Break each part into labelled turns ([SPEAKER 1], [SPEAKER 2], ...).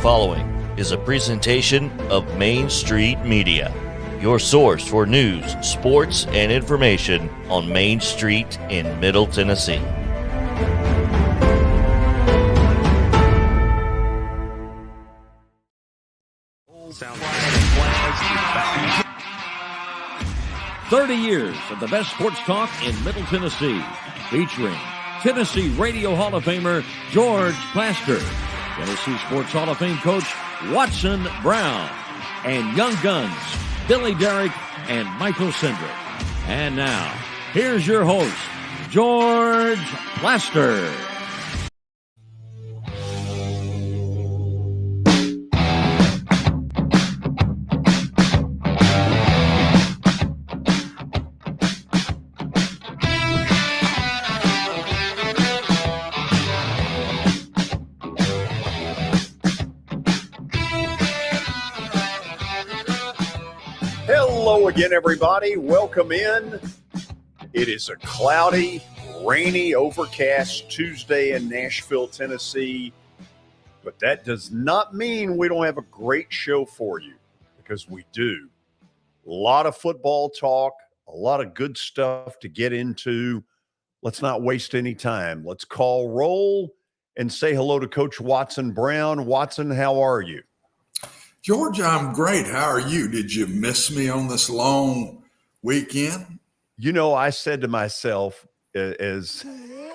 [SPEAKER 1] following is a presentation of Main Street Media, your source for news, sports, and information on Main Street in Middle Tennessee.
[SPEAKER 2] Sounds like 30 years of the best sports talk in Middle Tennessee, featuring Tennessee Radio Hall of Famer George Plaster, Tennessee Sports Hall of Fame coach Watson Brown, and Young Guns Billy Derrick and Michael Cindric. And now, here's your host, George Plaster.
[SPEAKER 3] Hello again, everybody. Welcome in. It is a cloudy, rainy, overcast Tuesday in Nashville, Tennessee. But that does not mean we don't have a great show for you, because we do. A lot of football talk, a lot of good stuff to get into. Let's not waste any time. Let's call roll and say hello to Coach Watson Brown. Watson, how are you?
[SPEAKER 4] George, I'm great. How are you? Did you miss me on this long weekend?
[SPEAKER 3] You know, I said to myself as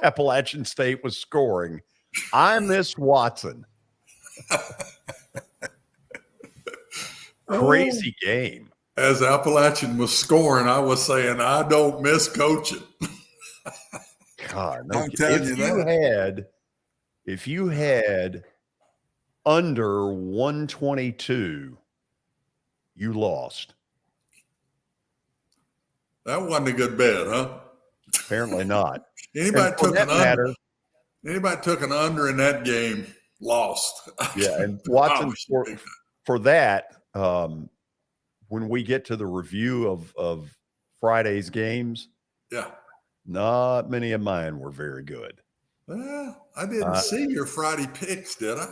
[SPEAKER 3] Appalachian State was scoring, I miss Watson. Crazy game.
[SPEAKER 4] As Appalachian was scoring, I was saying, I don't miss coaching.
[SPEAKER 3] God,
[SPEAKER 4] I'm telling you that.
[SPEAKER 3] If you had under 122, you lost.
[SPEAKER 4] That wasn't a good bet, huh?
[SPEAKER 3] Apparently not.
[SPEAKER 4] Anybody took an under in that game, lost.
[SPEAKER 3] Yeah, and Watson, for that, when we get to the review of Friday's games,
[SPEAKER 4] yeah,
[SPEAKER 3] not many of mine were very good.
[SPEAKER 4] Well, I didn't see your Friday picks, did I?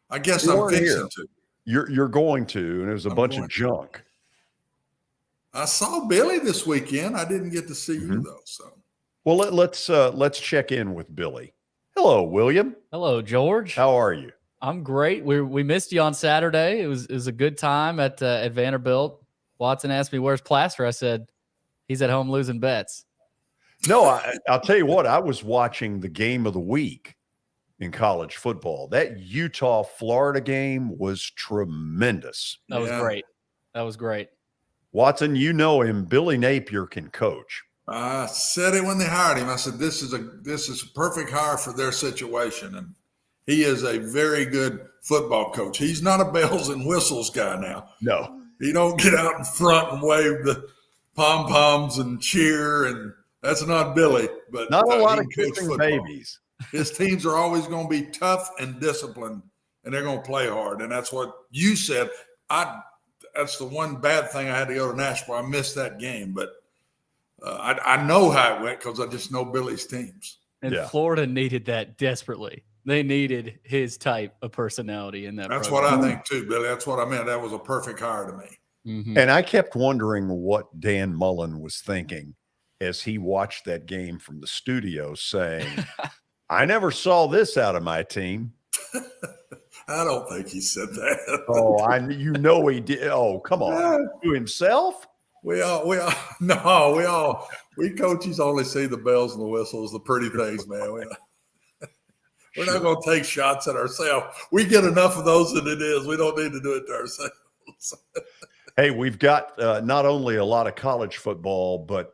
[SPEAKER 4] I guess I'm fixing to.
[SPEAKER 3] You're going to, and it was a bunch of junk.
[SPEAKER 4] I saw Billy this weekend. I didn't get to see you though. So,
[SPEAKER 3] well, let's check in with Billy. Hello, William.
[SPEAKER 5] Hello, George.
[SPEAKER 3] How are you?
[SPEAKER 5] I'm great. We missed you on Saturday. It was a good time at Vanderbilt. Watson asked me where's Plaster. I said he's at home losing bets.
[SPEAKER 3] No, I'll tell you what. I was watching the game of the week in college football. That Utah-Florida game was tremendous.
[SPEAKER 5] That was great. That was great.
[SPEAKER 3] Watson, you know him. Billy Napier can coach.
[SPEAKER 4] I said it when they hired him. I said, this is a perfect hire for their situation. And he is a very good football coach. He's not a bells and whistles guy now.
[SPEAKER 3] No.
[SPEAKER 4] He don't get out in front and wave the pom-poms and cheer. And that's not Billy. But
[SPEAKER 3] not a lot of kissing babies.
[SPEAKER 4] His teams are always going to be tough and disciplined, and they're going to play hard. And that's what you said. That's the one bad thing I had to go to Nashville. I missed that game, but I know how it went because I just know Billy's teams.
[SPEAKER 5] And Florida needed that desperately. They needed his type of personality in that
[SPEAKER 4] That's
[SPEAKER 5] program.
[SPEAKER 4] what I think too, Billy. That's what I meant. That was a perfect hire to me.
[SPEAKER 5] Mm-hmm.
[SPEAKER 3] And I kept wondering what Dan Mullen was thinking as he watched that game from the studio, saying, I never saw this out of my team.
[SPEAKER 4] I don't think he said that.
[SPEAKER 3] Oh, he did. Oh, come on. To himself?
[SPEAKER 4] We coaches only see the bells and the whistles, the pretty things, man. We're not going to take shots at ourselves. We get enough of those as it is. We don't need to do it to ourselves.
[SPEAKER 3] Hey, we've got not only a lot of college football, but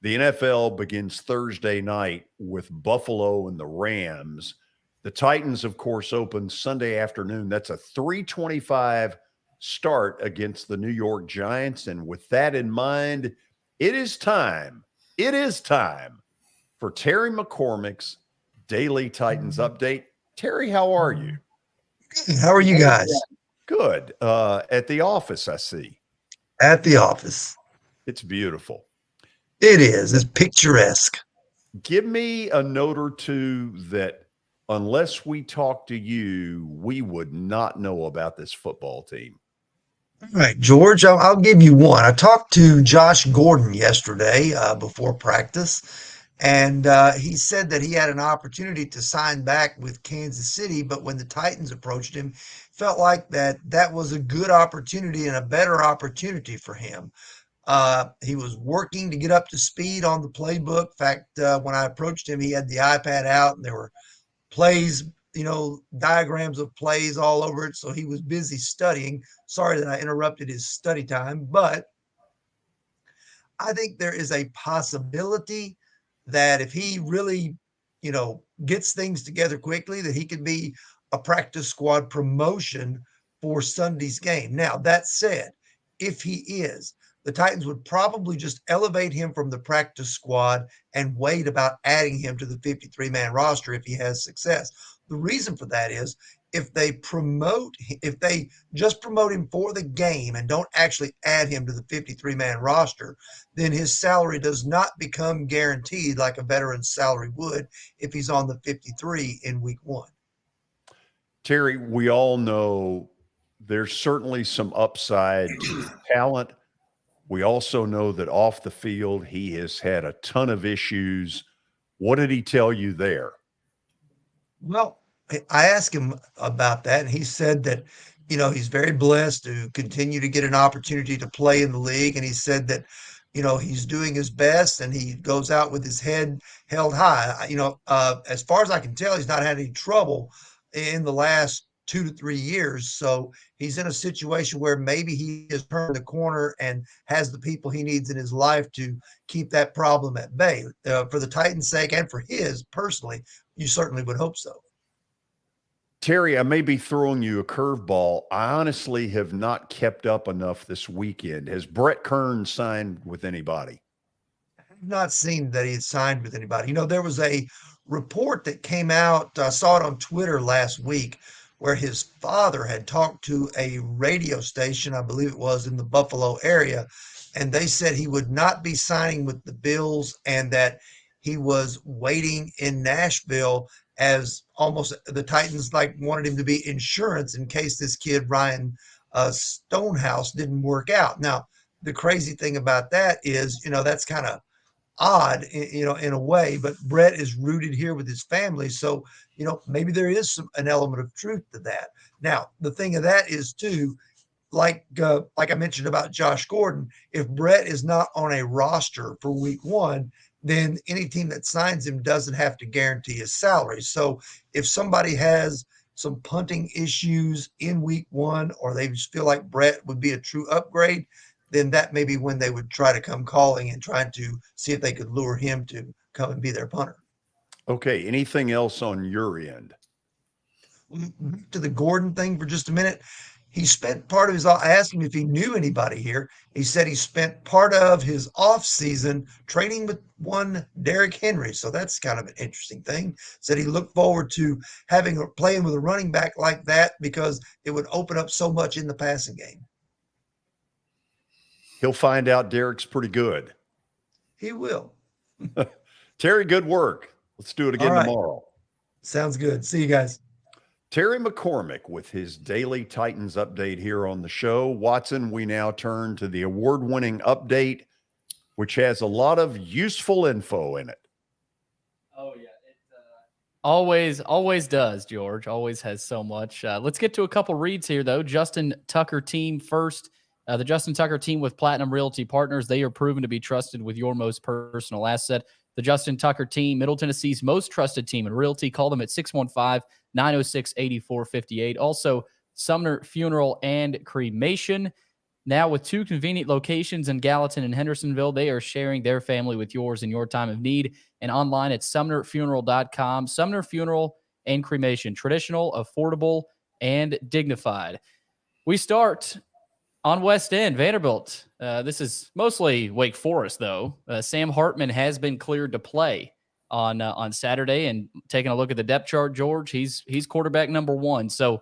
[SPEAKER 3] the NFL begins Thursday night with Buffalo and the Rams. The Titans, of course, open Sunday afternoon. That's a 3:25 start against the New York Giants. And with that in mind, it is time for Terry McCormick's Daily Titans Update. Terry, how are you?
[SPEAKER 6] How are you guys?
[SPEAKER 3] Good. At the office, I see.
[SPEAKER 6] At the office.
[SPEAKER 3] It's beautiful.
[SPEAKER 6] It is. It's picturesque.
[SPEAKER 3] Give me a note or two that unless we talk to you, we would not know about this football team.
[SPEAKER 6] All right, George, I'll give you one. I talked to Josh Gordon yesterday before practice, and he said that he had an opportunity to sign back with Kansas City, but when the Titans approached him, felt like that was a good opportunity and a better opportunity for him. He was working to get up to speed on the playbook. In fact, when I approached him, he had the iPad out and there were plays, diagrams of plays all over it. So he was busy studying. Sorry that I interrupted his study time, but I think there is a possibility that if he really, gets things together quickly, that he could be a practice squad promotion for Sunday's game. Now, that said, if he is, the Titans would probably just elevate him from the practice squad and wait about adding him to the 53-man roster if he has success. The reason for that is if they just promote him for the game and don't actually add him to the 53-man roster, then his salary does not become guaranteed like a veteran's salary would if he's on the 53 in week 1.
[SPEAKER 3] Terry, we all know there's certainly some upside to talent. We also know that off the field, he has had a ton of issues. What did he tell you there?
[SPEAKER 6] Well, I asked him about that, and he said that, he's very blessed to continue to get an opportunity to play in the league. And he said that, he's doing his best and he goes out with his head held high. As far as I can tell, he's not had any trouble in the last 2 to 3 years. So he's in a situation where maybe he has turned the corner and has the people he needs in his life to keep that problem at bay. For the Titans' sake and for his personally, you certainly would hope so.
[SPEAKER 3] Terry, I may be throwing you a curveball. I honestly have not kept up enough this weekend. Has Brett Kern signed with anybody?
[SPEAKER 6] I've not seen that he had signed with anybody. There was a report that came out, I saw it on Twitter last week, where his father had talked to a radio station, I believe it was in the Buffalo area, and they said he would not be signing with the Bills and that he was waiting in Nashville as almost the Titans wanted him to be insurance in case this kid, Ryan Stonehouse, didn't work out. Now, the crazy thing about that is, that's kind of odd, in a way, but Brett is rooted here with his family. So, maybe there is an element of truth to that. Now, the thing of that is too, like I mentioned about Josh Gordon, if Brett is not on a roster for week 1, then any team that signs him doesn't have to guarantee his salary. So if somebody has some punting issues in week 1, or they just feel like Brett would be a true upgrade, then that may be when they would try to come calling and try to see if they could lure him to come and be their punter.
[SPEAKER 3] Okay. Anything else on your end?
[SPEAKER 6] To the Gordon thing for just a minute. He spent part of I asked him if he knew anybody here. He said he spent part of his off season training with one Derrick Henry. So that's kind of an interesting thing. Said he looked forward to playing with a running back like that because it would open up so much in the passing game.
[SPEAKER 3] He'll find out Derrick's pretty good.
[SPEAKER 6] He will.
[SPEAKER 3] Terry, good work. Let's do it again tomorrow.
[SPEAKER 6] Sounds good. See you guys.
[SPEAKER 3] Terry McCormick with his daily Titans update here on the show. Watson, we now turn to the award-winning update, which has a lot of useful info in it.
[SPEAKER 5] Oh, yeah. It always does, George. Always has so much. Let's get to a couple reads here, though. Justin Tucker team first. The Justin Tucker team with Platinum Realty Partners, they are proven to be trusted with your most personal asset. The Justin Tucker team, Middle Tennessee's most trusted team in realty. Call them at 615-906-8458. Also, Sumner Funeral and Cremation. Now with 2 convenient locations in Gallatin and Hendersonville, they are sharing their family with yours in your time of need. And online at sumnerfuneral.com. Sumner Funeral and Cremation. Traditional, affordable, and dignified. We start on West End, Vanderbilt. This is mostly Wake Forest, though. Sam Hartman has been cleared to play on Saturday, and taking a look at the depth chart, George, he's quarterback number 1. So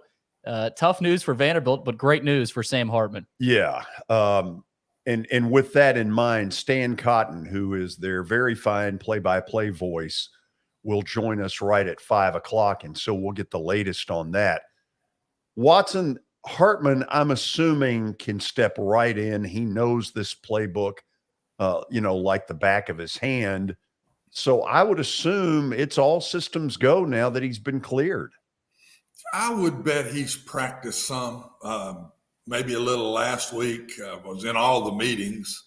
[SPEAKER 5] tough news for Vanderbilt, but great news for Sam Hartman.
[SPEAKER 3] Yeah. And with that in mind, Stan Cotten, who is their very fine play-by-play voice, will join us right at 5 o'clock. And so we'll get the latest on that. Watson, Hartman, I'm assuming, can step right in. He knows this playbook, like the back of his hand. So I would assume it's all systems go now that he's been cleared.
[SPEAKER 4] I would bet he's practiced some, maybe a little last week. Was in all the meetings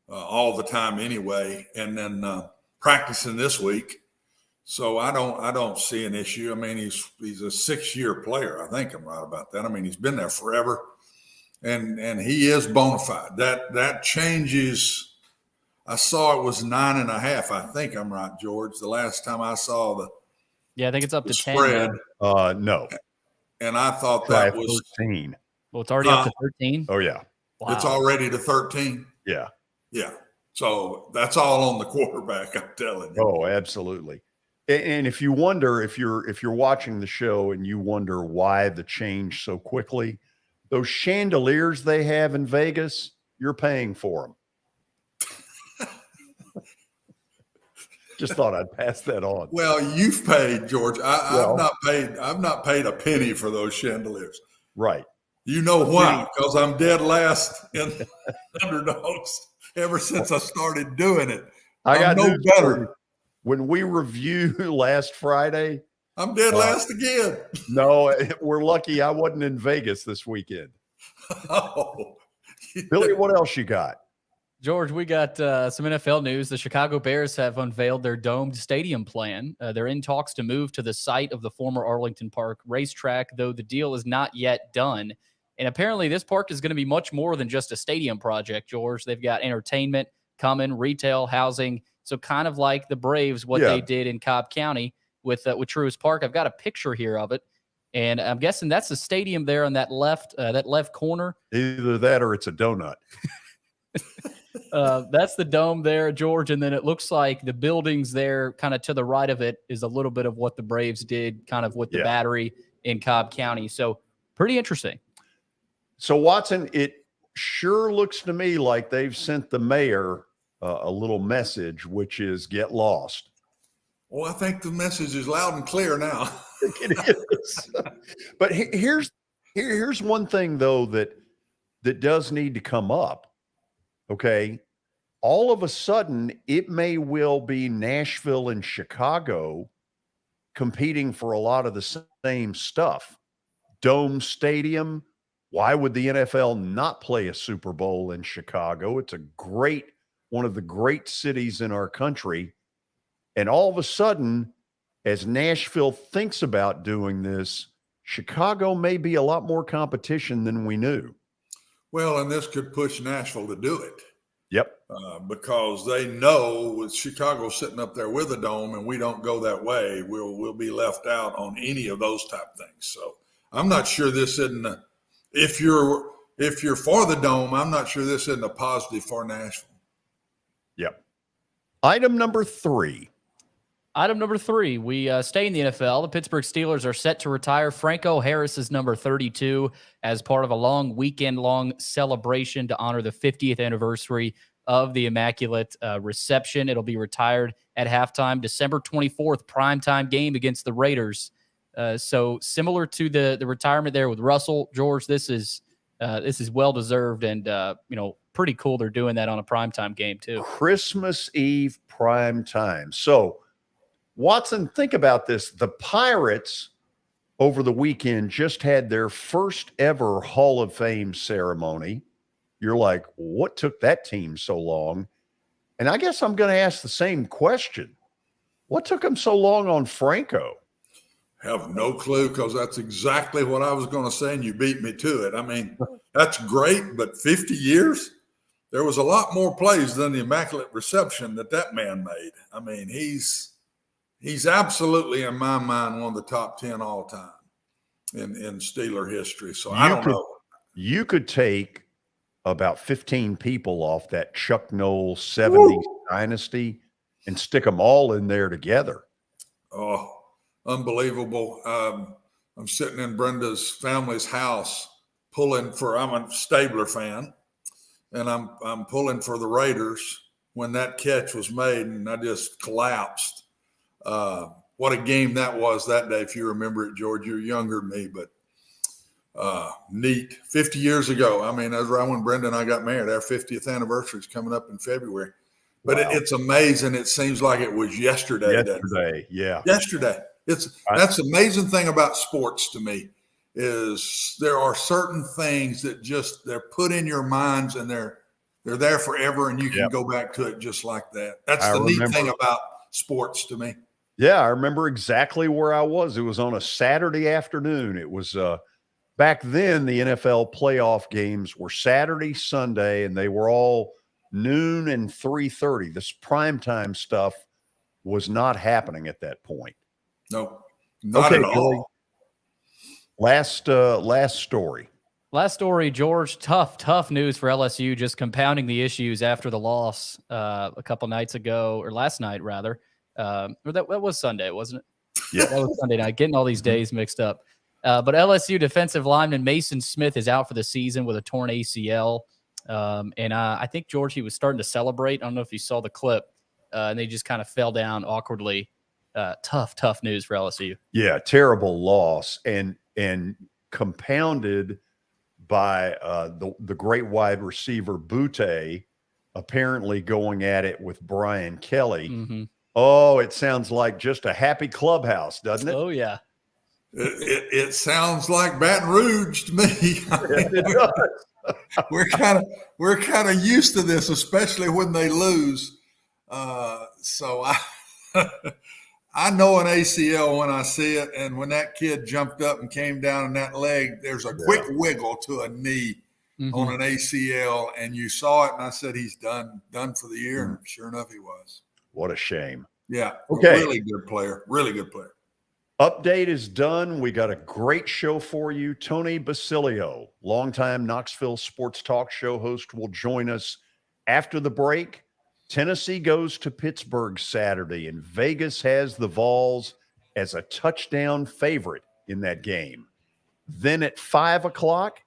[SPEAKER 4] all the time anyway, and then practicing this week. So I don't see an issue. I mean, he's a 6-year player. I think I'm right about that. I mean, he's been there forever, and he is bona fide. That changes. I saw it was 9.5. I think I'm right, George. The last time I saw
[SPEAKER 5] I think it's up to 10.
[SPEAKER 3] Spread. No.
[SPEAKER 4] And I thought that was
[SPEAKER 3] 13.
[SPEAKER 5] Well, it's already up to 13.
[SPEAKER 3] Oh yeah.
[SPEAKER 5] Wow.
[SPEAKER 4] It's already to 13.
[SPEAKER 3] Yeah.
[SPEAKER 4] Yeah. So that's all on the quarterback, I'm telling you.
[SPEAKER 3] Oh, absolutely. And if you wonder, if you're watching the show and you wonder why the change so quickly, those chandeliers they have in Vegas, you're paying for them. Just thought I'd pass that on.
[SPEAKER 4] Well, you've paid, George. I've not paid a penny for those chandeliers.
[SPEAKER 3] Right.
[SPEAKER 4] You know why? Because I'm dead last in underdogs ever since I started doing it.
[SPEAKER 3] I got
[SPEAKER 4] no better.
[SPEAKER 3] When we review last Friday,
[SPEAKER 4] I'm dead last again.
[SPEAKER 3] No, we're lucky I wasn't in Vegas this weekend.
[SPEAKER 4] Oh.
[SPEAKER 3] Billy, what else you got?
[SPEAKER 5] George, we got some NFL news. The Chicago Bears have unveiled their domed stadium plan. They're in talks to move to the site of the former Arlington Park racetrack, though the deal is not yet done. And apparently this park is going to be much more than just a stadium project, George. They've got entertainment coming, retail, housing. So kind of like the Braves, what they did in Cobb County with Truist Park. I've got a picture here of it. And I'm guessing that's the stadium there on that left corner.
[SPEAKER 3] Either that or it's a donut.
[SPEAKER 5] That's the dome there, George. And then it looks like the buildings there kind of to the right of it is a little bit of what the Braves did kind of with the Battery in Cobb County. So pretty interesting.
[SPEAKER 3] So, Watson, it sure looks to me like they've sent the mayor a little message, which is get lost.
[SPEAKER 4] Well, I think the message is loud and clear now.
[SPEAKER 3] It is. But here's one thing, though, that does need to come up. Okay. All of a sudden, it may well be Nashville and Chicago competing for a lot of the same stuff. Dome Stadium. Why would the NFL not play a Super Bowl in Chicago? It's one of the great cities in our country. And all of a sudden, as Nashville thinks about doing this, Chicago may be a lot more competition than we knew.
[SPEAKER 4] Well, and this could push Nashville to do it.
[SPEAKER 3] Yep.
[SPEAKER 4] Because they know with Chicago sitting up there with a dome and we don't go that way, we'll be left out on any of those type things. So I'm not sure this isn't if you're for the dome, I'm not sure this isn't a positive for Nashville.
[SPEAKER 3] Yep. Item number 3.
[SPEAKER 5] We stay in the NFL. The Pittsburgh Steelers are set to retire Franco Harris's number 32 as part of a weekend-long celebration to honor the 50th anniversary of the Immaculate Reception. It'll be retired at halftime, December 24th, primetime game against the Raiders. So similar to the retirement there with Russell, George, this is well-deserved and, pretty cool they're doing that on a primetime game too.
[SPEAKER 3] Christmas Eve primetime. So, Watson, think about this. The Pirates over the weekend just had their first ever Hall of Fame ceremony. You're like, what took that team so long? And I guess I'm going to ask the same question. What took them so long on Franco?
[SPEAKER 4] Have no clue, because that's exactly what I was going to say, and you beat me to it. I mean, that's great, but 50 years? There was a lot more plays than the Immaculate Reception that man made. I mean, he's absolutely, in my mind, one of the top 10 all time in Steeler history. So I don't know.
[SPEAKER 3] You could take about 15 people off that Chuck Noll 70s dynasty and stick them all in there together.
[SPEAKER 4] Oh, unbelievable. I'm sitting in Brenda's family's house I'm a Stabler fan, and I'm pulling for the Raiders when that catch was made, and I just collapsed. What a game that was that day. If you remember it, George, you're younger than me, but neat. 50 years ago. I mean, that was right when Brenda and I got married. Our 50th anniversary is coming up in February. But
[SPEAKER 3] Wow.
[SPEAKER 4] it's amazing. It seems like it was yesterday.
[SPEAKER 3] Yeah.
[SPEAKER 4] Yesterday. That's the amazing thing about sports to me is there are certain things that just they're put in your minds and they're there forever, and you can go back to it just like that. That's the neat thing about sports to me.
[SPEAKER 7] Yeah, I remember exactly where I was. It was on a Saturday afternoon. It was back then the NFL playoff games were Saturday, Sunday, and they were all noon and 3:30. This primetime stuff was not happening at that point.
[SPEAKER 4] No, not at all.
[SPEAKER 7] Last story.
[SPEAKER 5] Last story, George. Tough news for LSU, just compounding the issues after the loss a couple nights ago, or last night rather. Or that was Sunday, wasn't it?
[SPEAKER 7] Yeah,
[SPEAKER 5] that was Sunday night. Getting all these days mixed up. But LSU defensive lineman Mason Smith is out for the season with a torn ACL. And I think, George, he was starting to celebrate. I don't know if you saw the clip. And they just kind of fell down awkwardly. Tough news for LSU.
[SPEAKER 7] Yeah, terrible loss, and compounded by the great wide receiver Butte apparently going at it with Brian Kelly.
[SPEAKER 5] Mm-hmm.
[SPEAKER 7] Oh, it sounds like just a happy clubhouse, doesn't it?
[SPEAKER 5] Oh, yeah.
[SPEAKER 4] It sounds like Baton Rouge to me.
[SPEAKER 7] It does.
[SPEAKER 4] We're kind of used to this, especially when they lose. So I know an ACL when I see it, and when that kid jumped up and came down in that leg, there's a quick wiggle to a knee on an ACL, and you saw it, and I said he's done for the year, and sure enough, he was.
[SPEAKER 7] What a shame.
[SPEAKER 4] Yeah.
[SPEAKER 7] Okay.
[SPEAKER 4] Really good player. Really good player.
[SPEAKER 7] Update is done. We got a great show for you. Tony Basilio, longtime Knoxville sports talk show host, will join us after the break. Tennessee goes to Pittsburgh Saturday, and Vegas has the Vols as a touchdown favorite in that game. Then at 5 o'clock,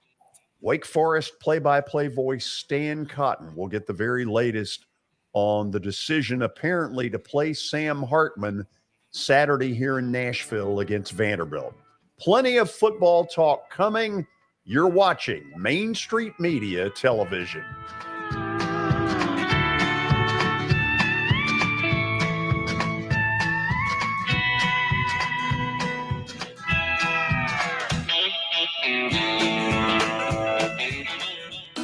[SPEAKER 7] Wake Forest play-by-play voice Stan Cotten will get the very latest on the decision apparently to play Sam Hartman Saturday here in Nashville against Vanderbilt. Plenty of football talk coming. You're watching Main Street Media Television.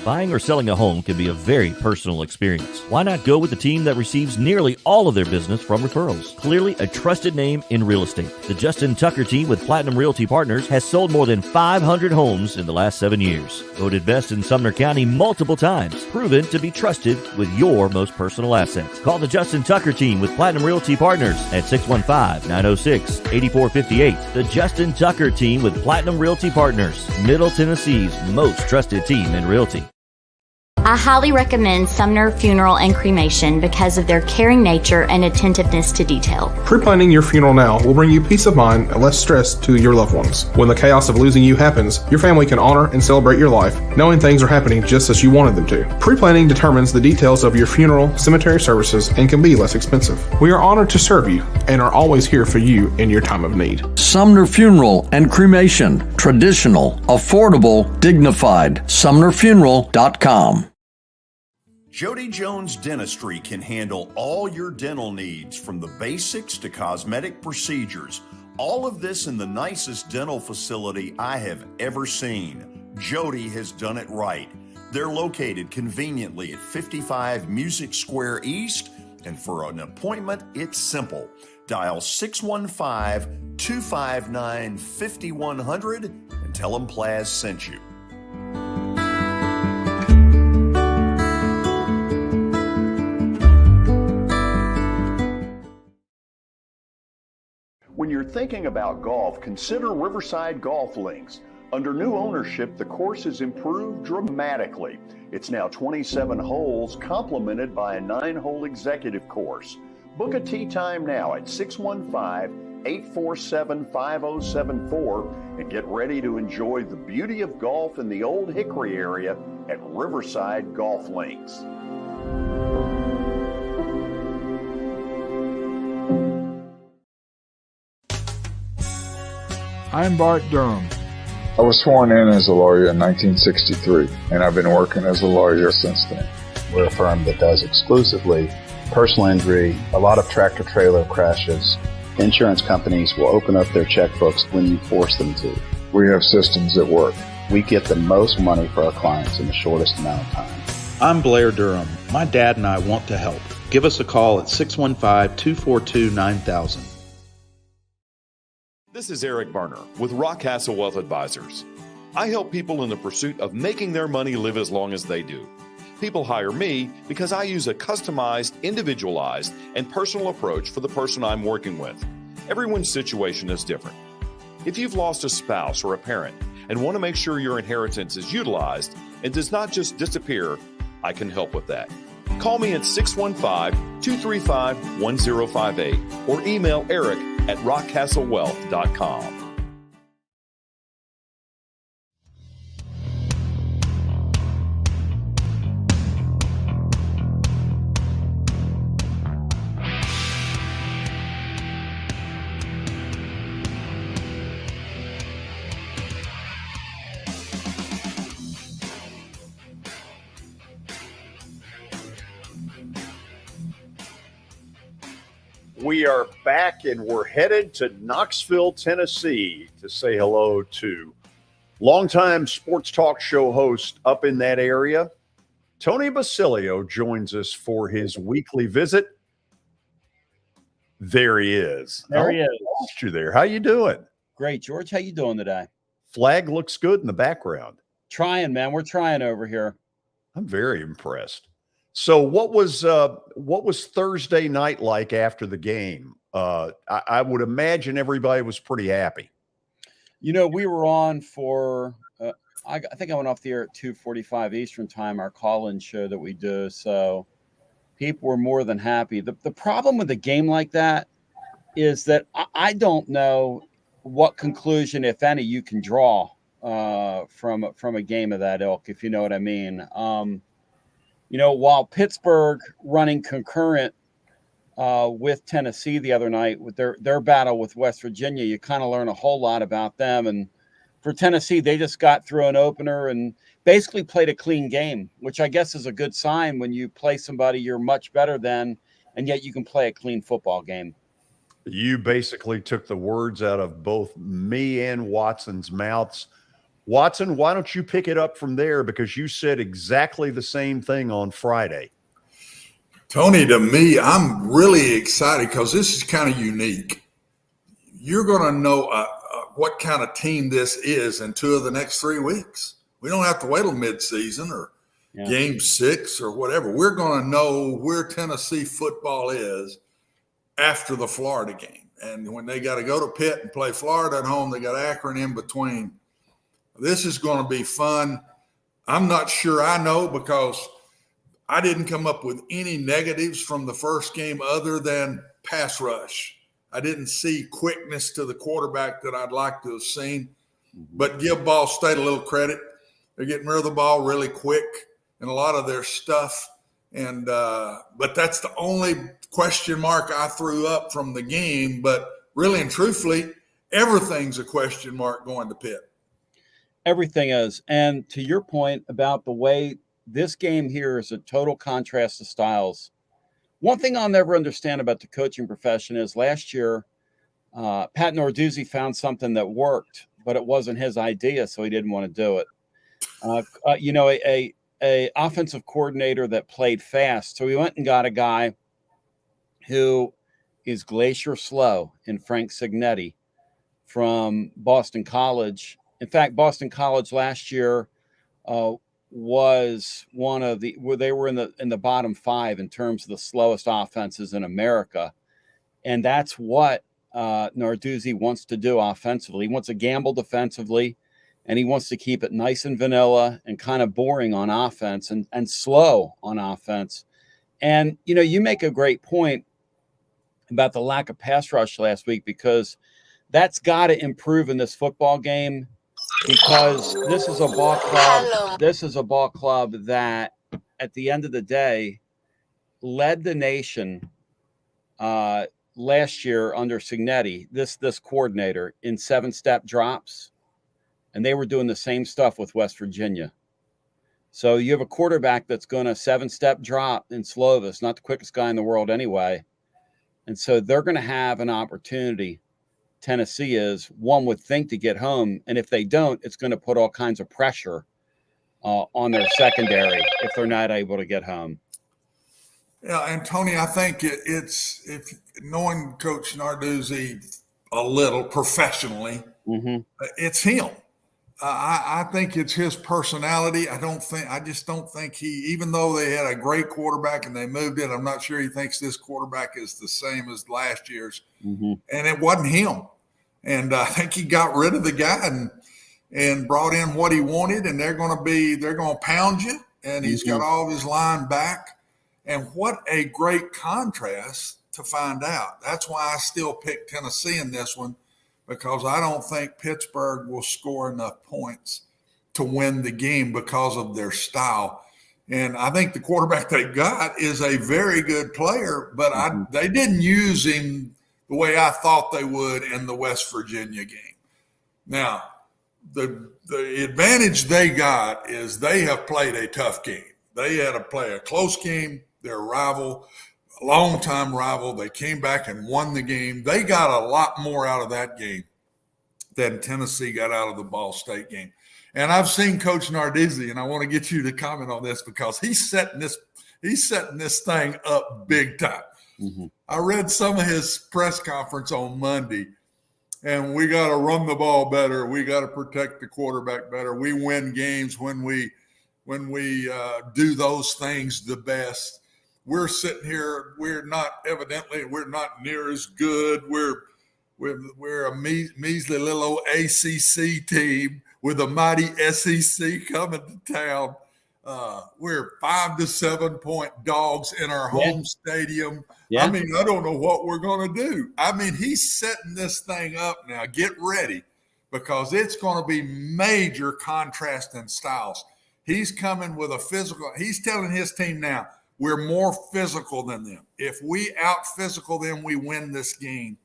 [SPEAKER 1] Buying or selling a home can be a very personal experience. Why not go with the team that receives nearly all of their business from referrals? Clearly a trusted name in real estate. The Justin Tucker team with Platinum Realty Partners has sold more than 500 homes in the last 7 years. Voted best in Sumner County multiple times. Proven to be trusted with your most personal assets. Call the Justin Tucker team with Platinum Realty Partners at 615-906-8458. The Justin Tucker team with Platinum Realty Partners, Middle Tennessee's most trusted team in realty.
[SPEAKER 8] I highly recommend Sumner Funeral and Cremation because of their caring nature and attentiveness to detail.
[SPEAKER 9] Pre-planning your funeral now will bring you peace of mind and less stress to your loved ones. When the chaos of losing you happens, your family can honor and celebrate your life, knowing things are happening just as you wanted them to. Pre-planning determines the details of your funeral, cemetery services, and can be less expensive. We are honored to serve you and are always here for you in your time of need.
[SPEAKER 10] Sumner Funeral and Cremation. Traditional, affordable, dignified. SumnerFuneral.com.
[SPEAKER 11] Jody Jones Dentistry can handle all your dental needs, from the basics to cosmetic procedures. All of this in the nicest dental facility I have ever seen. Jody has done it right. They're located conveniently at 55 Music Square East, and for an appointment, it's simple. Dial 615-259-5100 and tell them Plaz sent you.
[SPEAKER 7] When you're thinking about golf, consider Riverside Golf Links. Under new ownership, the course has improved dramatically. It's now 27 holes, complemented by a 9-hole executive course. Book a tee time now at 615-847-5074 and get ready to enjoy the beauty of golf in the Old Hickory area at Riverside Golf Links.
[SPEAKER 12] I'm Bart Durham.
[SPEAKER 13] I was sworn in as a lawyer in 1963, and I've been working as a lawyer since then.
[SPEAKER 14] We're a firm that does exclusively personal injury, a lot of tractor-trailer crashes. Insurance companies will open up their checkbooks when you force them to.
[SPEAKER 13] We have systems that work.
[SPEAKER 14] We get the most money for our clients in the shortest amount of time.
[SPEAKER 15] I'm Blair Durham. My dad and I want to help. Give us a call at 615-242-9000.
[SPEAKER 16] This is Eric Berner with Rockcastle Wealth Advisors. I help people in the pursuit of making their money live as long as they do. People hire me because I use a customized, individualized, and personal approach for the person I'm working with. Everyone's situation is different. If you've lost a spouse or a parent and want to make sure your inheritance is utilized and does not just disappear, I can help with that. Call me at 615-235-1058 or email Eric at rockcastlewealth.com.
[SPEAKER 3] We are back and we're headed to Knoxville, Tennessee to say hello to longtime sports talk show host up in that area. Tony Basilio joins us for his weekly visit. There he is.
[SPEAKER 17] There he is.
[SPEAKER 3] Lost you there. How you doing?
[SPEAKER 17] Great, George. How you doing today?
[SPEAKER 3] Flag looks good in the background.
[SPEAKER 17] Trying, man. We're trying over here.
[SPEAKER 3] I'm very impressed. So what was Thursday night like after the game? I would imagine everybody was pretty happy.
[SPEAKER 17] You know, we were on for I think I went off the air at 2:45 Eastern time, our call-in show that we do. So people were more than happy. The problem with a game like that is that I don't know what conclusion, if any, you can draw from a game of that ilk, if you know what I mean. You know, while Pittsburgh running concurrent with Tennessee the other night with their battle with West Virginia, you kind of learn a whole lot about them. And for Tennessee, they just got through an opener and basically played a clean game, which I guess is a good sign when you play somebody you're much better than, and yet you can play a clean football game.
[SPEAKER 3] You basically took the words out of both me and Watson's mouths. Watson, why don't you pick it up from there? Because you said exactly the same thing on Friday.
[SPEAKER 4] Tony, to me, I'm really excited because this is kind of unique. You're going to know what kind of team this is in 2 of the next 3 weeks. We don't have to wait till midseason or game 6 or whatever. We're going to know where Tennessee football is after the Florida game. And when they got to go to Pitt and play Florida at home, they got Akron in between. This is going to be fun. I'm not sure I know because I didn't come up with any negatives from the first game other than pass rush. I didn't see quickness to the quarterback that I'd like to have seen. But give Ball State a little credit. They're getting rid of the ball really quick and a lot of their stuff. And but that's the only question mark I threw up from the game. But really and truthfully, everything's a question mark going to Pitt.
[SPEAKER 17] Everything is. And to your point about the way this game here is a total contrast to styles. One thing I'll never understand about the coaching profession is last year, Pat Narduzzi found something that worked, but it wasn't his idea, so he didn't want to do it. You know, a offensive coordinator that played fast. So we went and got a guy who is glacier slow in Frank Signetti from Boston College. In fact, Boston College last year was one of the where they were in the bottom 5 in terms of the slowest offenses in America, and that's what Narduzzi wants to do offensively. He wants to gamble defensively, and he wants to keep it nice and vanilla and kind of boring on offense and slow on offense. And you know, you make a great point about the lack of pass rush last week because that's got to improve in this football game. Because this is a ball club. This is a ball club that, at the end of the day, led the nation last year under Signetti, this coordinator, in 7-step drops, and they were doing the same stuff with West Virginia. So you have a quarterback that's going to 7-step drop in Slovis, not the quickest guy in the world anyway. And so they're going to have an opportunity. Tennessee is, one would think, to get home. And if they don't, it's going to put all kinds of pressure on their secondary if they're not able to get home.
[SPEAKER 4] Yeah, and Tony, I think it's if knowing Coach Narduzzi a little professionally, it's him. I think it's his personality. I just don't think even though they had a great quarterback and they moved it, I'm not sure he thinks this quarterback is the same as last year's. And it wasn't him. And I think he got rid of the guy and brought in what he wanted, and they're going to pound you. And he's got all of his line back. And what a great contrast to find out. That's why I still pick Tennessee in this one, because I don't think Pittsburgh will score enough points to win the game because of their style. And I think the quarterback they got is a very good player, but they didn't use him the way I thought they would in the West Virginia game. Now, the advantage they got is they have played a tough game. They had to play a close game. Their rival, a longtime rival, they came back and won the game. They got a lot more out of that game than Tennessee got out of the Ball State game. And I've seen Coach Narduzzi, and I want to get you to comment on this because he's setting this thing up big time. I read some of his press conference on Monday, and we got to run the ball better. We got to protect the quarterback better. We win games when we do those things the best. We're sitting here. We're not near as good. We're a measly little old ACC team with a mighty SEC coming to town. We're 5 to 7 point dogs in our home stadium. I mean, I don't know what we're going to do. I mean, he's setting this thing up now. Get ready, because it's going to be major contrast in styles. He's coming with a physical. He's telling his team now, we're more physical than them. If we out-physical them, we win this game.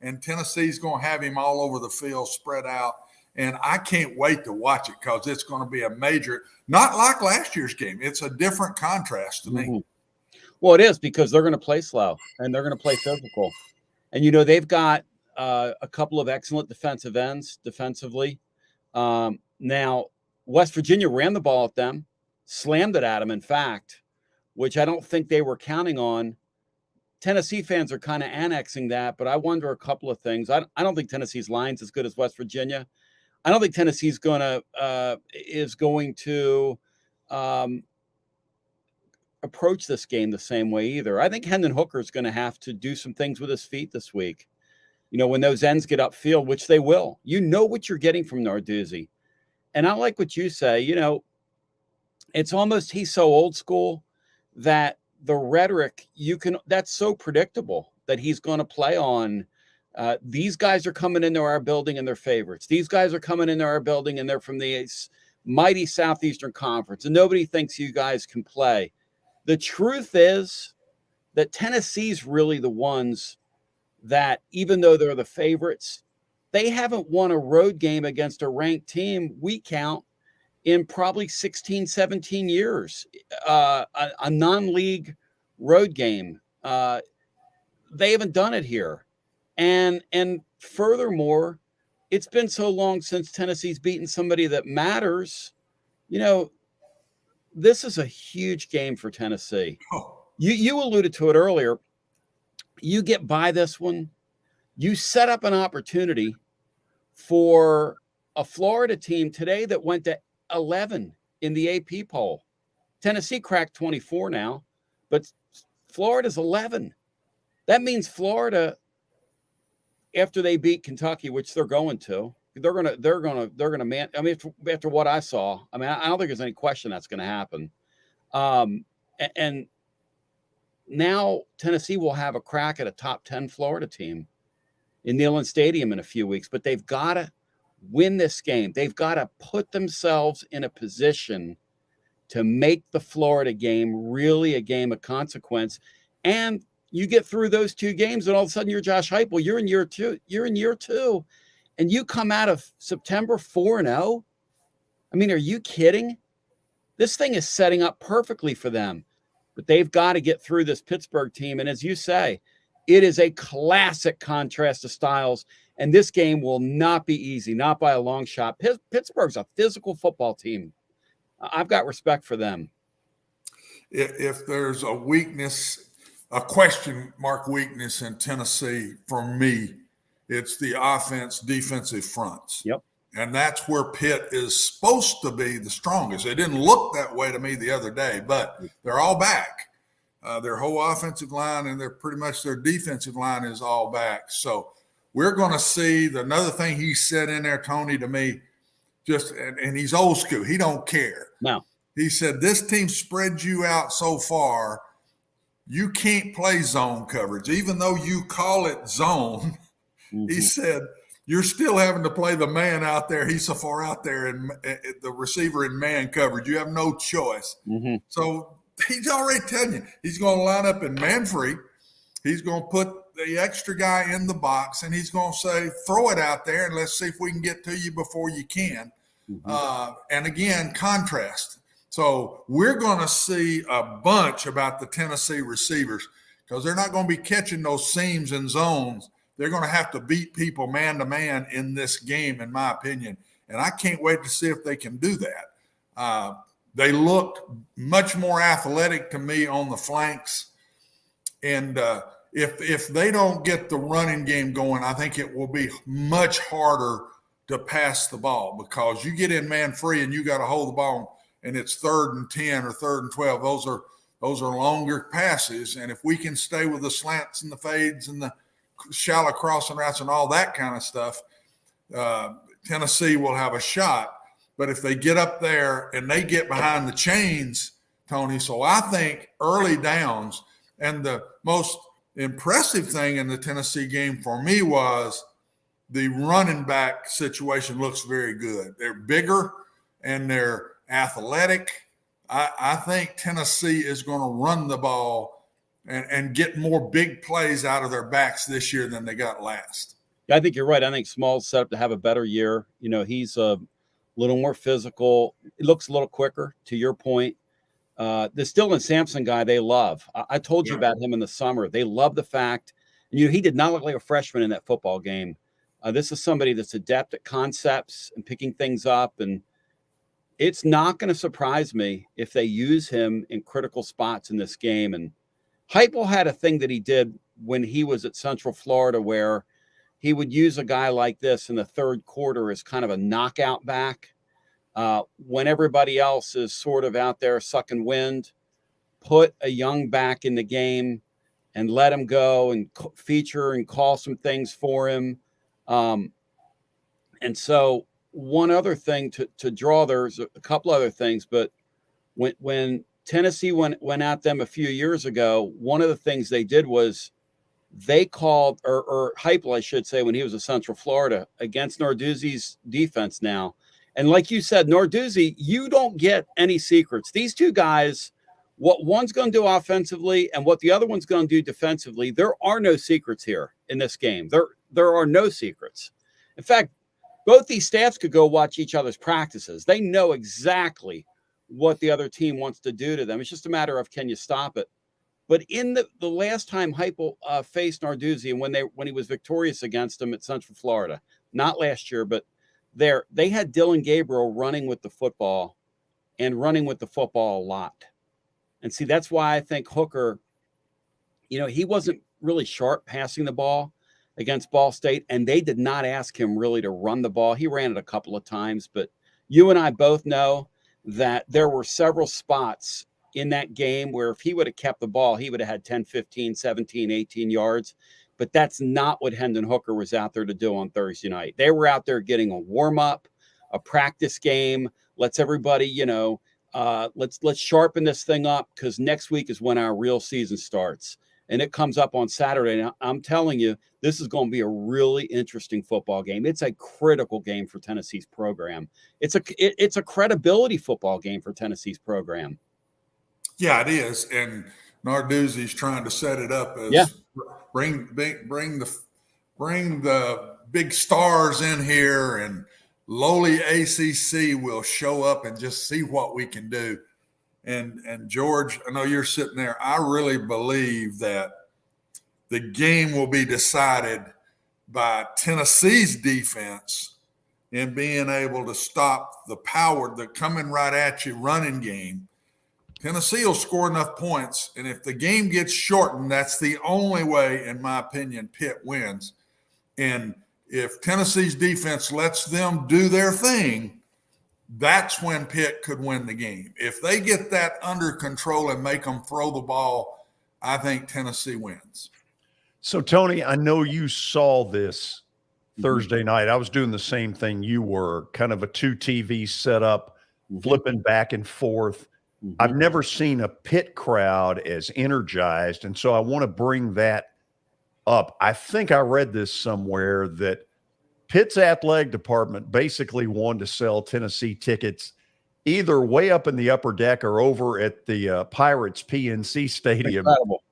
[SPEAKER 4] And Tennessee's going to have him all over the field, spread out. And I can't wait to watch it because it's going to be a major, not like last year's game. It's a different contrast to me.
[SPEAKER 17] Well, it is, because they're going to play slow and they're going to play physical. And, they've got a couple of excellent defensive ends defensively. Now, West Virginia ran the ball at them, slammed it at them, in fact, which I don't think they were counting on. Tennessee fans are kind of annexing that, but I wonder a couple of things. I don't think Tennessee's line's as good as West Virginia. I don't think Tennessee's is going to approach this game the same way either. I think Hendon Hooker is going to have to do some things with his feet this week. When those ends get upfield, which they will, what you're getting from Narduzzi. And I like what you say. It's almost, he's so old school that the rhetoric, that's so predictable that he's going to play on. These guys are coming into our building and they're favorites. These guys are coming into our building and they're from the mighty Southeastern Conference, and nobody thinks you guys can play. The truth is that Tennessee's really the ones that, even though they're the favorites, they haven't won a road game against a ranked team, we count, in probably 16, 17 years, a non-league road game. They haven't done it here. And furthermore, it's been so long since Tennessee's beaten somebody that matters. This is a huge game for Tennessee. You alluded to it earlier. You get by this one, you set up an opportunity for a Florida team today that went to 11 in the AP poll. Tennessee cracked 24 now, but Florida's 11. That means Florida, after they beat Kentucky, which they're going to, they're gonna man. I mean, after what I saw, I don't think there's any question that's going to happen. And now Tennessee will have a crack at a top 10 Florida team in Neyland Stadium in a few weeks, but they've got to win this game. They've got to put themselves in a position to make the Florida game really a game of consequence. And you get through those 2 games, and all of a sudden you're Josh Heupel. You're in year 2. You're in year 2, and you come out of September 4-0. I mean, are you kidding? This thing is setting up perfectly for them, but they've got to get through this Pittsburgh team. And as you say, it is a classic contrast of styles, and this game will not be easy, not by a long shot. Pittsburgh's a physical football team. I've got respect for them.
[SPEAKER 4] If there's a weakness, a question mark weakness in Tennessee, for me, it's the defensive fronts.
[SPEAKER 17] Yep.
[SPEAKER 4] And that's where Pitt is supposed to be the strongest. It didn't look that way to me the other day, but they're all back. Their whole offensive line and pretty much their defensive line is all back. So we're going to see another thing he said in there, Tony, to me, and he's old school. He don't care.
[SPEAKER 17] No.
[SPEAKER 4] He said, this team spread you out so far, you can't play zone coverage. Even though you call it zone, he said, you're still having to play the man out there. He's so far out there, and the receiver in man coverage. You have no choice. So he's already telling you he's going to line up in man free. He's going to put the extra guy in the box, and he's going to say, throw it out there, and let's see if we can get to you before you can. And again, contrast. So we're going to see a bunch about the Tennessee receivers because they're not going to be catching those seams and zones. They're going to have to beat people man-to-man in this game, in my opinion. And I can't wait to see if they can do that. They looked much more athletic to me on the flanks. And if they don't get the running game going, I think it will be much harder to pass the ball because you get in man-free and you got to hold the ball, and it's 3rd and 10 or 3rd and 12. Those are longer passes. And if we can stay with the slants and the fades and the shallow crossing routes and all that kind of stuff, Tennessee will have a shot. But if they get up there and they get behind the chains, Tony, so I think early downs, and the most impressive thing in the Tennessee game for me was the running back situation looks very good. They're bigger and they're athletic. I think Tennessee is going to run the ball and get more big plays out of their backs this year than they got last.
[SPEAKER 17] I think you're right. I think Small's set up to have a better year. You know, he's a little more physical. It looks a little quicker, to your point. The Dylan Sampson guy they love. I told you about him in the summer. They love the fact, and he did not look like a freshman in that football game. This is somebody that's adept at concepts and picking things up, and it's not going to surprise me if they use him in critical spots in this game. And Heupel had a thing that he did when he was at Central Florida where he would use a guy like this in the 3rd quarter as kind of a knockout back. When everybody else is sort of out there sucking wind, put a young back in the game and let him go and feature and call some things for him. And so one other thing to draw, there's a couple other things, but when Tennessee went at them a few years ago, one of the things they did was they called, or Heupel, I should say, when he was at Central Florida, against Narduzzi's defense now. And like you said, Narduzzi, you don't get any secrets. These two guys, what one's going to do offensively and what the other one's going to do defensively, there are no secrets here in this game. There are no secrets. In fact, both these staffs could go watch each other's practices. They know exactly what the other team wants to do to them. It's just a matter of, can you stop it? But in the last time Heupel faced Narduzzi, and when he was victorious against him at Central Florida, not last year, but they had Dylan Gabriel running with the football and running with the football a lot. And see, that's why I think Hooker, he wasn't really sharp passing the ball against Ball State, and they did not ask him really to run the ball. He ran it a couple of times, but you and I both know that there were several spots in that game where if he would have kept the ball, he would have had 10, 15, 17, 18 yards. But that's not what Hendon Hooker was out there to do on Thursday night. They were out there getting a warm-up, a practice game. Let's everybody, let's sharpen this thing up because next week is when our real season starts. And it comes up on Saturday. And I'm telling you, this is going to be a really interesting football game. It's a critical game for Tennessee's program. It's a credibility football game for Tennessee's program.
[SPEAKER 4] Yeah, it is. And Narduzzi's trying to set it up as bring the big stars in here, and lowly ACC will show up and just see what we can do. And George, I know you're sitting there. I really believe that the game will be decided by Tennessee's defense in being able to stop the coming right at you running game. Tennessee will score enough points, and if the game gets shortened, that's the only way, in my opinion, Pitt wins. And if Tennessee's defense lets them do their thing, that's when Pitt could win the game. If they get that under control and make them throw the ball, I think Tennessee wins.
[SPEAKER 7] So, Tony, I know you saw this Thursday night. I was doing the same thing you were, kind of a 2 TV setup, flipping back and forth. I've never seen a Pitt crowd as energized, and so I want to bring that up. I think I read this somewhere that Pitt's athletic department basically wanted to sell Tennessee tickets either way up in the upper deck or over at the Pirates PNC Stadium.
[SPEAKER 17] Incredible.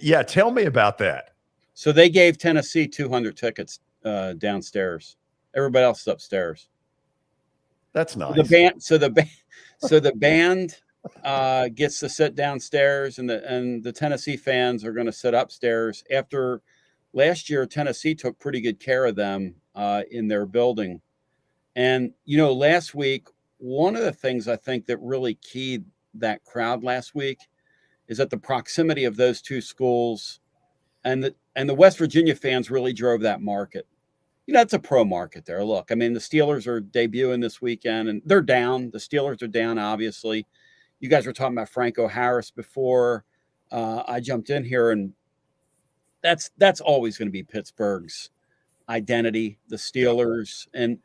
[SPEAKER 7] Yeah, tell me about that.
[SPEAKER 17] So they gave Tennessee 200 tickets downstairs. Everybody else is upstairs.
[SPEAKER 7] That's nice.
[SPEAKER 17] The band gets to sit downstairs, and the Tennessee fans are going to sit upstairs. After last year, Tennessee took pretty good care of them in their building. And, last week, one of the things I think that really keyed that crowd last week is that the proximity of those two schools and the West Virginia fans really drove that market. It's a pro market there. Look, I mean, the Steelers are debuting this weekend, and they're down. The Steelers are down, obviously. You guys were talking about Franco Harris before I jumped in here, and that's always going to be Pittsburgh's identity, the Steelers. And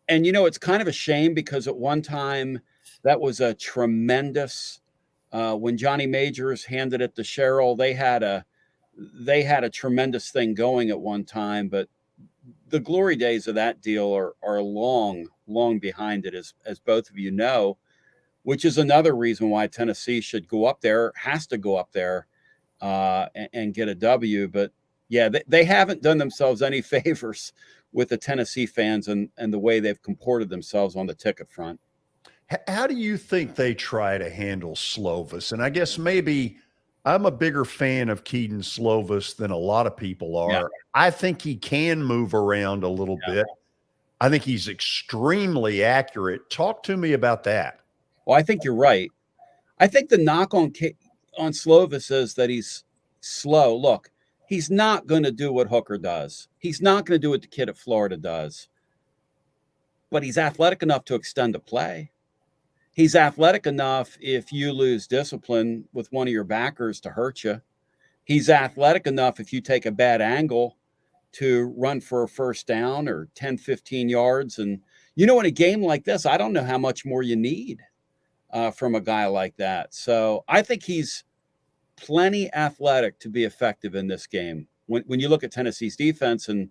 [SPEAKER 17] it's kind of a shame because at one time that was a tremendous when Johnny Majors handed it to Sherrill, they had a tremendous thing going at one time, but the glory days of that deal are long behind it, as both of you know, which is another reason why Tennessee should go up there, has to go up there and get a W. But yeah, they haven't done themselves any favors with the Tennessee fans and the way they've comported themselves on the ticket front.
[SPEAKER 7] How do you think they try to handle Slovis? And I guess maybe I'm a bigger fan of Keaton Slovis than a lot of people are. Yeah. I think he can move around a little bit. I think he's extremely accurate. Talk to me about that.
[SPEAKER 17] Well, I think you're right. I think the knock on Slovis is that he's slow. Look, he's not going to do what Hooker does. He's not going to do what the kid at Florida does. But he's athletic enough to extend a play. He's athletic enough if you lose discipline with one of your backers to hurt you. He's athletic enough if you take a bad angle to run for a first down or 10, 15 yards. And, in a game like this, I don't know how much more you need from a guy like that. So I think he's plenty athletic to be effective in this game. When you look at Tennessee's defense, and,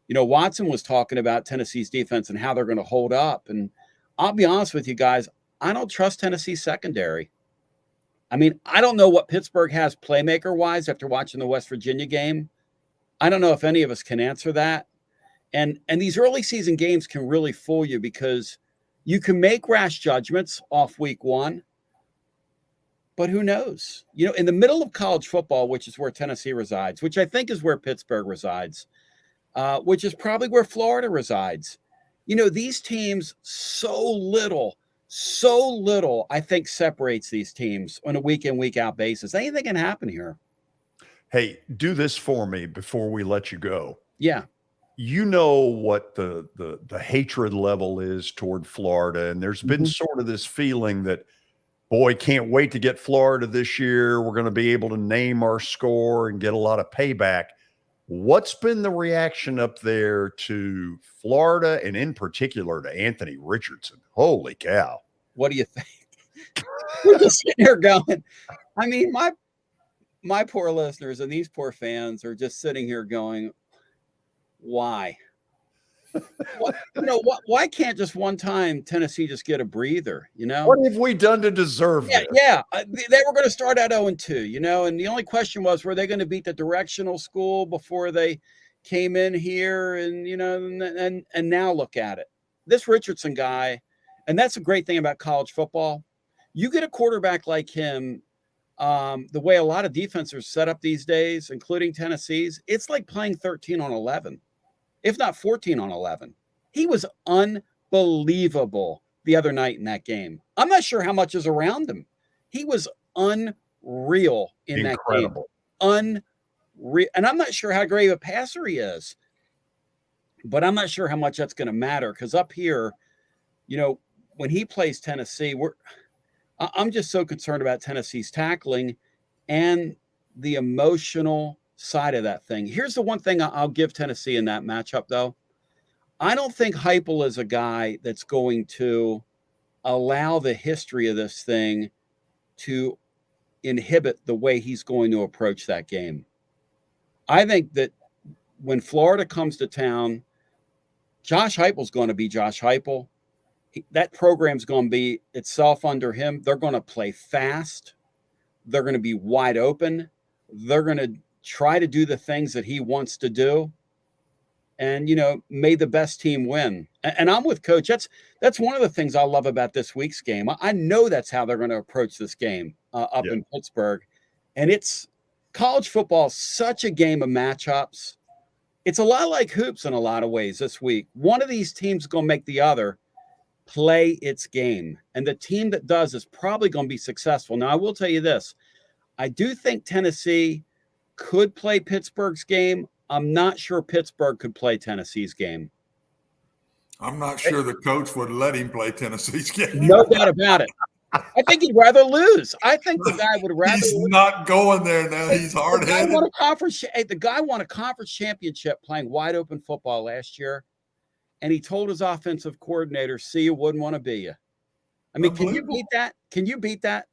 [SPEAKER 17] Watson was talking about Tennessee's defense and how they're going to hold up. And I'll be honest with you guys, I don't trust Tennessee's secondary. I mean, I don't know what Pittsburgh has playmaker-wise after watching the West Virginia game. I don't know if any of us can answer that. And these early season games can really fool you because you can make rash judgments off week one, but who knows? In the middle of college football, which is where Tennessee resides, which I think is where Pittsburgh resides, which is probably where Florida resides. These teams, so little, I think, separates these teams on a week in, week out basis. Anything can happen here.
[SPEAKER 7] Hey, do this for me before we let you go.
[SPEAKER 17] Yeah.
[SPEAKER 7] You know what the hatred level is toward Florida. And there's been sort of this feeling that, boy, can't wait to get Florida this year. We're going to be able to name our score and get a lot of payback. What's been the reaction up there to Florida and in particular to Anthony Richardson? Holy cow.
[SPEAKER 17] What do you think? We're just sitting here going, I mean, my poor listeners and these poor fans are just sitting here going, why? Why can't just one time Tennessee just get a breather?
[SPEAKER 7] What have we done to deserve this?
[SPEAKER 17] Yeah. They were going to start out 0-2, and the only question was, were they going to beat the directional school before they came in here? And and now look at it. This Richardson guy, and that's a great thing about college football. You get a quarterback like him, the way a lot of defenses are set up these days, including Tennessee's, it's like playing 13 on 11, if not 14 on 11. He was unbelievable the other night in that game. I'm not sure how much is around him. He was unreal in that game. Unreal. And I'm not sure how great of a passer he is, but I'm not sure how much that's going to matter, because up here, when he plays Tennessee, I'm just so concerned about Tennessee's tackling and the emotional side of that thing. Here's the one thing I'll give Tennessee in that matchup, though. I don't think Heupel is a guy that's going to allow the history of this thing to inhibit the way he's going to approach that game. I think that when Florida comes to town, Josh Heupel's going to be Josh Heupel. That program's going to be itself under him. They're going to play fast. They're going to be wide open. They're going to try to do the things that he wants to do. And, may the best team win. And I'm with Coach. That's one of the things I love about this week's game. I know that's how they're going to approach this game up in Pittsburgh. And it's college football is such a game of matchups. It's a lot like hoops in a lot of ways this week. One of these teams is going to make the other play its game. And the team that does is probably going to be successful. Now, I will tell you this. I do think Tennessee could play Pittsburgh's game. I'm not sure Pittsburgh could play Tennessee's game.
[SPEAKER 4] I'm not sure the coach would let him play Tennessee's game.
[SPEAKER 17] No doubt about it. I think he'd rather lose. I think the guy would rather
[SPEAKER 4] He's
[SPEAKER 17] lose.
[SPEAKER 4] not going there now. He's hard-headed.
[SPEAKER 17] The guy won a conference championship playing wide open football last year. And he told his offensive coordinator, see, you wouldn't want to be you. I mean, can you beat that? Can you beat that?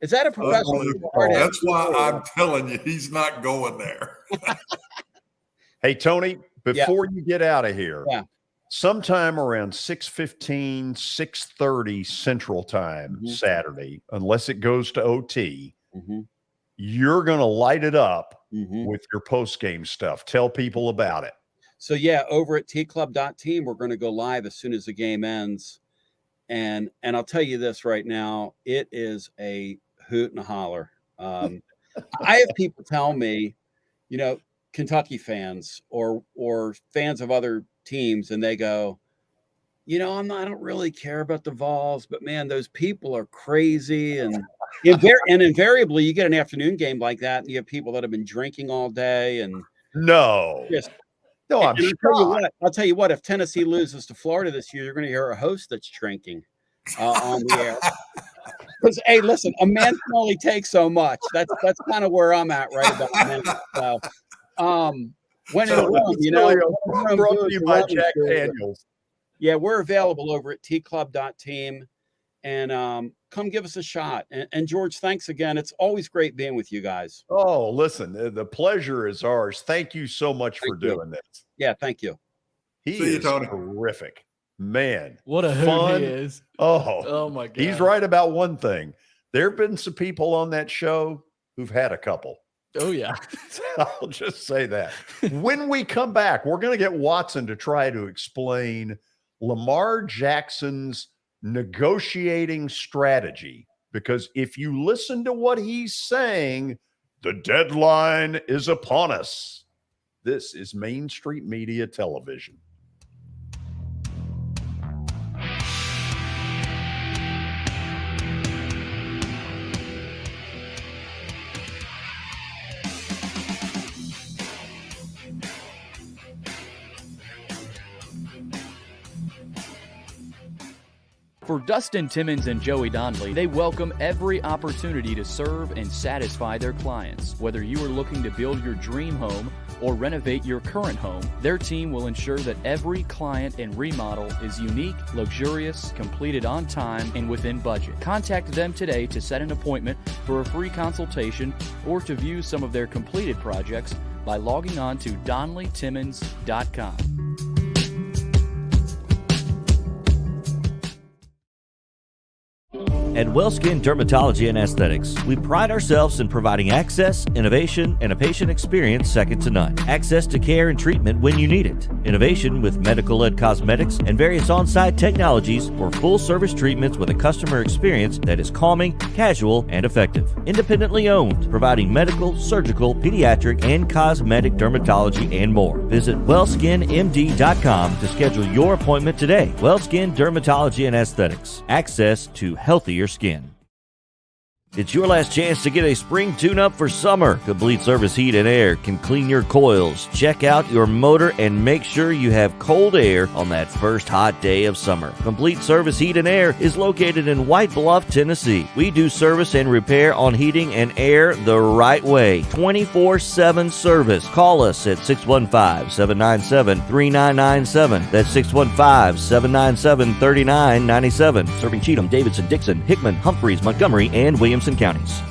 [SPEAKER 17] Is that a professional?
[SPEAKER 4] That's why I'm telling you, he's not going there.
[SPEAKER 7] Hey, Tony, before you get out of here,
[SPEAKER 3] sometime around 6:15, 6:30 Central Time Saturday, unless it goes to OT, you're going to light it up with your post-game stuff. Tell people about it.
[SPEAKER 17] So, over at tclub.team, we're going to go live as soon as the game ends. And I'll tell you this right now, it is a hoot and a holler. I have people tell me, Kentucky fans or fans of other teams, and they go, I don't really care about the Vols, but man, those people are crazy. And invariably you get an afternoon game like that, and you have people that have been drinking all day. And I'll tell you what, if Tennessee loses to Florida this year, you're going to hear a host that's drinking on the air. Because, hey, listen, a man can only take so much. That's kind of where I'm at right about now. So, when in Rome,
[SPEAKER 3] brought to you by Jack Daniels.
[SPEAKER 17] Yeah, we're available over at tclub.team, and come give us a shot. And George, thanks again. It's always great being with you guys.
[SPEAKER 3] Oh, listen, the pleasure is ours. Thank you so much for doing this.
[SPEAKER 17] Yeah, thank you.
[SPEAKER 3] He is terrific. Man,
[SPEAKER 5] what a hoot he is.
[SPEAKER 3] Oh
[SPEAKER 5] my God.
[SPEAKER 3] He's right about one thing. There have been some people on that show who've had a couple.
[SPEAKER 5] Oh, yeah.
[SPEAKER 3] I'll just say that. When we come back, we're going to get Watson to try to explain Lamar Jackson's negotiating strategy, because if you listen to what he's saying, the deadline is upon us. This is Main Street Media Television.
[SPEAKER 5] For Dustin Timmons and Joey Donnelly, they welcome every opportunity to serve and satisfy their clients. Whether you are looking to build your dream home or renovate your current home, their team will ensure that every client and remodel is unique, luxurious, completed on time, and within budget. Contact them today to set an appointment for a free consultation or to view some of their completed projects by logging on to DonnellyTimmons.com.
[SPEAKER 1] At WellSkin Dermatology and Aesthetics, we pride ourselves in providing access, innovation, and a patient experience second to none. Access to care and treatment when you need it. Innovation with medical-led cosmetics and various on-site technologies for full-service treatments with a customer experience that is calming, casual, and effective. Independently owned, providing medical, surgical, pediatric, and cosmetic dermatology and more. Visit wellskinmd.com to schedule your appointment today. WellSkin Dermatology and Aesthetics. Access to healthier skin. It's your last chance to get a spring tune-up for summer. Complete Service Heat and Air can clean your coils, check out your motor, and make sure you have cold air on that first hot day of summer. Complete Service Heat and Air is located in White Bluff, Tennessee. We do service and repair on heating and air the right way. 24/7 service. Call us at 615-797-3997. That's 615-797-3997. Serving Cheatham, Davidson, Dixon, Hickman, Humphreys, Montgomery, and Williamson counties.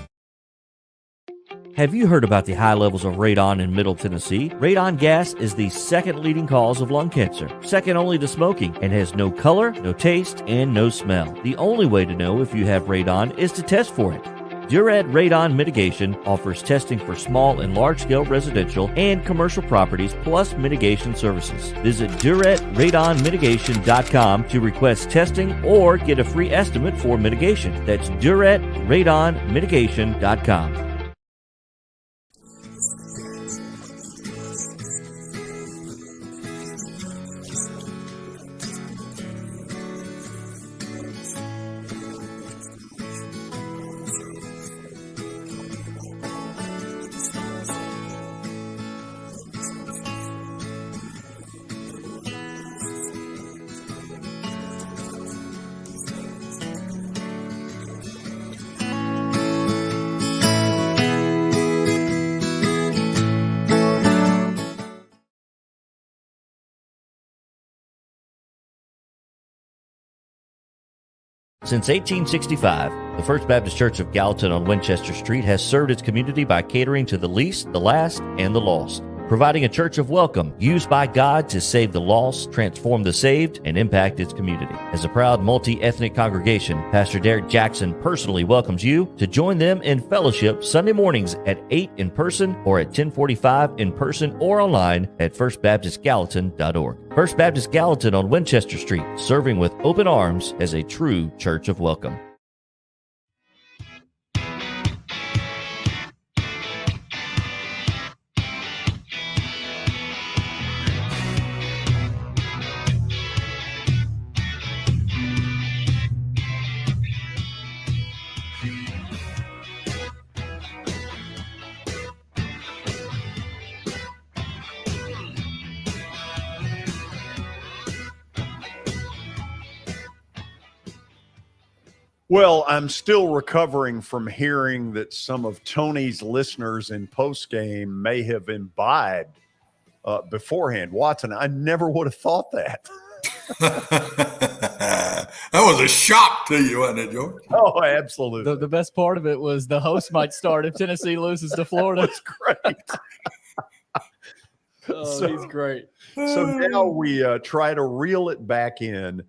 [SPEAKER 1] Have you heard about the high levels of radon in Middle Tennessee? Radon gas is the second leading cause of lung cancer, second only to smoking, and has no color, no taste, and no smell. The only way to know if you have radon is to test for it. Duret Radon Mitigation offers testing for small and large-scale residential and commercial properties plus mitigation services. Visit DuretRadonMitigation.com to request testing or get a free estimate for mitigation. That's DuretRadonMitigation.com. Since 1865, the First Baptist Church of Gallatin on Winchester Street has served its community by catering to the least, the last, and the lost, providing a church of welcome used by God to save the lost, transform the saved, and impact its community. As a proud multi-ethnic congregation, Pastor Derek Jackson personally welcomes you to join them in fellowship Sunday mornings at 8 in person or at 10:45 in person or online at firstbaptistgallatin.org. First Baptist Gallatin on Winchester Street, serving with open arms as a true church of welcome.
[SPEAKER 7] Well, I'm still recovering from hearing that some of Tony's listeners in postgame may have imbibed beforehand. Watson, I never would have thought that.
[SPEAKER 4] That was a shock to you, wasn't it, George?
[SPEAKER 7] Oh, absolutely.
[SPEAKER 5] The best part of it was the host might start if Tennessee loses to Florida.
[SPEAKER 7] That's great.
[SPEAKER 5] He's great.
[SPEAKER 7] So now we try to reel it back in.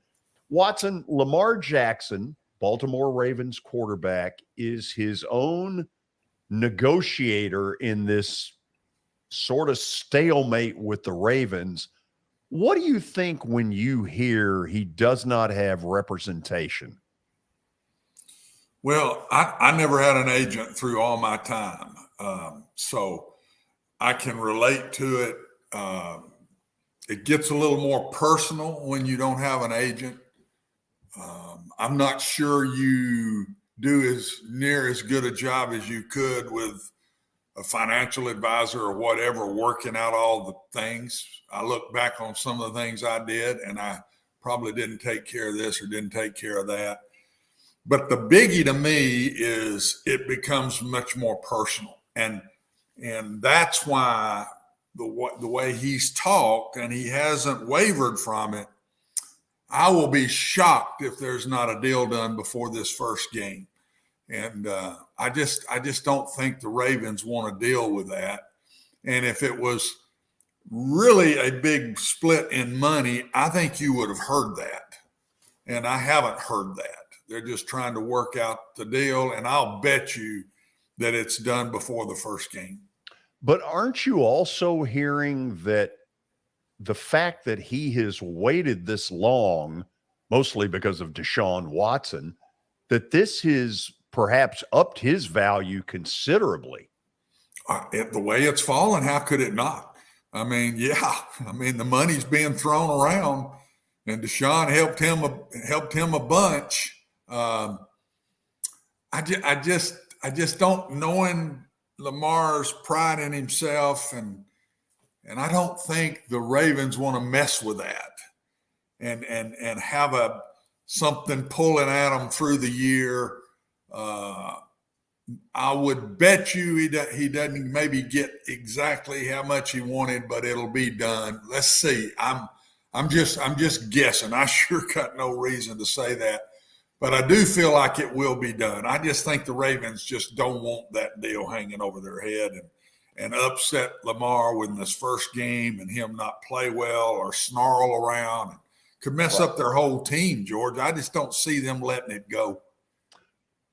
[SPEAKER 7] Watson, Lamar Jackson, Baltimore Ravens quarterback, is his own negotiator in this sort of stalemate with the Ravens. What do you think when you hear he does not have representation?
[SPEAKER 4] Well, I never had an agent through all my time, so I can relate to it. It gets a little more personal when you don't have an agent. I'm not sure you do as near as good a job as you could with a financial advisor or whatever, working out all the things. I look back on some of the things I did, and I probably didn't take care of this or didn't take care of that. But the biggie to me is it becomes much more personal. And that's why the way he's talked, and he hasn't wavered from it, I will be shocked if there's not a deal done before this first game. And I just don't think the Ravens want to deal with that. And if it was really a big split in money, I think you would have heard that. And I haven't heard that. they're just trying to work out the deal, and I'll bet you that it's done before the first game.
[SPEAKER 7] But aren't you also hearing that the fact that he has waited this long, mostly because of Deshaun Watson, that this has perhaps upped his value considerably?
[SPEAKER 4] The way it's fallen, how could it not? I mean, yeah. I mean, the money's being thrown around, and Deshaun helped him a bunch. I just don't, knowing Lamar's pride in himself, and I don't think the Ravens want to mess with that and have something pulling at them through the year. I would bet you he doesn't maybe get exactly how much he wanted, but it'll be done. Let's see. I'm just guessing. I sure got no reason to say that, but I do feel like it will be done. I just think the Ravens just don't want that deal hanging over their head and upset Lamar with this first game and him not play well or snarl around. Could mess up their whole team, George. I just don't see them letting it go.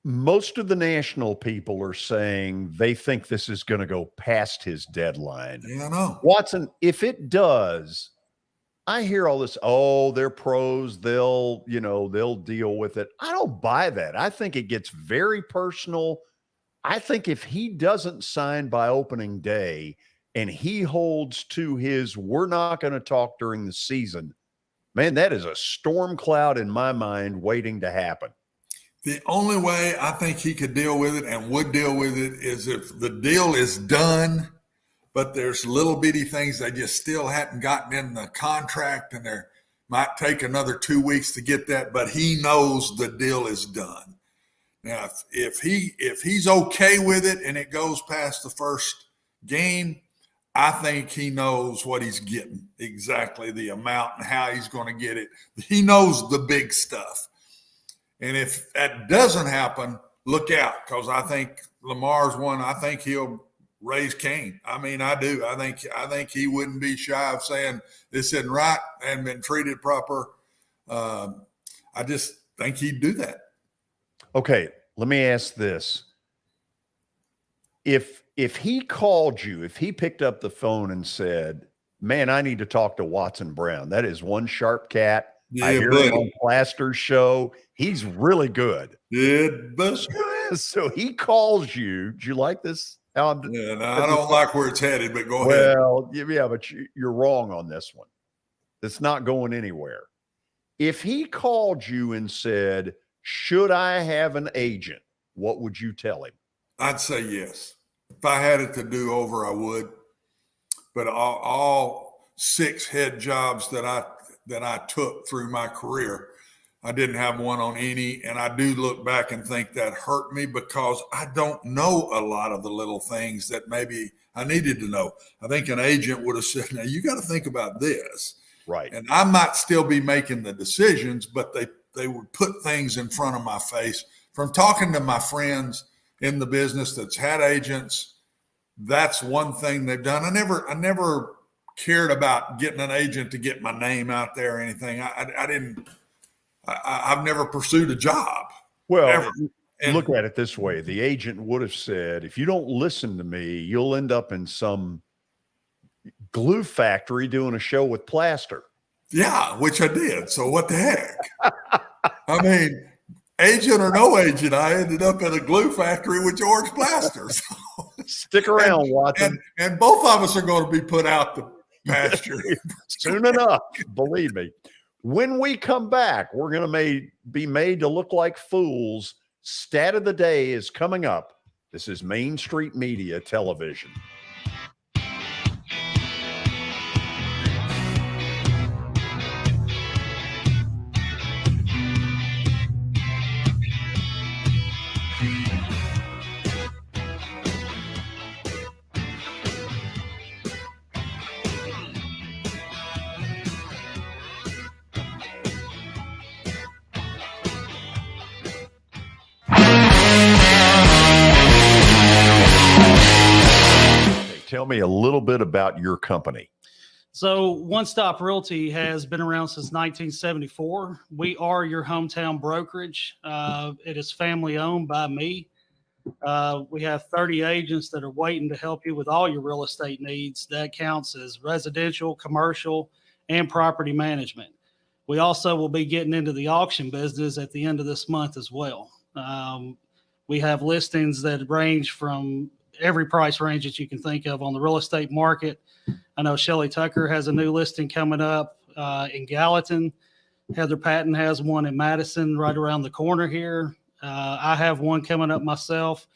[SPEAKER 7] Most of the national people are saying they think this is going to go past his deadline.
[SPEAKER 4] Yeah, I know.
[SPEAKER 7] Watson, if it does, I hear all this, oh, they're pros, they'll deal with it. I don't buy that. I think it gets very personal. I think if he doesn't sign by opening day and he holds to his, we're not going to talk during the season, man, that is a storm cloud in my mind waiting to happen.
[SPEAKER 4] The only way I think he could deal with it and would deal with it is if the deal is done, but there's little bitty things they just still hadn't gotten in the contract, and there might take another 2 weeks to get that, but he knows the deal is done. Now, if he's okay with it and it goes past the first game, I think he knows what he's getting, exactly the amount and how he's going to get it. He knows the big stuff. And if that doesn't happen, look out, because I think Lamar's one. I think he'll raise Cain. I mean, I do. I think he wouldn't be shy of saying this isn't right and been treated proper. I just think he'd do that.
[SPEAKER 7] Okay, let me ask this. If he called you, if he picked up the phone and said, man, I need to talk to Watson Brown. That is one sharp cat.
[SPEAKER 4] Yeah,
[SPEAKER 7] I hear him on Plaster's show. He's really good.
[SPEAKER 4] Yeah, but
[SPEAKER 7] so he calls you. Do you like this?
[SPEAKER 4] I don't like where it's headed, but go ahead.
[SPEAKER 7] Well, yeah, but you're wrong on this one. It's not going anywhere. If he called you and said, should I have an agent? What would you tell him?
[SPEAKER 4] I'd say yes. If I had it to do over, I would. But all 6 head jobs that I took through my career, I didn't have one on any, and I do look back and think that hurt me because I don't know a lot of the little things that maybe I needed to know. I think an agent would have said, now you got to think about this.
[SPEAKER 7] Right.
[SPEAKER 4] And I might still be making the decisions, but they would put things in front of my face. From talking to my friends in the business that's had agents, that's one thing they've done. I never cared about getting an agent to get my name out there or anything. I've never pursued a job.
[SPEAKER 7] Well,
[SPEAKER 4] ever.
[SPEAKER 7] Look at it this way. The agent would have said, if you don't listen to me, you'll end up in some glue factory doing a show with Plaster.
[SPEAKER 4] Yeah, which I did. So what the heck? I mean, agent or no agent, I ended up in a glue factory with George Plaster. So.
[SPEAKER 7] Stick around, Watson.
[SPEAKER 4] And both of us are going to be put out the pasture.
[SPEAKER 7] Soon enough, believe me. When we come back, we're going to be made to look like fools. Stat of the day is coming up. This is Main Street Media Television. Tell me a little bit about your company.
[SPEAKER 12] So One Stop Realty has been around since 1974. We are your hometown brokerage. It is family owned by me. We have 30 agents that are waiting to help you with all your real estate needs. That counts as residential, commercial, and property management. We also will be getting into the auction business at the end of this month as well. We have listings that range from every price range that you can think of on the real estate market. I know Shelly Tucker has a new listing coming up in Gallatin. Heather Patton has one in Madison right around the corner here. I have one coming up myself.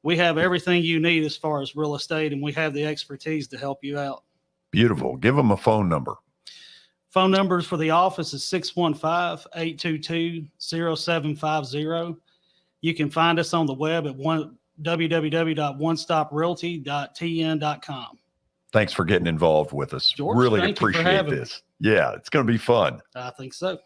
[SPEAKER 12] We have everything you need as far as real estate, and we have the expertise to help you out.
[SPEAKER 7] Beautiful. Give them a phone number.
[SPEAKER 12] Phone numbers for the office is 615-822-0750. You can find us on the web at www.onestoprealty.tn.com.
[SPEAKER 7] Thanks for getting involved with us.
[SPEAKER 12] George,
[SPEAKER 7] really
[SPEAKER 12] thank you for
[SPEAKER 7] appreciate
[SPEAKER 12] having
[SPEAKER 7] this. Yeah, it's going to be fun.
[SPEAKER 12] I think so.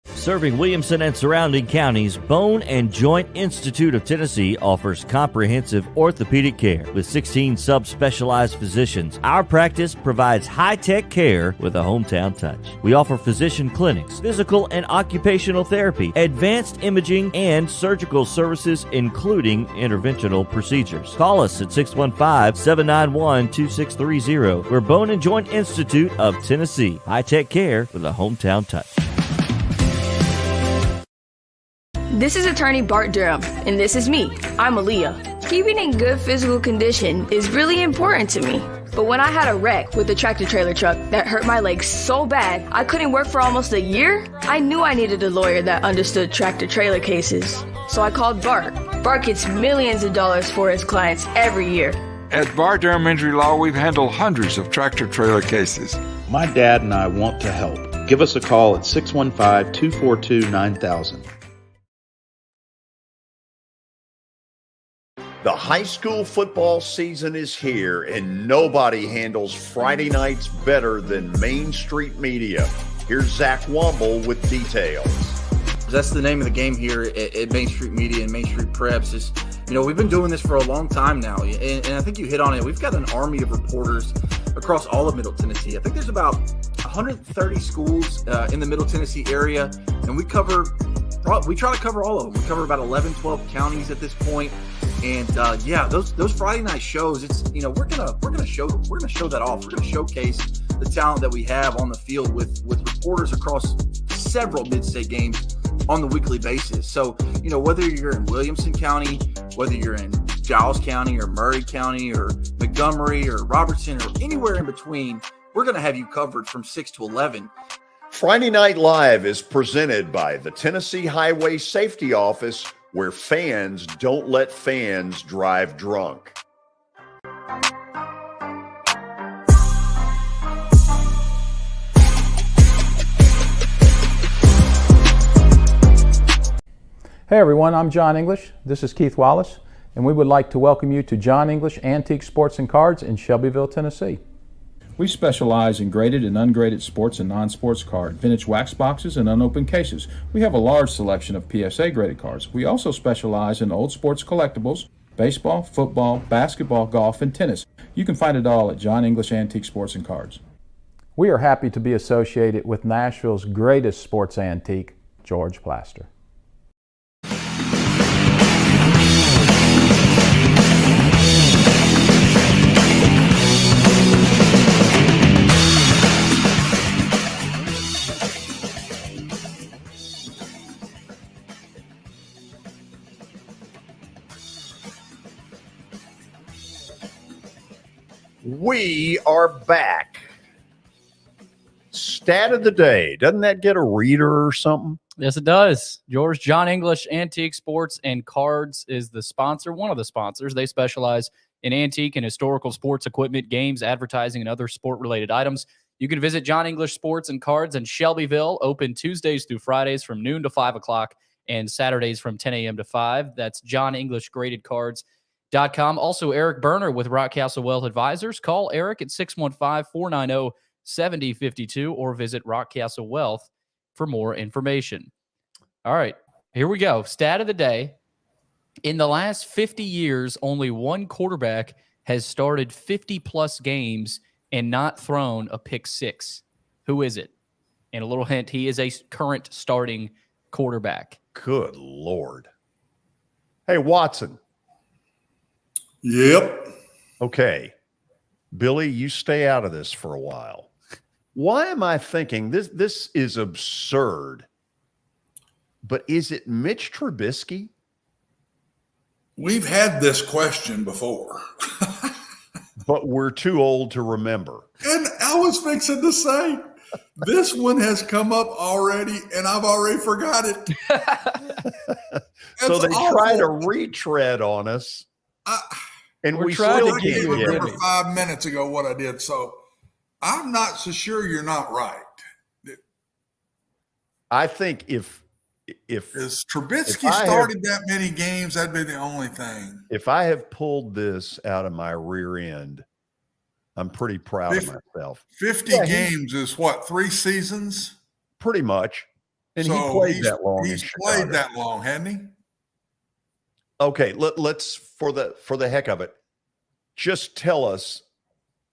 [SPEAKER 1] Serving Williamson and surrounding counties, Bone and Joint Institute of Tennessee offers comprehensive orthopedic care with 16 subspecialized physicians. Our practice provides high-tech care with a hometown touch. We offer physician clinics, physical and occupational therapy, advanced imaging, and surgical services, including interventional procedures. Call us at 615-791-2630. We're Bone and Joint Institute of Tennessee. High-tech care with a hometown touch.
[SPEAKER 18] This is attorney Bart Durham, and this is me. I'm Aaliyah. Keeping in good physical condition is really important to me. But when I had a wreck with a tractor-trailer truck that hurt my legs so bad I couldn't work for almost a year, I knew I needed a lawyer that understood tractor-trailer cases. So I called Bart. Bart gets millions of dollars for his clients every year.
[SPEAKER 19] At Bart Durham Injury Law, we've handled hundreds of tractor-trailer cases.
[SPEAKER 15] My dad and I want to help. Give us a call at 615-242-9000.
[SPEAKER 7] The high school football season is here, and nobody handles Friday nights better than Main Street Media. Here's Zach Womble with details.
[SPEAKER 20] That's the name of the game here at Main Street Media and Main Street Preps. Is, we've been doing this for a long time now, and I think you hit on it. We've got an army of reporters across all of Middle Tennessee. I think there's about 130 schools in the Middle Tennessee area, and we try to cover all of them. We cover about 11, 12 counties at this point. And those Friday night shows, it's we're gonna show that off. We're gonna showcase the talent that we have on the field with reporters across several mid-state games on the weekly basis. So whether you're in Williamson County, whether you're in Giles County or Murray County or Montgomery or Robertson or anywhere in between, we're gonna have you covered from 6 to 11.
[SPEAKER 7] Friday Night Live is presented by the Tennessee Highway Safety Office, where fans don't let fans drive drunk.
[SPEAKER 21] Hey everyone, I'm John English. This is Keith Wallace, and we would like to welcome you to John English Antique Sports and Cards in Shelbyville, Tennessee. We specialize in graded and ungraded sports and non-sports cards, vintage wax boxes, and unopened cases. We have a large selection of PSA graded cards. We also specialize in old sports collectibles, baseball, football, basketball, golf, and tennis. You can find it all at John English Antique Sports and Cards. We are happy to be associated with Nashville's greatest sports antique, George Plaster.
[SPEAKER 7] We are back. Stat of the day. Doesn't that get a reader or something?
[SPEAKER 5] Yes, it does. George, John English Antique Sports and Cards is the sponsor, one of the sponsors. They specialize in antique and historical sports equipment, games, advertising, and other sport-related items. You can visit John English Sports and Cards in Shelbyville, open Tuesdays through Fridays from noon to 5 o'clock and Saturdays from 10 a.m. to 5. That's John English Graded Cards.com. Also, Eric Berner with Rockcastle Wealth Advisors. Call Eric at 615-490-7052 or visit Rockcastle Wealth for more information. All right, here we go. Stat of the day. In the last 50 years, only one quarterback has started 50-plus games and not thrown a pick six. Who is it? And a little hint, he is a current starting quarterback.
[SPEAKER 7] Good Lord. Hey, Watson.
[SPEAKER 4] Yep.
[SPEAKER 7] Okay. Billy, you stay out of this for a while. Why am I thinking this is absurd? But is it Mitch Trubisky?
[SPEAKER 4] We've had this question before.
[SPEAKER 7] But we're too old to remember.
[SPEAKER 4] And I was fixing to say, this one has come up already, and I've already forgot it.
[SPEAKER 7] So they
[SPEAKER 4] awful.
[SPEAKER 7] try to retread on us. And we still can't
[SPEAKER 4] remember 5 minutes ago what I did. So I'm not so sure you're not right.
[SPEAKER 7] I think if
[SPEAKER 4] Trubisky started that many games, that'd be the only thing.
[SPEAKER 7] If I have pulled this out of my rear end, I'm pretty proud of myself.
[SPEAKER 4] 50 games is what, 3 seasons?
[SPEAKER 7] Pretty much. And
[SPEAKER 4] so
[SPEAKER 7] he played that long.
[SPEAKER 4] He's played that long, hasn't he?
[SPEAKER 7] Okay, let's for the heck of it, just tell us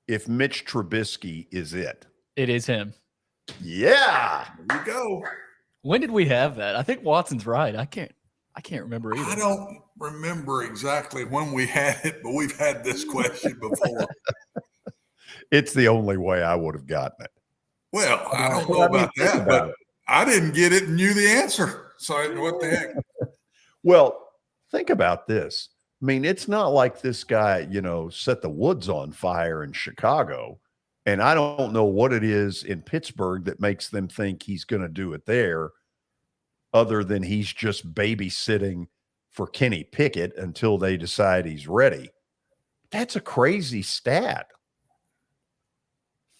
[SPEAKER 7] if Mitch Trubisky is it.
[SPEAKER 5] It is him.
[SPEAKER 7] Yeah.
[SPEAKER 4] There you go.
[SPEAKER 5] When did we have that? I think Watson's right. I can't remember either.
[SPEAKER 4] I don't remember exactly when we had it, but we've had this question before.
[SPEAKER 7] It's the only way I would have gotten it.
[SPEAKER 4] Well, I don't know about that, but I didn't get it and knew the answer. So what the heck?
[SPEAKER 7] Well, think about this. I mean, it's not like this guy, set the woods on fire in Chicago. And I don't know what it is in Pittsburgh that makes them think he's going to do it there, other than he's just babysitting for Kenny Pickett until they decide he's ready. That's a crazy stat.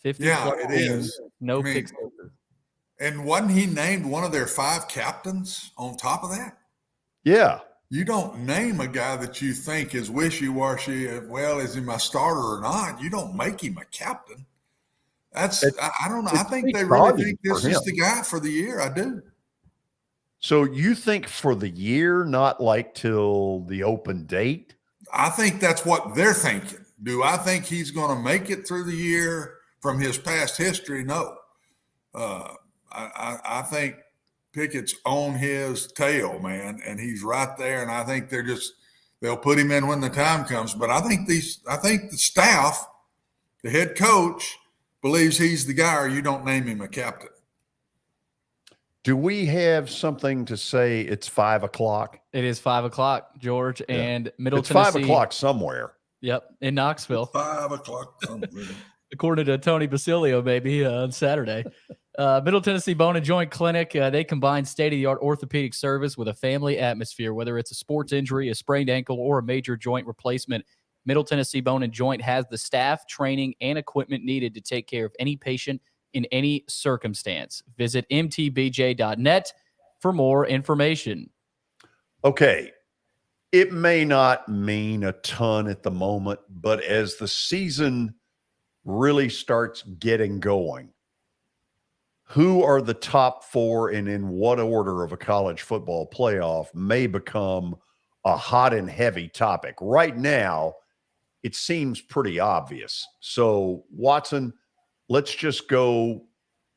[SPEAKER 5] 50
[SPEAKER 4] yeah, it is.
[SPEAKER 5] No picks.
[SPEAKER 4] And wasn't he named one of their 5 captains on top of that?
[SPEAKER 7] Yeah.
[SPEAKER 4] You don't name a guy that you think is wishy-washy. Well, is he my starter or not? You don't make him a captain. I don't know. I think they really think this is the guy for the year. I do.
[SPEAKER 7] So you think for the year, not like till the open date?
[SPEAKER 4] I think that's what they're thinking. Do I think he's going to make it through the year from his past history? No. I think Pickett's on his tail, man, and he's right there. And I think they'll put him in when the time comes. But I think the staff, the head coach, believes he's the guy, or you don't name him a captain.
[SPEAKER 7] Do we have something to say? It's 5 o'clock.
[SPEAKER 5] It is 5 o'clock, George, and Middle
[SPEAKER 7] it's
[SPEAKER 5] Tennessee.
[SPEAKER 7] 5 o'clock somewhere.
[SPEAKER 5] Yep, in Knoxville.
[SPEAKER 4] 5 o'clock somewhere.
[SPEAKER 5] According to Tony Basilio, maybe on Saturday. Middle Tennessee Bone and Joint Clinic, they combine state-of-the-art orthopedic service with a family atmosphere. Whether it's a sports injury, a sprained ankle, or a major joint replacement, Middle Tennessee Bone and Joint has the staff, training, and equipment needed to take care of any patient in any circumstance. Visit mtbj.net for more information.
[SPEAKER 7] Okay. It may not mean a ton at the moment, but as the season really starts getting going, who are the top 4 and in what order of a college football playoff may become a hot and heavy topic. Right now, it seems pretty obvious. So, Watson, let's just go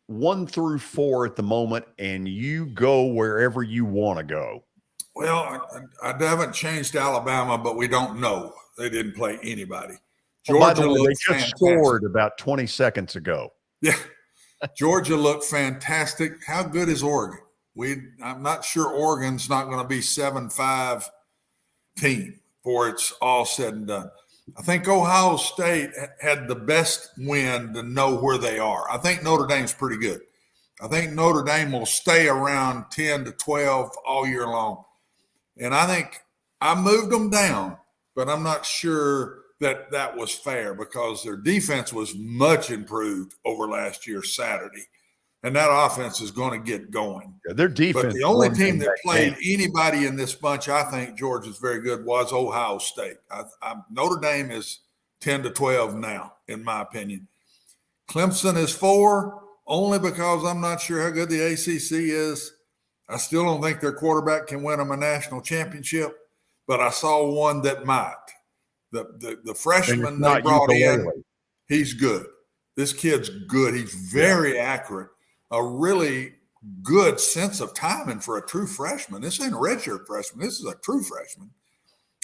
[SPEAKER 7] 1 through 4 at the moment, and you go wherever you want to go.
[SPEAKER 4] Well, I haven't changed Alabama, but we don't know. They didn't play anybody.
[SPEAKER 7] Georgia, by the way, they just fantastic. Scored about 20 seconds ago.
[SPEAKER 4] Yeah. Georgia looked fantastic. How good is Oregon? I'm not sure Oregon's not going to be 7-5 team before it's all said and done. I think Ohio State had the best win to know where they are. I think Notre Dame's pretty good. I think Notre Dame will stay around 10 to 12 all year long. And I think I moved them down, but I'm not sure that was fair because their defense was much improved over last year Saturday. And that offense is going to get going.
[SPEAKER 7] Yeah, their defense.
[SPEAKER 4] But the only team that played anybody in this bunch, I think George is very good, was Ohio State. Notre Dame is 10 to 12 now, in my opinion. Clemson is 4, only because I'm not sure how good the ACC is. I still don't think their quarterback can win them a national championship. but I saw one that might. The freshman they
[SPEAKER 7] not
[SPEAKER 4] brought
[SPEAKER 7] ukulele.
[SPEAKER 4] in, he's good. This kid's good. He's very accurate. A really good sense of timing for a true freshman. This ain't a redshirt freshman. This is a true freshman.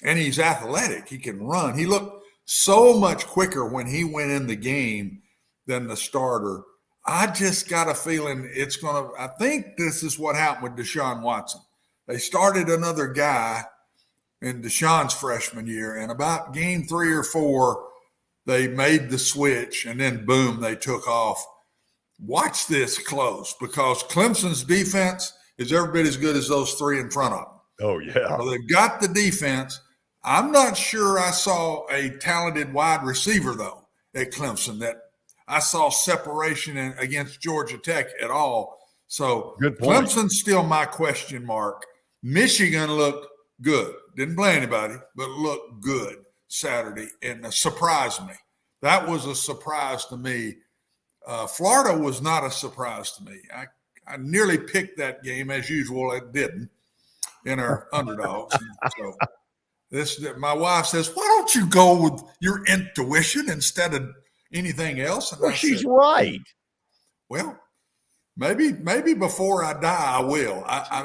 [SPEAKER 4] And he's athletic. He can run. He looked so much quicker when he went in the game than the starter. I just got a feeling I think this is what happened with Deshaun Watson. They started another guy in Deshaun's freshman year, and about game 3 or 4, they made the switch, and then boom, they took off. Watch this close, because Clemson's defense is every bit as good as those 3 in front of them.
[SPEAKER 7] Oh, yeah.
[SPEAKER 4] So they've got the defense. I'm not sure I saw a talented wide receiver, though, at Clemson, that I saw separation against Georgia Tech at all. So
[SPEAKER 7] good point.
[SPEAKER 4] Clemson's still my question mark. Michigan looked good. Didn't play anybody, but looked good Saturday and surprised me. That was a surprise to me. Florida was not a surprise to me. I nearly picked that game, as usual. It didn't, in our underdogs. So my wife says, "Why don't you go with your intuition instead of anything else?" And
[SPEAKER 7] well, she's right.
[SPEAKER 4] Well, maybe before I die, I will. I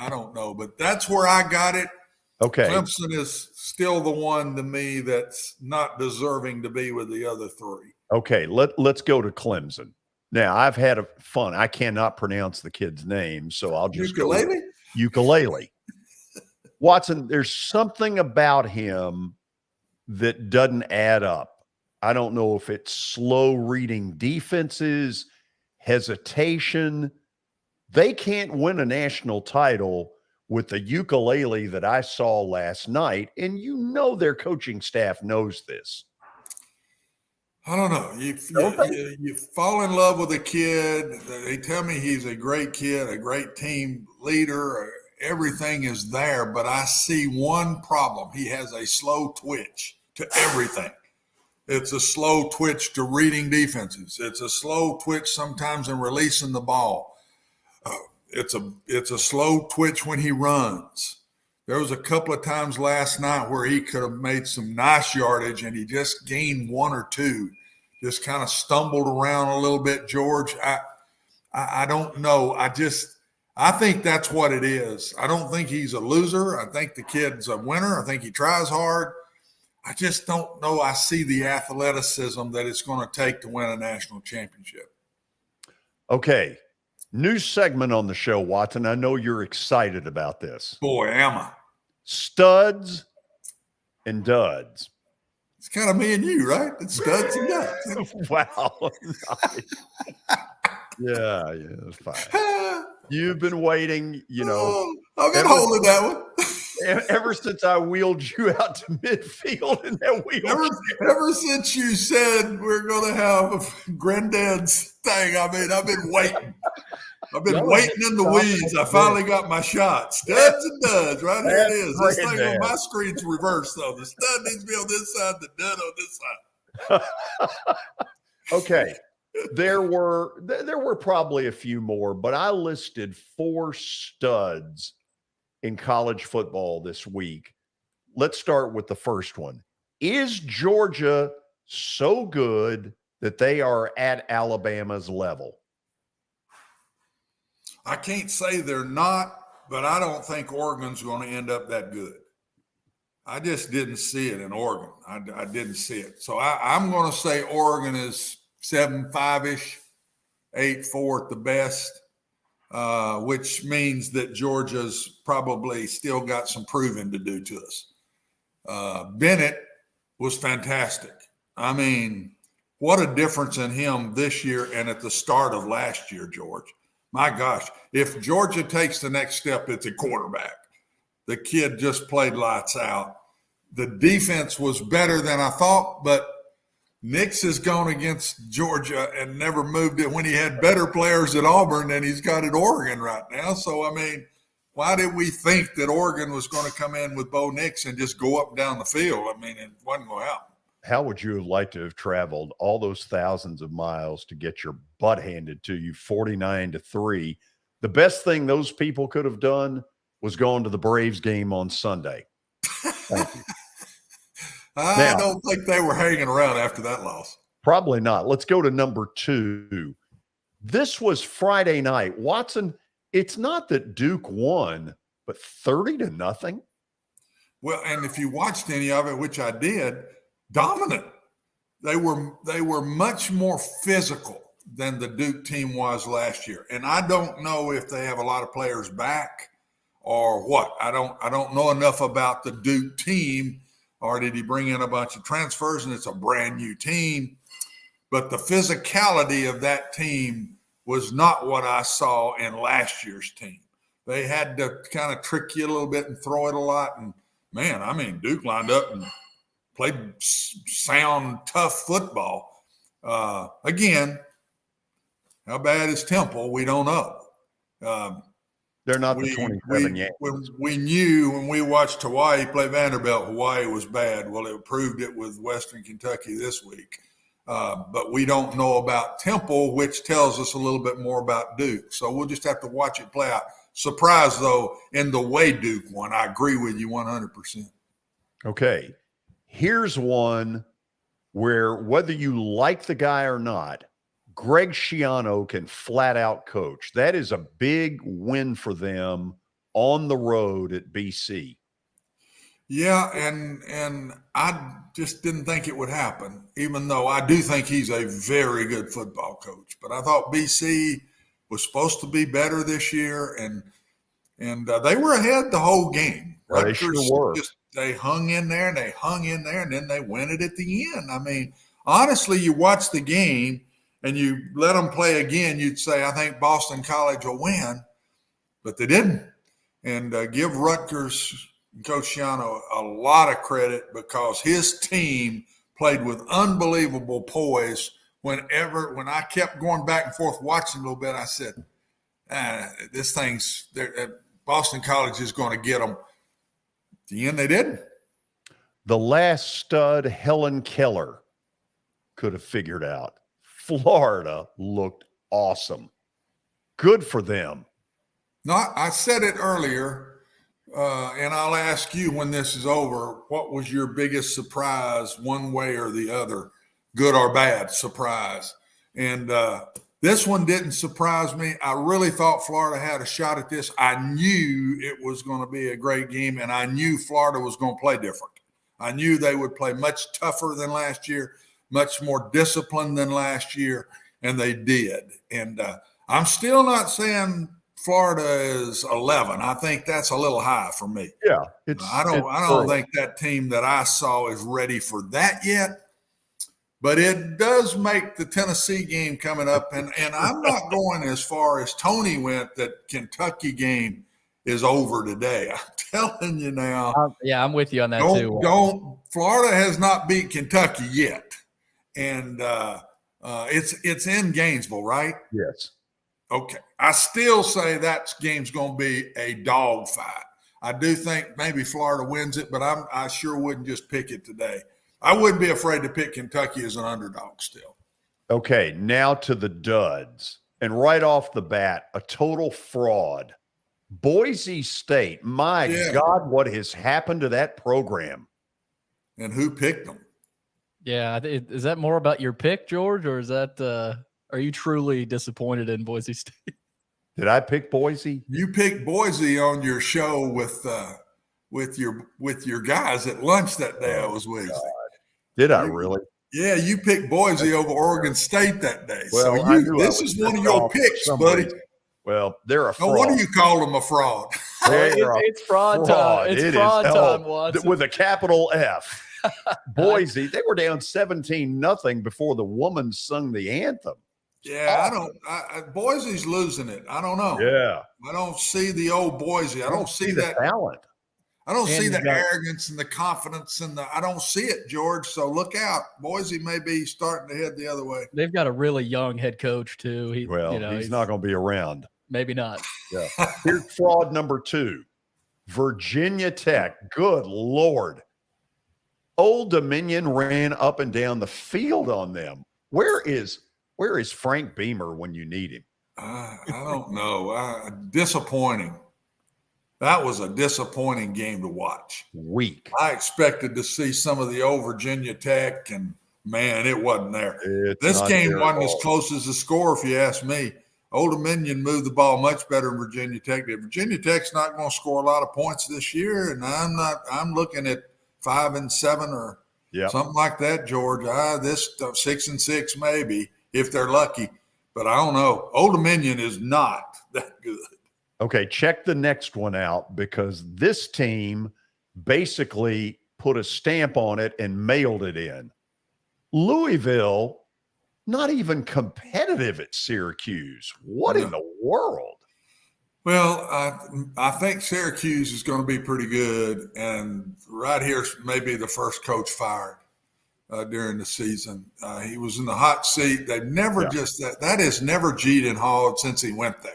[SPEAKER 4] don't know, but that's where I got it.
[SPEAKER 7] Okay.
[SPEAKER 4] Clemson is still the one to me that's not deserving to be with the other 3.
[SPEAKER 7] Okay, let's go to Clemson. Now, I've had fun. I cannot pronounce the kid's name, so I'll just
[SPEAKER 4] Ukulele?
[SPEAKER 7] Ukulele. Watson, there's something about him that doesn't add up. I don't know if it's slow reading defenses, hesitation. They can't win a national title with the ukulele that I saw last night, and their coaching staff knows this.
[SPEAKER 4] I don't know. You fall in love with a kid. They tell me he's a great kid, a great team leader. Everything is there, but I see one problem. He has a slow twitch to everything. It's a slow twitch to reading defenses. It's a slow twitch sometimes in releasing the ball. It's a slow twitch when he runs. There was a couple of times last night where he could have made some nice yardage, and he just gained 1 or 2, just kind of stumbled around a little bit, George. I don't know. I think that's what it is. I don't think he's a loser. I think the kid's a winner. I think he tries hard. I just don't know. I see the athleticism that it's going to take to win a national championship.
[SPEAKER 7] Okay. New segment on the show, Watson. I know you're excited about this.
[SPEAKER 4] Boy, am I.
[SPEAKER 7] Studs and duds.
[SPEAKER 4] It's kind of me and you, right? It's studs and duds.
[SPEAKER 7] Wow. Nice. Yeah, it's fine. You've been waiting,
[SPEAKER 4] I've been holding that one.
[SPEAKER 7] Ever since I wheeled you out to midfield in that wheel.
[SPEAKER 4] Ever since you said we're going to have a granddad's thing, I've been waiting. I've been waiting in the weeds. I finally got my shot. Studs and duds. Right here it is. This thing on my screen's reversed, though. The stud needs to be on this side, the dud on this side.
[SPEAKER 7] Okay. There were probably a few more, but I listed 4 studs in college football this week. Let's start with the first one. Is Georgia so good that they are at Alabama's level?
[SPEAKER 4] I can't say they're not, but I don't think Oregon's going to end up that good. I just didn't see it in Oregon. I didn't see it. So I'm going to say Oregon is 7-5-ish, 8-4 at the best, which means that Georgia's probably still got some proving to do to us. Bennett was fantastic. I mean, what a difference in him this year and at the start of last year, George. My gosh, if Georgia takes the next step, it's a quarterback. The kid just played lights out. The defense was better than I thought, but Nix has gone against Georgia and never moved it when he had better players at Auburn than he's got at Oregon right now. So, I mean, why did we think that Oregon was going to come in with Bo Nix and just go up and down the field? I mean, it wasn't going to happen.
[SPEAKER 7] How would you have liked to have traveled all those thousands of miles to get your butt handed to you 49-3? The best thing those people could have done was going to the Braves game on Sunday. Thank you.
[SPEAKER 4] I don't think they were hanging around after that loss.
[SPEAKER 7] Probably not. Let's go to number 2. This was Friday night. Watson, it's not that Duke won, but 30-0.
[SPEAKER 4] Well, and if you watched any of it, which I did, dominant. They were much more physical than the Duke team was last year. And I don't know if they have a lot of players back or what. I don't know enough about the Duke team, or did he bring in a bunch of transfers and it's a brand new team? But the physicality of that team was not what I saw in last year's team. They had to kind of trick you a little bit and throw it a lot. And man, I mean, Duke lined up and played sound, tough football. Again, how bad is Temple? We don't know.
[SPEAKER 7] They're not the 27 yet.
[SPEAKER 4] We knew when we watched Hawaii play Vanderbilt, Hawaii was bad. Well, it proved it with Western Kentucky this week. But we don't know about Temple, which tells us a little bit more about Duke. So we'll just have to watch it play out. Surprised, though, in the way Duke won. I agree with you 100%.
[SPEAKER 7] Okay. Here's one where whether you like the guy or not, Greg Schiano can flat out coach. That is a big win for them on the road at BC.
[SPEAKER 4] Yeah, and I just didn't think it would happen, even though I do think he's a very good football coach. But I thought BC was supposed to be better this year, and they were ahead the whole game.
[SPEAKER 7] Well, they sure were.
[SPEAKER 4] They hung in there, and then they win it at the end. I mean, honestly, you watch the game and you let them play again, you'd say, I think Boston College will win, but they didn't. And give Rutgers and Coach Schiano a lot of credit because his team played with unbelievable poise. When I kept going back and forth watching a little bit, I said, this thing's there. Boston College is going to get them. At the end, they didn't.
[SPEAKER 7] The last stud, Helen Keller, could have figured out. Florida looked awesome. Good for them.
[SPEAKER 4] No, I said it earlier, and I'll ask you when this is over, what was your biggest surprise one way or the other, good or bad surprise? And this one didn't surprise me. I really thought Florida had a shot at this. I knew it was going to be a great game, and I knew Florida was going to play different. I knew they would play much tougher than last year, much more disciplined than last year, and they did. And I'm still not saying Florida is 11. I think that's a little high for me.
[SPEAKER 7] Yeah,
[SPEAKER 4] I don't think that team that I saw is ready for that yet. But it does make the Tennessee game coming up, and I'm not going as far as Tony went that Kentucky game is over today. I'm telling you now.
[SPEAKER 5] Yeah, I'm with you on that too.
[SPEAKER 4] Florida has not beat Kentucky yet, and it's in Gainesville, right?
[SPEAKER 7] Yes.
[SPEAKER 4] Okay. I still say that game's going to be a dog fight. I do think maybe Florida wins it, but I sure wouldn't just pick it today. I wouldn't be afraid to pick Kentucky as an underdog still.
[SPEAKER 7] Okay, now to the duds. And right off the bat, a total fraud. Boise State. My God, what has happened to that program?
[SPEAKER 4] And who picked them?
[SPEAKER 5] Yeah, is that more about your pick, George, or is that are you truly disappointed in Boise State?
[SPEAKER 7] Did I pick Boise?
[SPEAKER 4] You picked Boise on your show with your guys at lunch that day. I was with.
[SPEAKER 7] Did I really?
[SPEAKER 4] Yeah, you picked Boise over Oregon State that day.
[SPEAKER 7] Well,
[SPEAKER 4] so this is one of your picks, buddy.
[SPEAKER 7] Well, they're a fraud.
[SPEAKER 4] No wonder you call them a fraud.
[SPEAKER 5] It's fraud time. It's fraud time, Watson.
[SPEAKER 7] With a capital F. Boise, they were down 17-0 before the woman sung the anthem.
[SPEAKER 4] Yeah, Boise's losing it. I don't know.
[SPEAKER 7] Yeah.
[SPEAKER 4] I don't see the old Boise. I don't see that
[SPEAKER 7] talent.
[SPEAKER 4] I don't see the arrogance and the confidence I don't see it, George. So look out. Boise may be starting to head the other way.
[SPEAKER 5] They've got a really young head coach too.
[SPEAKER 7] He's not going to be around.
[SPEAKER 5] Maybe not.
[SPEAKER 7] Yeah. Here's fraud number 2. Virginia Tech. Good Lord. Old Dominion ran up and down the field on them. Where is Frank Beamer when you need him?
[SPEAKER 4] I don't know. Disappointing. That was a disappointing game to watch.
[SPEAKER 7] Weak.
[SPEAKER 4] I expected to see some of the old Virginia Tech, and man, it wasn't there. This game wasn't as close as the score, if you ask me. Old Dominion moved the ball much better than Virginia Tech did. Virginia Tech's not going to score a lot of points this year, and I'm looking at 5-7 or something like that, George. This 6-6 maybe if they're lucky, but I don't know. Old Dominion is not that good.
[SPEAKER 7] Okay, check the next one out, because this team basically put a stamp on it and mailed it in. Louisville, not even competitive at Syracuse. What in the world?
[SPEAKER 4] Well, I think Syracuse is going to be pretty good, and right here's maybe the first coach fired during the season. He was in the hot seat. They've never that is never G'd and Hall since he went there.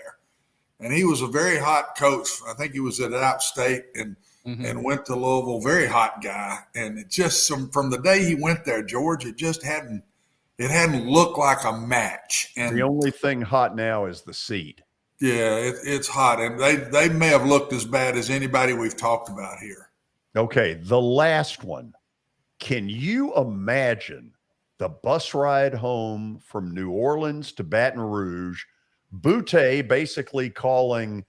[SPEAKER 4] And he was a very hot coach. I think he was at App State and went to Louisville. Very hot guy. And it just from the day he went there, George, it just hadn't looked like a match. And
[SPEAKER 7] the only thing hot now is the seat.
[SPEAKER 4] Yeah, it's hot, and they may have looked as bad as anybody we've talked about here.
[SPEAKER 7] Okay, the last one. Can you imagine the bus ride home from New Orleans to Baton Rouge? Butte basically calling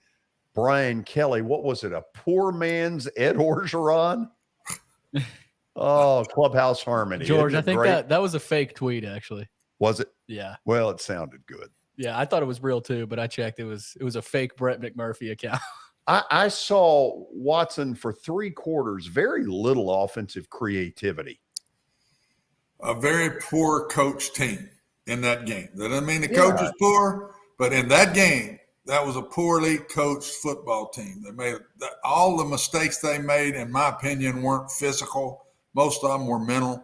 [SPEAKER 7] Brian Kelly, what was it, a poor man's Ed Orgeron? Oh, Clubhouse Harmony.
[SPEAKER 5] George, I think that was a fake tweet, actually.
[SPEAKER 7] Was it?
[SPEAKER 5] Yeah.
[SPEAKER 7] Well, it sounded good.
[SPEAKER 5] Yeah, I thought it was real too, but I checked. It was a fake Brett McMurphy account.
[SPEAKER 7] I saw Watson for 3 quarters, very little offensive creativity.
[SPEAKER 4] A very poor coach team in that game. That doesn't mean the coach is poor. But in that game, that was a poorly coached football team. They made all the mistakes they made, in my opinion, weren't physical. Most of them were mental.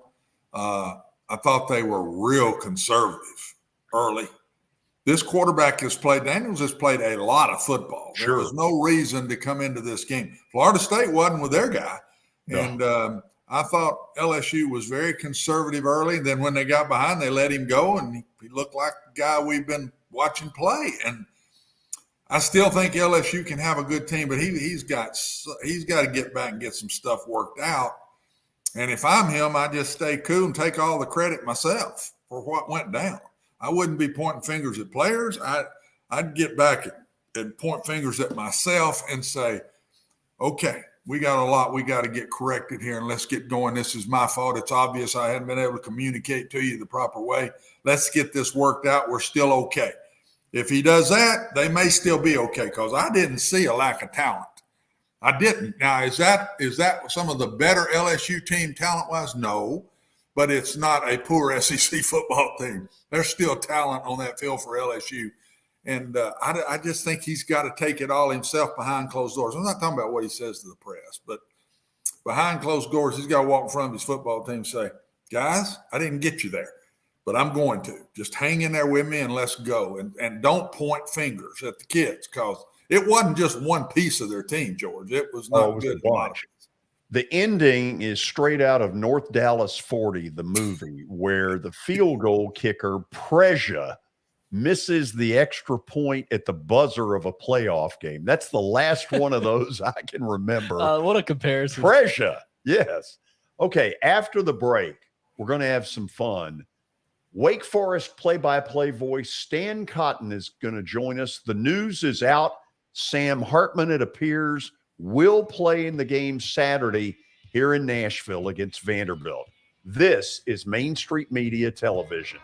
[SPEAKER 4] I thought they were real conservative early. This quarterback Daniels has played a lot of football. There was no reason to come into this game. Florida State wasn't with their guy. No. And I thought LSU was very conservative early. And then when they got behind, they let him go, and he looked like the guy we've been watching play. And I still think LSU can have a good team, but he's got to get back and get some stuff worked out. And if I'm him, I just stay cool and take all the credit myself for what went down. I wouldn't be pointing fingers at players. I'd get back and point fingers at myself and say, okay, we got a lot we got to get corrected here, and let's get going. This is my fault. It's obvious I hadn't been able to communicate to you the proper way. Let's get this worked out. We're still okay. If he does that, they may still be okay, because I didn't see a lack of talent. I didn't. Now, is that some of the better LSU team talent-wise? No, but it's not a poor SEC football team. There's still talent on that field for LSU. And I just think he's got to take it all himself behind closed doors. I'm not talking about what he says to the press, but behind closed doors, he's got to walk in front of his football team and say, guys, I didn't get you there, but I'm going to. Just hang in there with me and let's go. And don't point fingers at the kids, because it wasn't just one piece of their team, George. It was not good.
[SPEAKER 7] The ending is straight out of North Dallas 40, the movie, where the field goal kicker, Preja, misses the extra point at the buzzer of a playoff game. That's the last one of those I can remember.
[SPEAKER 5] What a comparison.
[SPEAKER 7] Preja, yes. Okay, after the break, we're going to have some fun. Wake Forest play-by-play voice Stan Cotten is going to join us. The news is out. Sam Hartman, it appears, will play in the game Saturday here in Nashville against Vanderbilt. This is Main Street Media Television.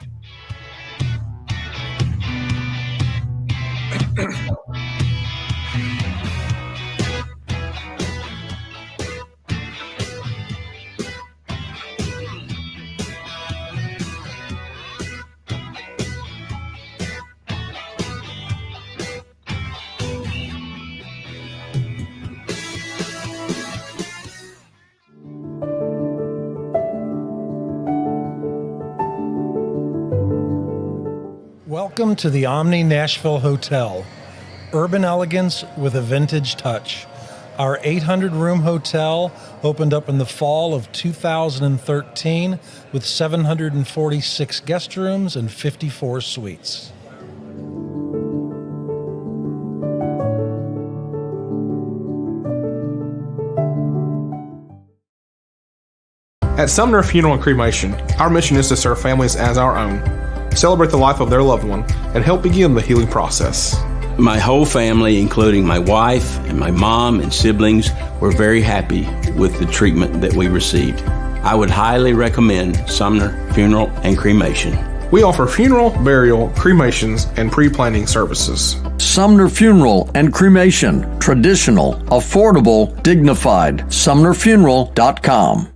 [SPEAKER 2] Welcome to the Omni Nashville Hotel. Urban elegance with a vintage touch. Our 800-room hotel opened up in the fall of 2013 with 746 guest rooms and 54 suites.
[SPEAKER 9] At Sumner Funeral and Cremation, our mission is to serve families as our own, celebrate the life of their loved one, and help begin the healing process.
[SPEAKER 6] My whole family, including my wife and my mom and siblings, were very happy with the treatment that we received. I would highly recommend Sumner Funeral and Cremation.
[SPEAKER 9] We offer funeral, burial, cremations, and pre-planning services.
[SPEAKER 10] Sumner Funeral and Cremation. Traditional, affordable, dignified. SumnerFuneral.com.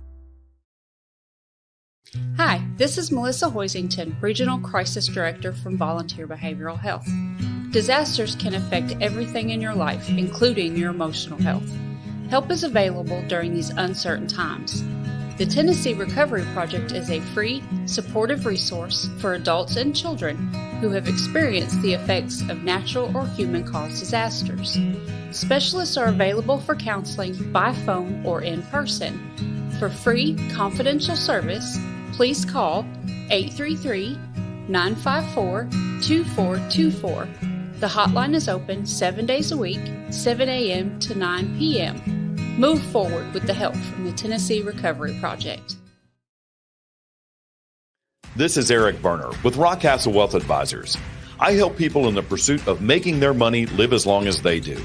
[SPEAKER 22] Hi, this is Melissa Hoisington, Regional Crisis Director from Volunteer Behavioral Health. Disasters can affect everything in your life, including your emotional health. Help is available during these uncertain times. The Tennessee Recovery Project is a free, supportive resource for adults and children who have experienced the effects of natural or human-caused disasters. Specialists are available for counseling by phone or in person. For free, confidential service, please call 833-954-2424. The hotline is open 7 days a week, 7 a.m. to 9 p.m. Move forward with the help from the Tennessee Recovery Project.
[SPEAKER 16] This is Eric Berner with Rockcastle Wealth Advisors. I help people in the pursuit of making their money live as long as they do.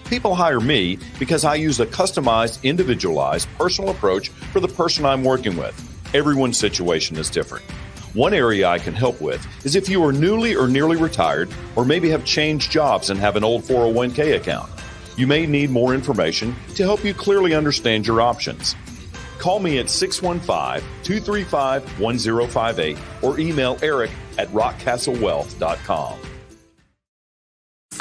[SPEAKER 16] People hire me because I use a customized, individualized, personal approach for the person I'm working with. Everyone's situation is different. One area I can help with is if you are newly or nearly retired, or maybe have changed jobs and have an old 401k account. You may need more information to help you clearly understand your options. Call me at 615-235-1058 or email eric@rockcastlewealth.com.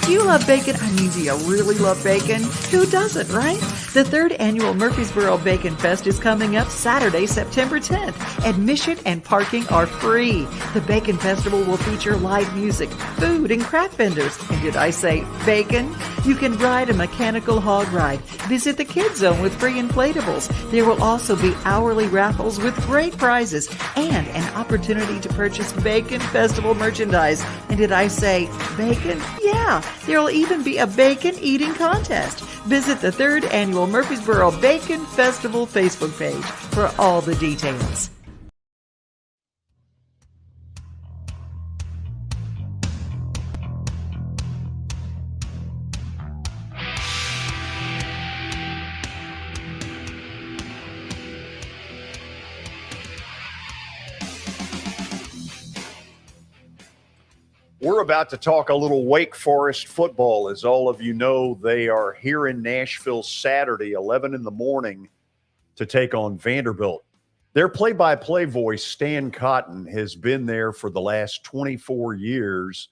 [SPEAKER 23] Do you love bacon? I mean, do you really love bacon? Who doesn't, right? The third annual Murfreesboro Bacon Fest is coming up Saturday, September 10th. Admission and parking are free. The Bacon Festival will feature live music, food, and craft vendors. And did I say bacon? You can ride a mechanical hog ride. Visit the Kids Zone with free inflatables. There will also be hourly raffles with great prizes and an opportunity to purchase Bacon Festival merchandise. And did I say bacon? Yeah. There will even be a bacon eating contest. Visit the third annual Murfreesboro Bacon Festival Facebook page for all the details.
[SPEAKER 7] We're about to talk a little Wake Forest football. As all of you know, they are here in Nashville Saturday, 11 in the morning, to take on Vanderbilt. Their play-by-play voice, Stan Cotten, has been there for the last 24 years,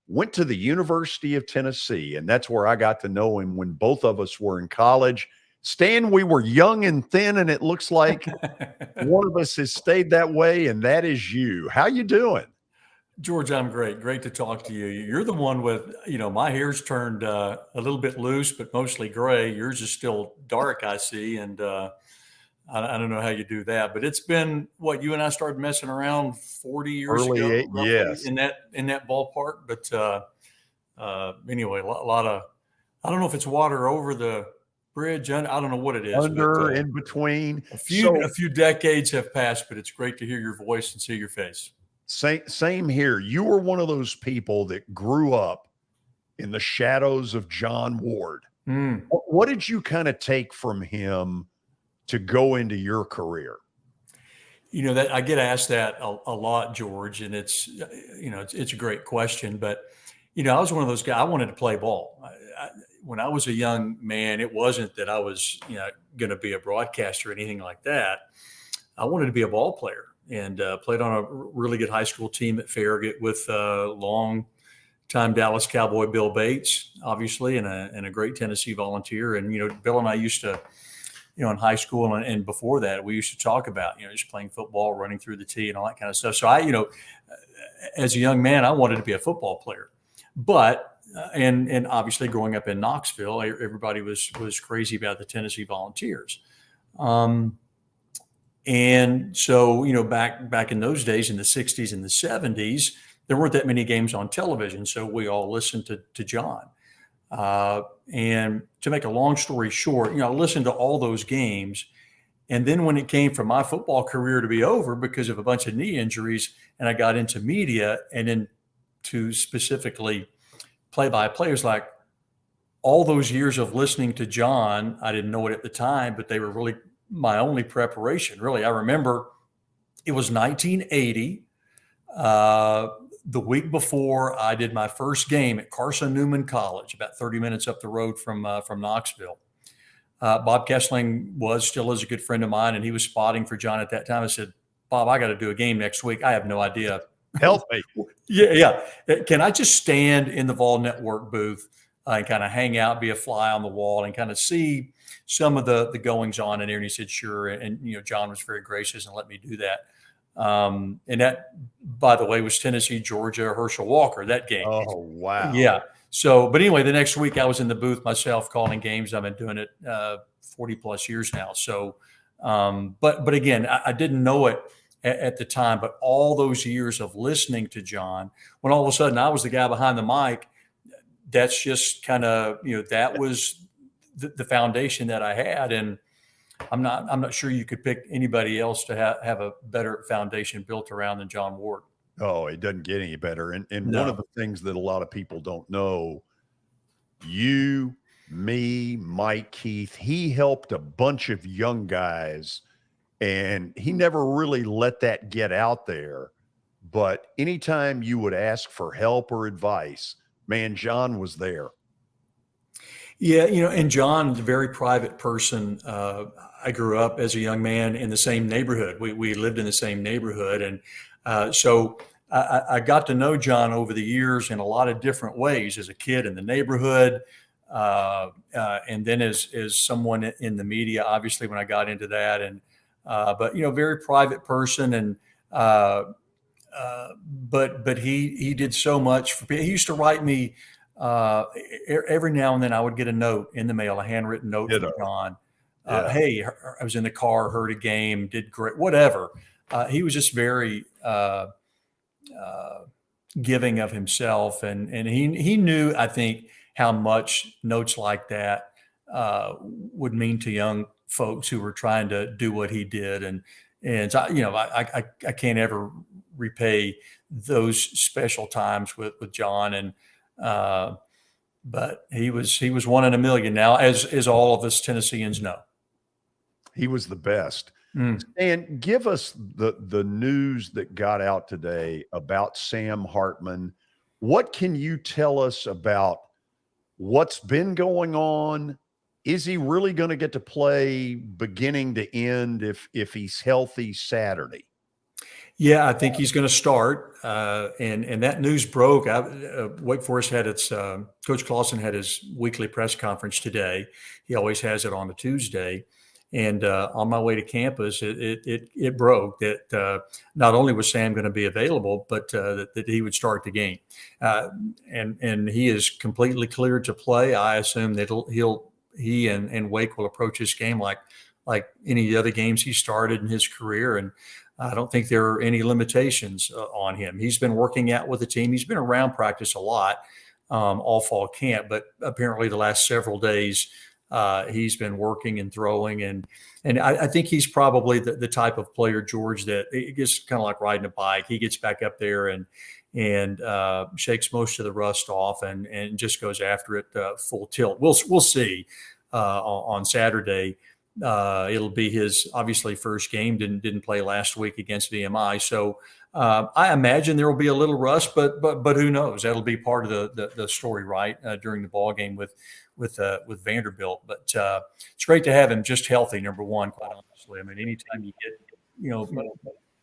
[SPEAKER 7] went to the University of Tennessee, and that's where I got to know him when both of us were in college. Stan, we were young and thin, and it looks like one of us has stayed that way, and that is you. How you doing?
[SPEAKER 24] George, I'm great. Great to talk to you. You're the one with, my hair's turned a little bit loose, but mostly gray. Yours is still dark, I see. And I don't know how you do that, but it's been you and I started messing around 40 years ago,
[SPEAKER 7] yes,
[SPEAKER 24] in that ballpark. But anyway, a lot of, I don't know if it's water over the bridge. I don't know what it is.
[SPEAKER 7] In between.
[SPEAKER 24] A few decades have passed, but it's great to hear your voice and see your face.
[SPEAKER 7] Same here. You were one of those people that grew up in the shadows of John Ward. What did you kind of take from him to go into your career?
[SPEAKER 24] That I get asked that a lot, George, and it's a great question. But I was one of those guys. I wanted to play ball. When I was a young man, it wasn't that I was going to be a broadcaster or anything like that. I wanted to be a ball player. And played on a really good high school team at Farragut with long-time Dallas Cowboy Bill Bates, obviously, and a great Tennessee Volunteer. And Bill and I used to, in high school and before that, we used to talk about just playing football, running through the tee, and all that kind of stuff. So I, as a young man, I wanted to be a football player, but and obviously growing up in Knoxville, everybody was crazy about the Tennessee Volunteers. And so, back in those days, in the 60s and the 70s, there weren't that many games on television. So we all listened to John. And to make a long story short, I listened to all those games. And then when it came for my football career to be over because of a bunch of knee injuries, and I got into media and then to specifically play-by-play, it was like all those years of listening to John, I didn't know it at the time, but they were really my only preparation. Really, I remember it was 1980. The week before, I did my first game at Carson Newman College, about 30 minutes up the road from Knoxville. Bob Kessling was still as a good friend of mine, and he was spotting for John at that time. I said, Bob, I got to do a game next week. I have no idea.
[SPEAKER 7] Help me.
[SPEAKER 24] Yeah. Can I just stand in the Vol Network booth and kind of hang out, be a fly on the wall, and kind of see some of the goings on in there? And he said, sure. And, John was very gracious and let me do that. And that, by the way, was Tennessee, Georgia, Herschel Walker, that game.
[SPEAKER 7] Oh, wow.
[SPEAKER 24] Yeah. So, but anyway, the next week I was in the booth myself calling games. I've been doing it 40 plus years now. So, but again, I didn't know it at the time, but all those years of listening to John, when all of a sudden I was the guy behind the mic, that's just kind of, that was the foundation that I had. And I'm not sure you could pick anybody else to have a better foundation built around than John Ward.
[SPEAKER 7] Oh, it doesn't get any better. And
[SPEAKER 24] No.
[SPEAKER 7] One of the things that a lot of people don't know, you, me, Mike, Keith, he helped a bunch of young guys, and he never really let that get out there. But anytime you would ask for help or advice, man, John was there.
[SPEAKER 24] Yeah, and John's a very private person. I grew up as a young man in the same neighborhood. We lived in the same neighborhood. And so I got to know John over the years in a lot of different ways, as a kid in the neighborhood. And then as someone in the media, obviously, when I got into that. And but, very private person. And but he did so much for people. He used to write me every now and then. I would get a note in the mail, a handwritten note from John. Hey, I was in the car, heard a game, did great, whatever. He was just very giving of himself, and he knew, I think, how much notes like that would mean to young folks who were trying to do what he did. And so, I can't ever repay those special times with John. And but he was one in a million now, as all of us Tennesseans know.
[SPEAKER 7] He was the best. And give us the news that got out today about Sam Hartman. What can you tell us about what's been going on? Is he really going to get to play beginning to end if he's healthy Saturday?
[SPEAKER 24] Yeah, I think he's going to start. And that news broke. Wake Forest had its Coach Clawson had his weekly press conference today. He always has it on a Tuesday. And on my way to campus, it broke that not only was Sam going to be available, but that he would start the game. And he is completely cleared to play. I assume that he and Wake will approach this game like any of the other games he started in his career. And I don't think there are any limitations on him. He's been working out with the team. He's been around practice a lot all fall camp, but apparently the last several days he's been working and throwing. And I think he's probably the type of player, George, that it gets kind of like riding a bike. He gets back up there and shakes most of the rust off and just goes after it full tilt. We'll see on Saturday. It'll be his obviously first game. Didn't play last week against VMI, so I imagine there will be a little rust, but who knows? That'll be part of the story, right? During the ball game with Vanderbilt. But it's great to have him just healthy. Number one, quite honestly. I mean, anytime you get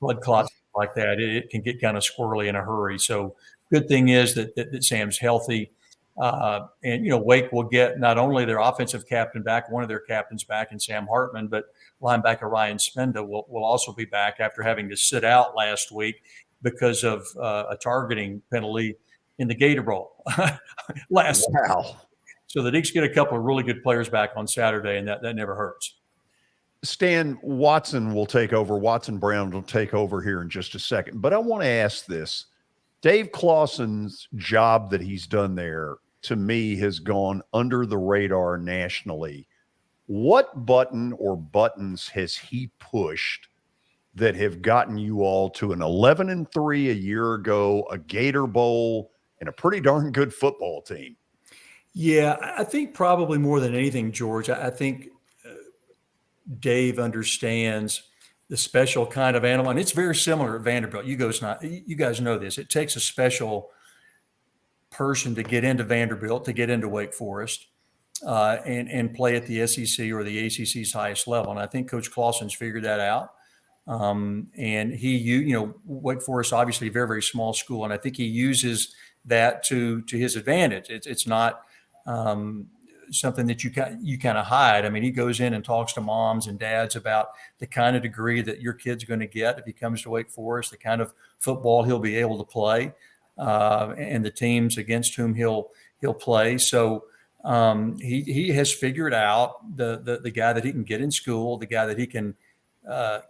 [SPEAKER 24] blood clots like that, it can get kind of squirrely in a hurry. So good thing is that Sam's healthy. And Wake will get not only their offensive captain back, one of their captains back in Sam Hartman, but linebacker Ryan Spenda will also be back after having to sit out last week because of a targeting penalty in the Gator Bowl last week. So the Deacons get a couple of really good players back on Saturday, and that never hurts.
[SPEAKER 7] Stan, Watson will take over. Watson Brown will take over here in just a second. But I want to ask this. Dave Clawson's job that he's done there, to me, has gone under the radar nationally. What button or buttons has he pushed that have gotten you all to an 11-3 a year ago, a Gator Bowl, and a pretty darn good football team?
[SPEAKER 24] Yeah, I think probably more than anything, George, I think Dave understands the special kind of animal, and it's very similar at Vanderbilt. You guys know this. It takes a special person to get into Vanderbilt, to get into Wake Forest, and play at the SEC or the ACC's highest level. And I think Coach Clawson's figured that out. And Wake Forest, obviously a very, very small school. And I think he uses that to his advantage. It's not something that you kind of hide. I mean, he goes in and talks to moms and dads about the kind of degree that your kid's going to get if he comes to Wake Forest, the kind of football he'll be able to play, and the teams against whom he'll play. So he has figured out the guy that he can get in school, the guy that he can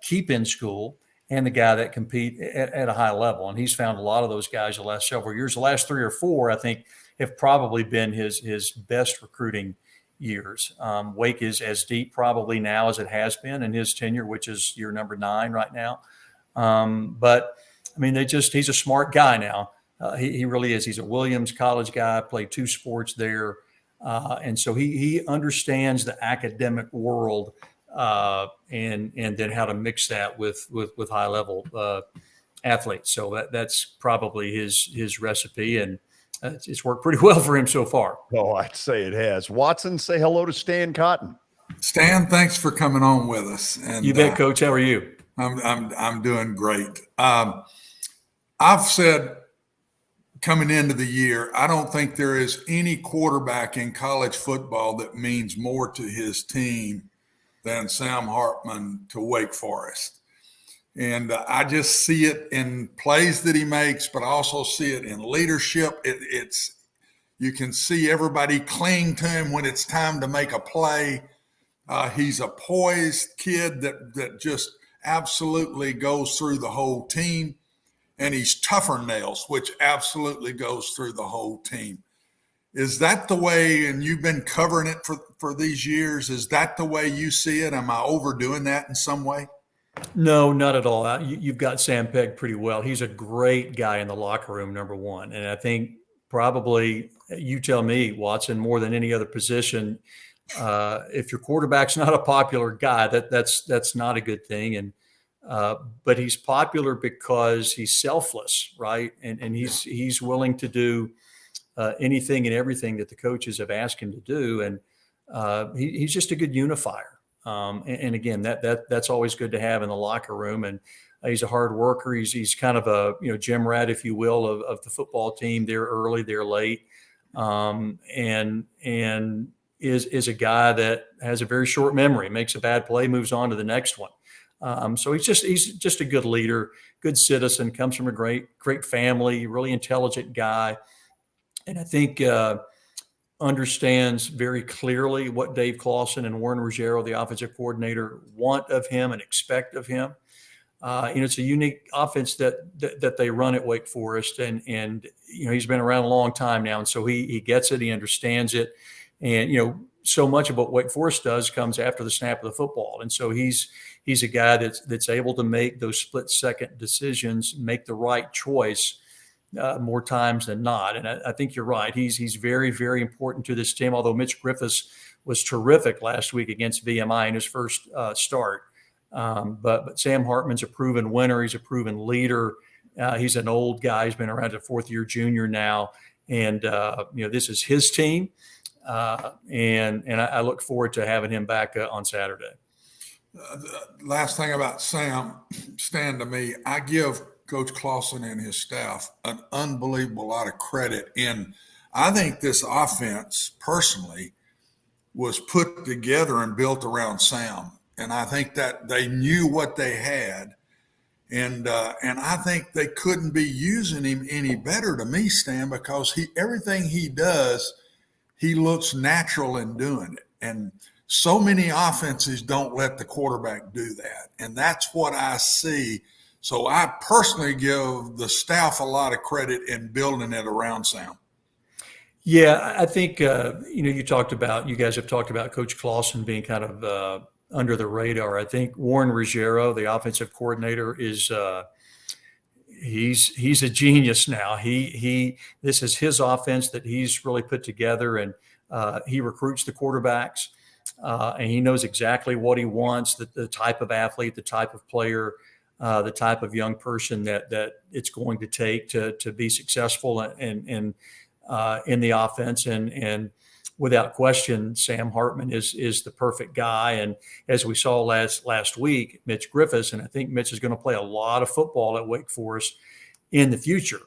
[SPEAKER 24] keep in school, and the guy that compete at a high level. And he's found a lot of those guys the last several years. The last 3 or 4, I think, have probably been his best recruiting years. Wake is as deep probably now as it has been in his tenure, which is year number 9 right now. But I mean, he's a smart guy now. He really is. He's a Williams College guy, played 2 sports there. And so he understands the academic world and then how to mix that with high level athletes. So that's probably his recipe, and it's worked pretty well for him so far.
[SPEAKER 7] Oh, I'd say it has. Watson, say hello to Stan Cotten.
[SPEAKER 4] Stan, thanks for coming on with us. And
[SPEAKER 24] you bet, Coach. How are you?
[SPEAKER 4] I'm doing great. I've said coming into the year, I don't think there is any quarterback in college football that means more to his team than Sam Hartman to Wake Forest. And I just see it in plays that he makes, but I also see it in leadership. You can see everybody cling to him when it's time to make a play. He's a poised kid that just absolutely goes through the whole team. And he's tougher nails, which absolutely goes through the whole team. Is that the way, and you've been covering it for these years, is that the way you see it? Am I overdoing that in some way?
[SPEAKER 24] No, not at all. You've got Sam pegged pretty well. He's a great guy in the locker room, number one. And I think probably, you tell me, Watson, more than any other position, if your quarterback's not a popular guy, that's not a good thing. And but he's popular because he's selfless, right? And he's willing to do anything and everything that the coaches have asked him to do. And he's just a good unifier. And again, that's always good to have in the locker room. And he's a hard worker. He's kind of a gym rat, if you will, of the football team. They're early, they're late, and is a guy that has a very short memory. Makes a bad play, moves on to the next one. So he's just a good leader, good citizen, comes from a great family, really intelligent guy. And I think understands very clearly what Dave Clawson and Warren Ruggiero, the offensive coordinator, want of him and expect of him. It's a unique offense that they run at Wake Forest, and he's been around a long time now, and so he gets it, he understands it, and so much of what Wake Forest does comes after the snap of the football, and so he's a guy that's able to make those split-second decisions, make the right choice more times than not. And I think you're right. He's very, very important to this team, although Mitch Griffiths was terrific last week against VMI in his first start. But Sam Hartman's a proven winner. He's a proven leader. He's an old guy. He's been around, a fourth-year junior now. And, this is his team. And I look forward to having him back on Saturday.
[SPEAKER 4] Last thing about Sam, Stan, to me, I give Coach Clawson and his staff an unbelievable lot of credit. And I think this offense, personally, was put together and built around Sam. And I think that they knew what they had. And I think they couldn't be using him any better, to me, Stan, because everything he does, he looks natural in doing it. And so many offenses don't let the quarterback do that. And that's what I see. So I personally give the staff a lot of credit in building it around Sam.
[SPEAKER 24] Yeah, I think, you guys have talked about Coach Clausen being kind of under the radar. I think Warren Ruggiero, the offensive coordinator, is he's a genius now. This is his offense that he's really put together, and he recruits the quarterbacks, and he knows exactly what he wants, the type of athlete, the type of player, the type of young person that it's going to take to be successful and in the offense. And without question, Sam Hartman is the perfect guy. And as we saw last week, Mitch Griffiths, and I think Mitch is going to play a lot of football at Wake Forest in the future.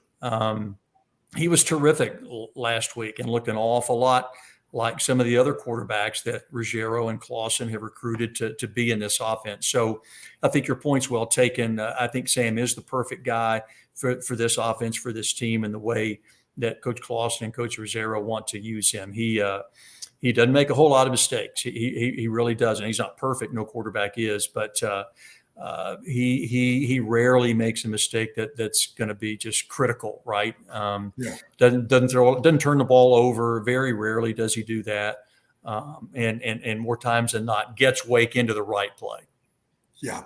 [SPEAKER 24] He was terrific last week and looked an awful lot like some of the other quarterbacks that Ruggiero and Clausen have recruited to be in this offense. So I think your point's well taken. I think Sam is the perfect guy for this offense, for this team, and the way that Coach Clausen and Coach Ruggiero want to use him. He doesn't make a whole lot of mistakes. He really doesn't. He's not perfect. No quarterback is, but he rarely makes a mistake that's going to be just critical, right? Doesn't turn the ball over. Very rarely does he do that, and more times than not gets Wake into the right play.
[SPEAKER 4] Yeah,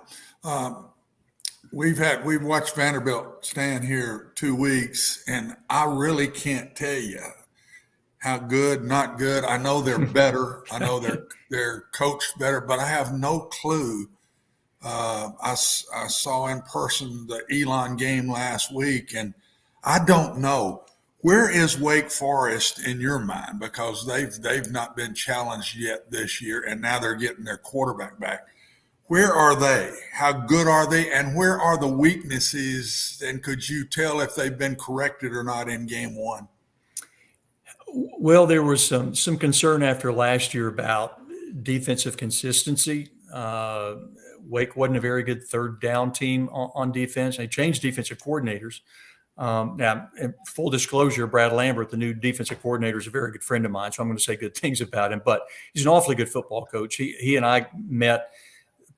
[SPEAKER 4] we've watched Vanderbilt stand here 2 weeks, and I really can't tell you how good, not good. I know they're better. I know they're coached better, but I have no clue. I saw in person the Elon game last week, and I don't know, where is Wake Forest in your mind, because they've not been challenged yet this year, and now they're getting their quarterback back. Where are they? How good are they? And where are the weaknesses? And could you tell if they've been corrected or not in game one?
[SPEAKER 24] Well, there was some concern after last year about defensive consistency. Wake wasn't a very good third down team on defense. They changed defensive coordinators. Now, in full disclosure, Brad Lambert, the new defensive coordinator, is a very good friend of mine, so I'm going to say good things about him. But he's an awfully good football coach. He and I met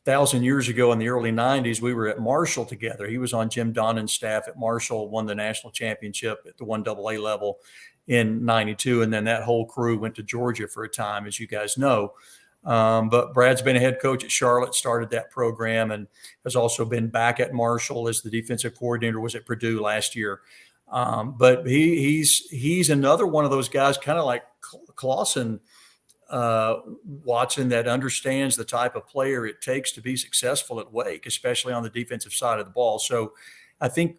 [SPEAKER 24] 1,000 years ago in the early 90s. We were at Marshall together. He was on Jim Donnan's staff at Marshall, won the national championship at the 1AA level in 92. And then that whole crew went to Georgia for a time, as you guys know. But Brad's been a head coach at Charlotte, started that program, and has also been back at Marshall as the defensive coordinator, was at Purdue last year. But he's another one of those guys, kind of like Clausen, Watson, that understands the type of player it takes to be successful at Wake, especially on the defensive side of the ball. So I think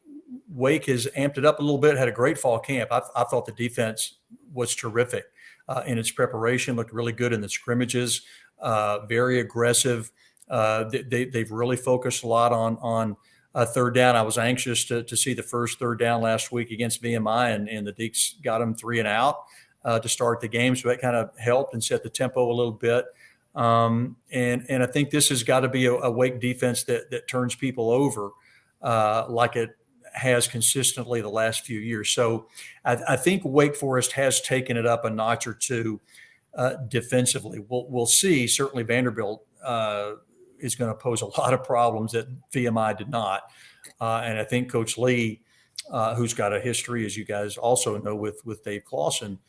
[SPEAKER 24] Wake has amped it up a little bit, had a great fall camp. I thought the defense was terrific in its preparation, looked really good in the scrimmages, very aggressive. They've really focused a lot on third down. I was anxious to see the first third down last week against VMI, and the Deeks got them 3 and out to start the game. So that kind of helped and set the tempo a little bit. And I think this has got to be a Wake defense that turns people over like it has consistently the last few years. So I think Wake Forest has taken it up a notch or two defensively. We'll see. Certainly Vanderbilt is going to pose a lot of problems that VMI did not. And I think Coach Lee, who's got a history, as you guys also know, with Dave Clausen,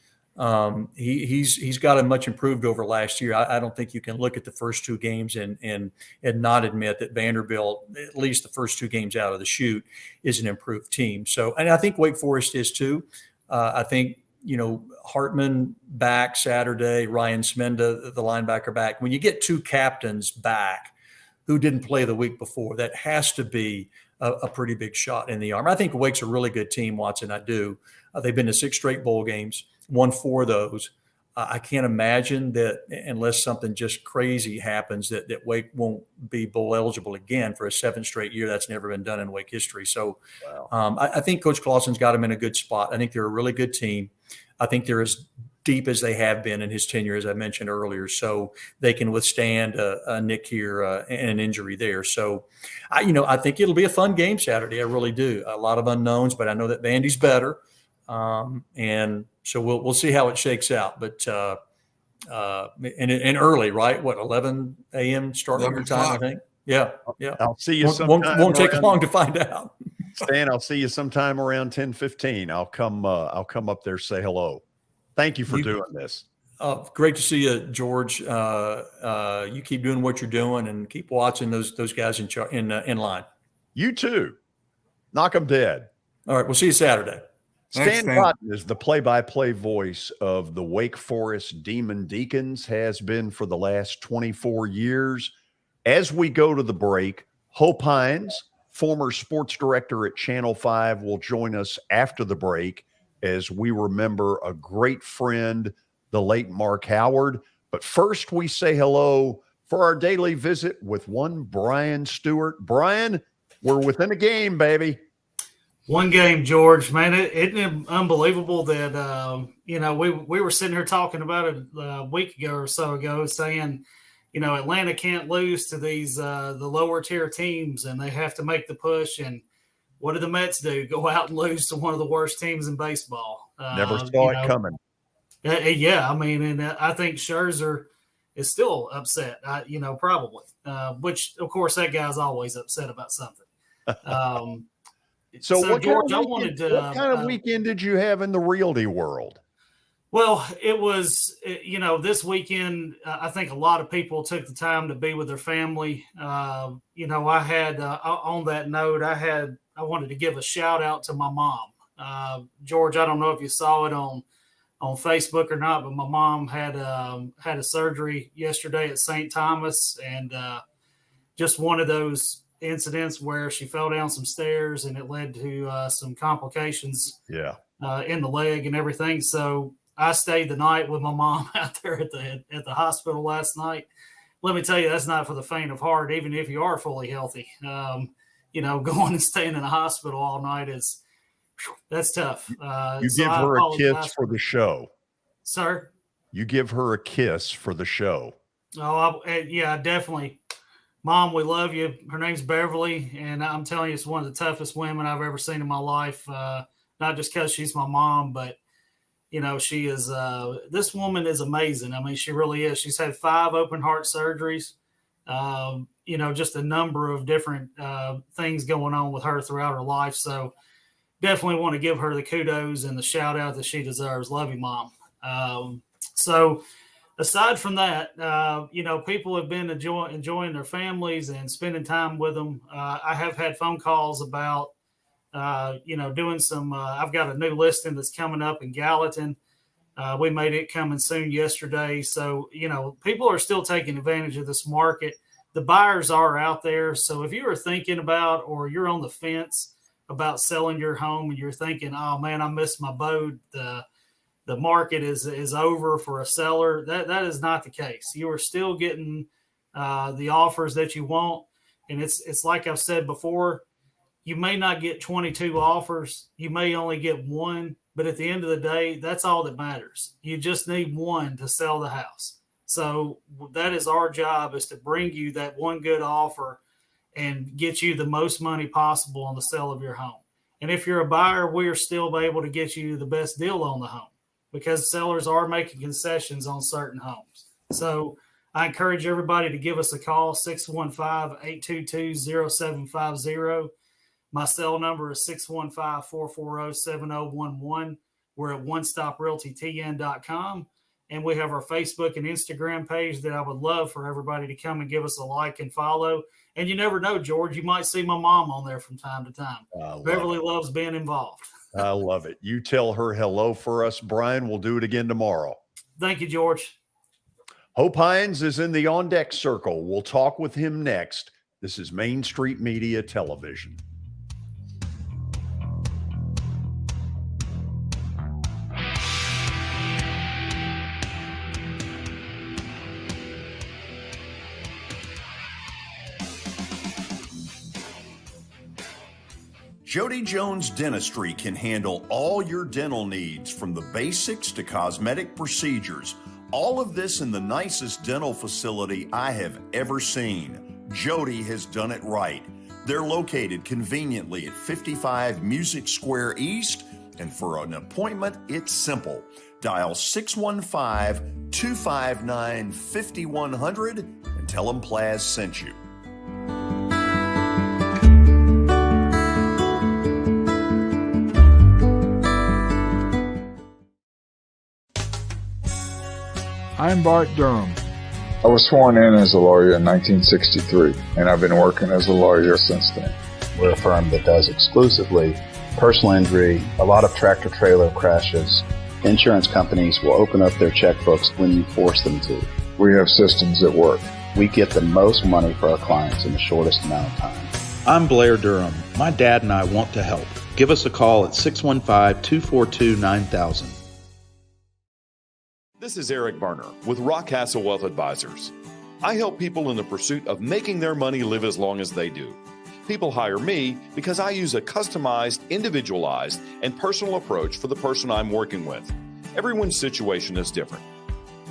[SPEAKER 24] he's got a much improved over last year. I don't think you can look at the first 2 games and not admit that Vanderbilt, at least the first 2 games out of the chute, is an improved team. So, and I think Wake Forest is too. I think, Hartman back Saturday, Ryan Smenda, the linebacker, back. When you get 2 captains back who didn't play the week before, that has to be a pretty big shot in the arm. I think Wake's a really good team, Watson. I do. They've been to 6 straight bowl games, won 4 of those. I can't imagine that, unless something just crazy happens, that Wake won't be bowl eligible again for a 7th straight year. That's never been done in Wake history. So I think Coach Clausen's got them in a good spot. I think they're a really good team. I think they're as deep as they have been in his tenure, as I mentioned earlier. So they can withstand a nick here and an injury there. So, I think it'll be a fun game Saturday. I really do. A lot of unknowns, but I know that Vandy's better. And so we'll see how it shakes out, but and early, right? What, 11 a.m. starting your time, I think. Yeah.
[SPEAKER 7] I'll see you sometime.
[SPEAKER 24] Won't take long to find out.
[SPEAKER 7] Stan, I'll see you sometime around 10:15. I'll come up there, say hello. Thank you for doing this.
[SPEAKER 24] Great to see you, George. You keep doing what you're doing and keep watching those guys in line.
[SPEAKER 7] You too. Knock them dead.
[SPEAKER 24] All right. We'll see you Saturday.
[SPEAKER 7] Stan Cotten is the play-by-play voice of the Wake Forest Demon Deacons, has been for the last 24 years. As we go to the break, Hope Hines, former sports director at Channel 5, will join us after the break as we remember a great friend, the late Mark Howard. But first, we say hello for our daily visit with one Brian Stewart. Brian, we're within a game, baby.
[SPEAKER 12] One game, George, man. Isn't it unbelievable that, we were sitting here talking about it a week ago or so ago saying, Atlanta can't lose to these the lower tier teams and they have to make the push. And what did the Mets do? Go out and lose to one of the worst teams in baseball.
[SPEAKER 7] Never saw it coming.
[SPEAKER 12] Yeah, I mean, and I think Scherzer is still upset, probably, which, of course, that guy's always upset about something.
[SPEAKER 7] So what
[SPEAKER 12] George,
[SPEAKER 7] kind of weekend did you have in the realty world?
[SPEAKER 12] Well, it was, this weekend, I think a lot of people took the time to be with their family. I had, on that note, I wanted to give a shout out to my mom. George, I don't know if you saw it on Facebook or not, but my mom had a surgery yesterday at St. Thomas, and just one of those incidents where she fell down some stairs and it led to some complications in the leg and everything. So I stayed the night with my mom out there at the hospital last night. Let me tell you, that's not for the faint of heart, even if you are fully healthy. Going and staying in a hospital all night that's tough.
[SPEAKER 7] You give her a kiss for the show.
[SPEAKER 12] Sir?
[SPEAKER 7] You give her a kiss for the show.
[SPEAKER 12] Oh, definitely. Mom, we love you. Her name's Beverly, and I'm telling you, it's one of the toughest women I've ever seen in my life. Not just because she's my mom, but, she is this woman is amazing. I mean, she really is. She's had 5 open heart surgeries, just a number of different things going on with her throughout her life. So definitely want to give her the kudos and the shout out that she deserves. Love you, Mom. So aside from that, people have been enjoying their families and spending time with them. I have had phone calls about, doing some, I've got a new listing that's coming up in Gallatin. We made it coming soon yesterday. So, people are still taking advantage of this market. The buyers are out there. So if you are thinking about, or you're on the fence about selling your home and you're thinking, oh man, I missed my boat, the market is over for a seller, that is not the case. You are still getting the offers that you want. And it's like I've said before, you may not get 22 offers. You may only get 1, but at the end of the day, that's all that matters. You just need 1 to sell the house. So that is our job, is to bring you that one good offer and get you the most money possible on the sale of your home. And if you're a buyer, we are still able to get you the best deal on the home, because sellers are making concessions on certain homes. So I encourage everybody to give us a call, 615-822-0750. My cell number is 615-440-7011. We're at onestoprealtytn.com. And we have our Facebook and Instagram page that I would love for everybody to come and give us a like and follow. And you never know, George, you might see my mom on there from time to time. Beverly loves being involved.
[SPEAKER 7] I love it. You tell her hello for us, Brian. We'll do it again tomorrow.
[SPEAKER 12] Thank you, George.
[SPEAKER 7] Hope Hines is in the On Deck Circle. We'll talk with him next. This is Main Street Media Television. Jody Jones Dentistry can handle all your dental needs, from the basics to cosmetic procedures. All of this in the nicest dental facility I have ever seen. Jody has done it right. They're located conveniently at 55 Music Square East, and for an appointment, it's simple. Dial 615-259-5100 and tell them Plaz sent you.
[SPEAKER 19] I'm Bart Durham.
[SPEAKER 8] I was sworn in as a lawyer in 1963, and I've been working as a lawyer since then.
[SPEAKER 11] We're a firm that does exclusively personal injury, a lot of tractor-trailer crashes. Insurance companies will open up their checkbooks when you force them to.
[SPEAKER 8] We have systems that work.
[SPEAKER 11] We get the most money for our clients in the shortest amount of time.
[SPEAKER 15] I'm Blair Durham. My dad and I want to help. Give us a call at 615-242-9000.
[SPEAKER 16] This is Eric Berner with Rock Castle Wealth Advisors. I help people in the pursuit of making their money live as long as they do. People hire me because I use a customized, individualized, and personal approach for the person I'm working with. Everyone's situation is different.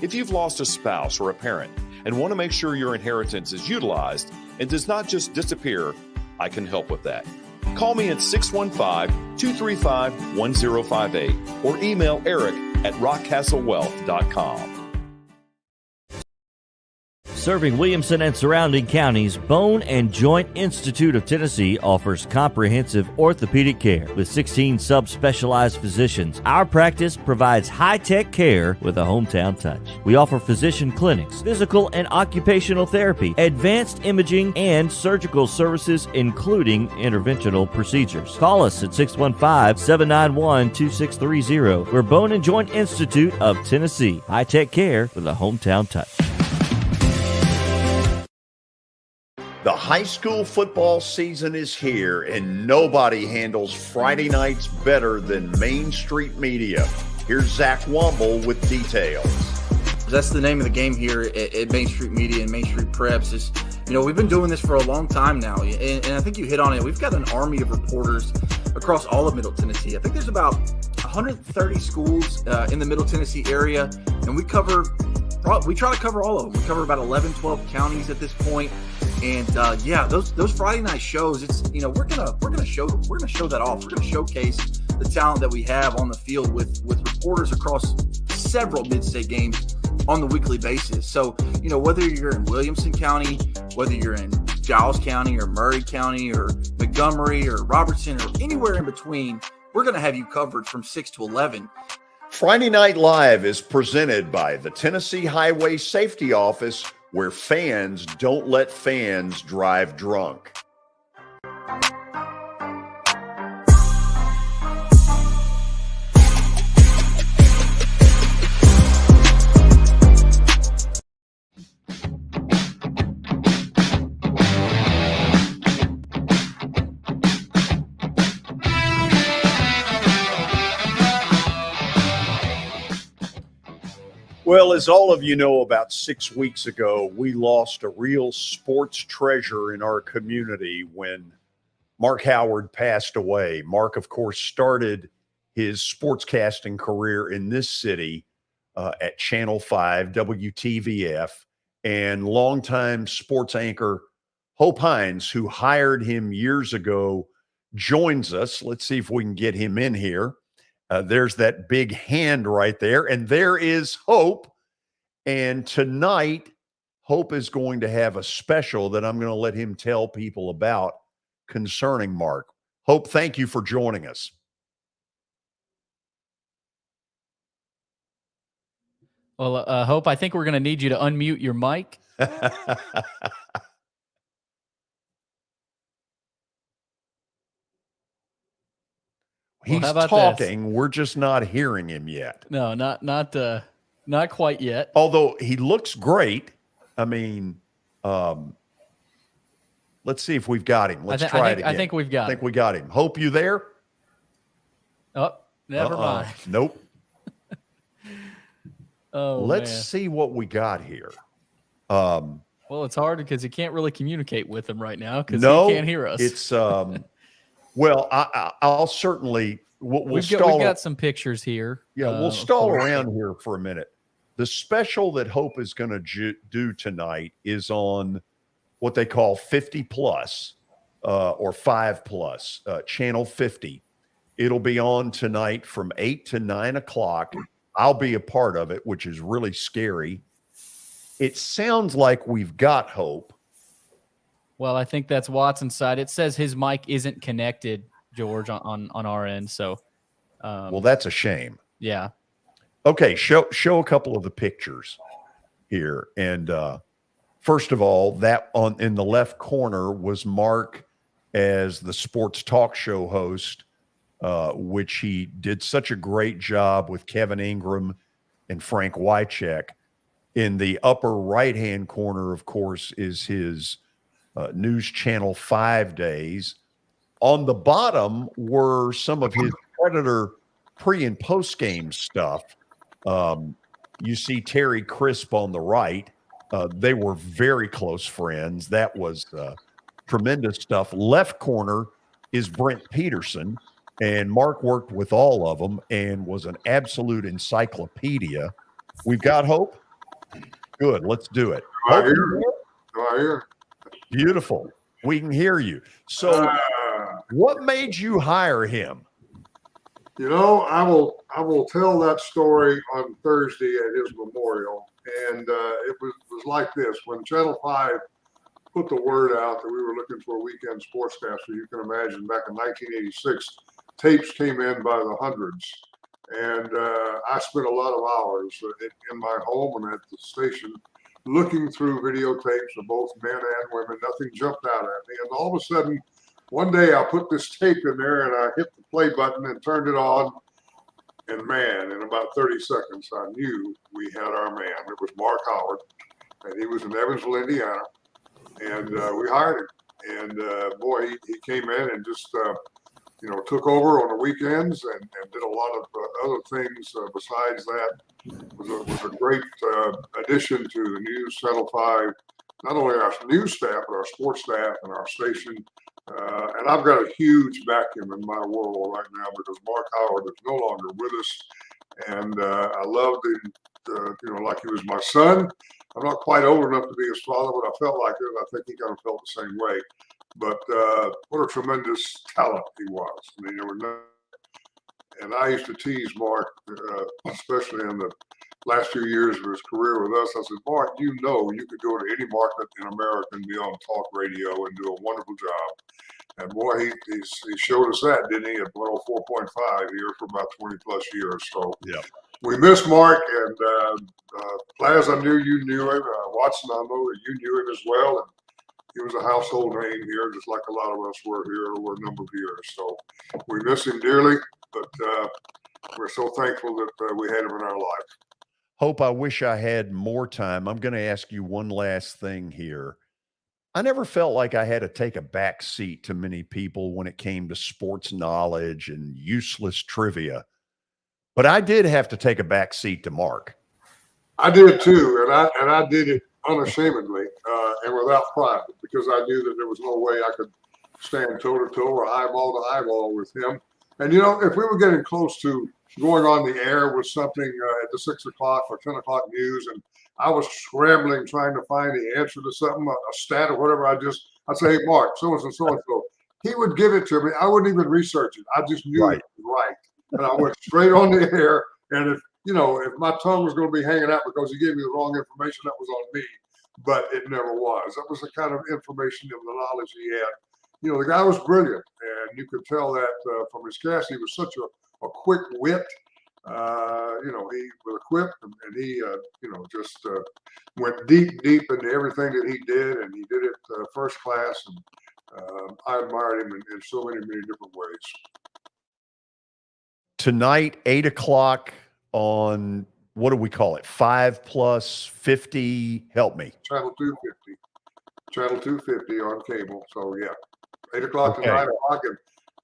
[SPEAKER 16] If you've lost a spouse or a parent and want to make sure your inheritance is utilized and does not just disappear, I can help with that. Call me at 615-235-1058 or email eric@rockcastlewealth.com.
[SPEAKER 1] Serving Williamson and surrounding counties, Bone and Joint Institute of Tennessee offers comprehensive orthopedic care with 16 subspecialized physicians. Our practice provides high-tech care with a hometown touch. We offer physician clinics, physical and occupational therapy, advanced imaging, and surgical services, including interventional procedures. Call us at 615-791-2630. We're Bone and Joint Institute of Tennessee. High-tech care with a hometown touch.
[SPEAKER 7] The high school football season is here, and nobody handles Friday nights better than Main Street Media. Here's Zach Womble with details.
[SPEAKER 20] That's the name of the game here at Main Street Media and Main Street Preps. Is, we've been doing this for a long time now, and I think you hit on it. We've got an army of reporters across all of Middle Tennessee. I think there's about 130 schools in the Middle Tennessee area, and we try to cover all of them. We cover about 11, 12 counties at this point. And those Friday night shows, it's we're gonna show that off. We're gonna showcase the talent that we have on the field with reporters across several mid-state games on the weekly basis. So whether you're in Williamson County, whether you're in Giles County or Murray County or Montgomery or Robertson or anywhere in between, we're gonna have you covered from 6 to 11.
[SPEAKER 7] Friday Night Live is presented by the Tennessee Highway Safety Office, where fans don't let fans drive drunk. Well, as all of you know, about 6 weeks ago, we lost a real sports treasure in our community when Mark Howard passed away. Mark, of course, started his sportscasting career in this city at Channel 5, WTVF, and longtime sports anchor Hope Hines, who hired him years ago, joins us. Let's see if we can get him in here. There's that big hand right there. And there is Hope. And tonight, Hope is going to have a special that I'm going to let him tell people about concerning Mark. Hope, thank you for joining us.
[SPEAKER 5] Well, Hope, I think we're going to need you to unmute your mic.
[SPEAKER 7] He's talking. This? We're just not hearing him yet.
[SPEAKER 5] No, not quite yet.
[SPEAKER 7] Although he looks great. I mean, let's see if we've got him. Let's try it again.
[SPEAKER 5] I think we've got him.
[SPEAKER 7] I think we got him. Hope, you there?
[SPEAKER 5] Oh, never mind.
[SPEAKER 7] Nope. Let's
[SPEAKER 5] man.
[SPEAKER 7] see what we got here.
[SPEAKER 5] Well, it's hard because you can't really communicate with him right now because he can't hear us.
[SPEAKER 7] It's well, I'll certainly we've
[SPEAKER 5] got some pictures here.
[SPEAKER 7] Yeah, we'll stall around here for a minute. The special that Hope is going to do tonight is on what they call 50 plus or 5 plus, channel 50. It'll be on tonight from 8 to 9 o'clock. I'll be a part of it, which is really scary. It sounds like we've got Hope.
[SPEAKER 5] Well, I think that's Watson's side. It says his mic isn't connected, George, on our end. So,
[SPEAKER 7] well, that's a shame.
[SPEAKER 5] Yeah.
[SPEAKER 7] Okay, show a couple of the pictures. here. And first of all, that in the left corner was Mark as the sports talk show host, which he did such a great job with Kevin Ingram and Frank Wycheck. In the upper right-hand corner, of course, is his News Channel 5 days. On the bottom were some of his Predator pre- and post-game stuff. You see Terry Crisp on the right. They were very close friends. That was tremendous stuff. Left corner is Brent Peterson, and Mark worked with all of them and was an absolute encyclopedia. We've got Hope. Good. Let's do it.
[SPEAKER 3] I hear.
[SPEAKER 7] Beautiful. We can hear you. So what made you hire him?
[SPEAKER 3] You know, I will tell that story on Thursday at his memorial. And it was like this. When Channel 5 put the word out that we were looking for a weekend sportscaster, you can imagine back in 1986, tapes came in by the hundreds. And I spent a lot of hours in my home and at the station looking through videotapes of both men and women. Nothing jumped out at me. And all of a sudden, one day I put this tape in there and I hit the play button and turned it on. And man, in about 30 seconds, I knew we had our man. It was Mark Howard, and he was in Evansville, Indiana. And we hired him. And boy, he came in and just, took over on the weekends and did a lot of other things besides that. It was a great addition to the News Channel 5, not only our news staff, but our sports staff and our station. And I've got a huge vacuum in my world right now because Mark Howard is no longer with us. And I loved him, like he was my son. I'm not quite old enough to be his father, but I felt like it. I think he kind of felt the same way. But what a tremendous talent he was. I mean, there were no. And I used to tease Mark, especially in the last few years of his career with us. I said, Mark, you could go to any market in America and be on talk radio and do a wonderful job. And boy, he showed us that, didn't he, at 104.5 here for about 20 plus years. So
[SPEAKER 7] yeah,
[SPEAKER 3] we miss Mark. And Plaz, I knew you knew him. Watson, I know that you knew him as well. And he was a household name here, just like a lot of us were here over a number of years. So we miss him dearly, but we're so thankful that we had him in our life.
[SPEAKER 7] Hope, I wish I had more time. I'm going to ask you one last thing here. I never felt like I had to take a back seat to many people when it came to sports knowledge and useless trivia, but I did have to take a back seat to Mark.
[SPEAKER 3] I did too, and I did it unashamedly and without pride, because I knew that there was no way I could stand toe-to-toe or eyeball to eyeball with him. And, if we were getting close to going on the air with something at the 6 o'clock or 10 o'clock news, and I was scrambling trying to find the answer to something, a stat or whatever, I'd say, hey, Mark, so-and-so. He would give it to me. I wouldn't even research it. I just knew it was right. And I went straight on the air. And if my tongue was going to be hanging out because he gave me the wrong information, that was on me. But it never was. That was the kind of information and the knowledge he had. The guy was brilliant, and you could tell that from his cast. He was such a quick wit. He was equipped, and he, just went deep into everything that he did, and he did it first class. And I admired him in so many different ways.
[SPEAKER 7] Tonight, 8 o'clock on, what do we call it? 5 plus 50. Help me.
[SPEAKER 3] Channel 250. Channel 250 on cable. So yeah, 8 o'clock to 9 o'clock, and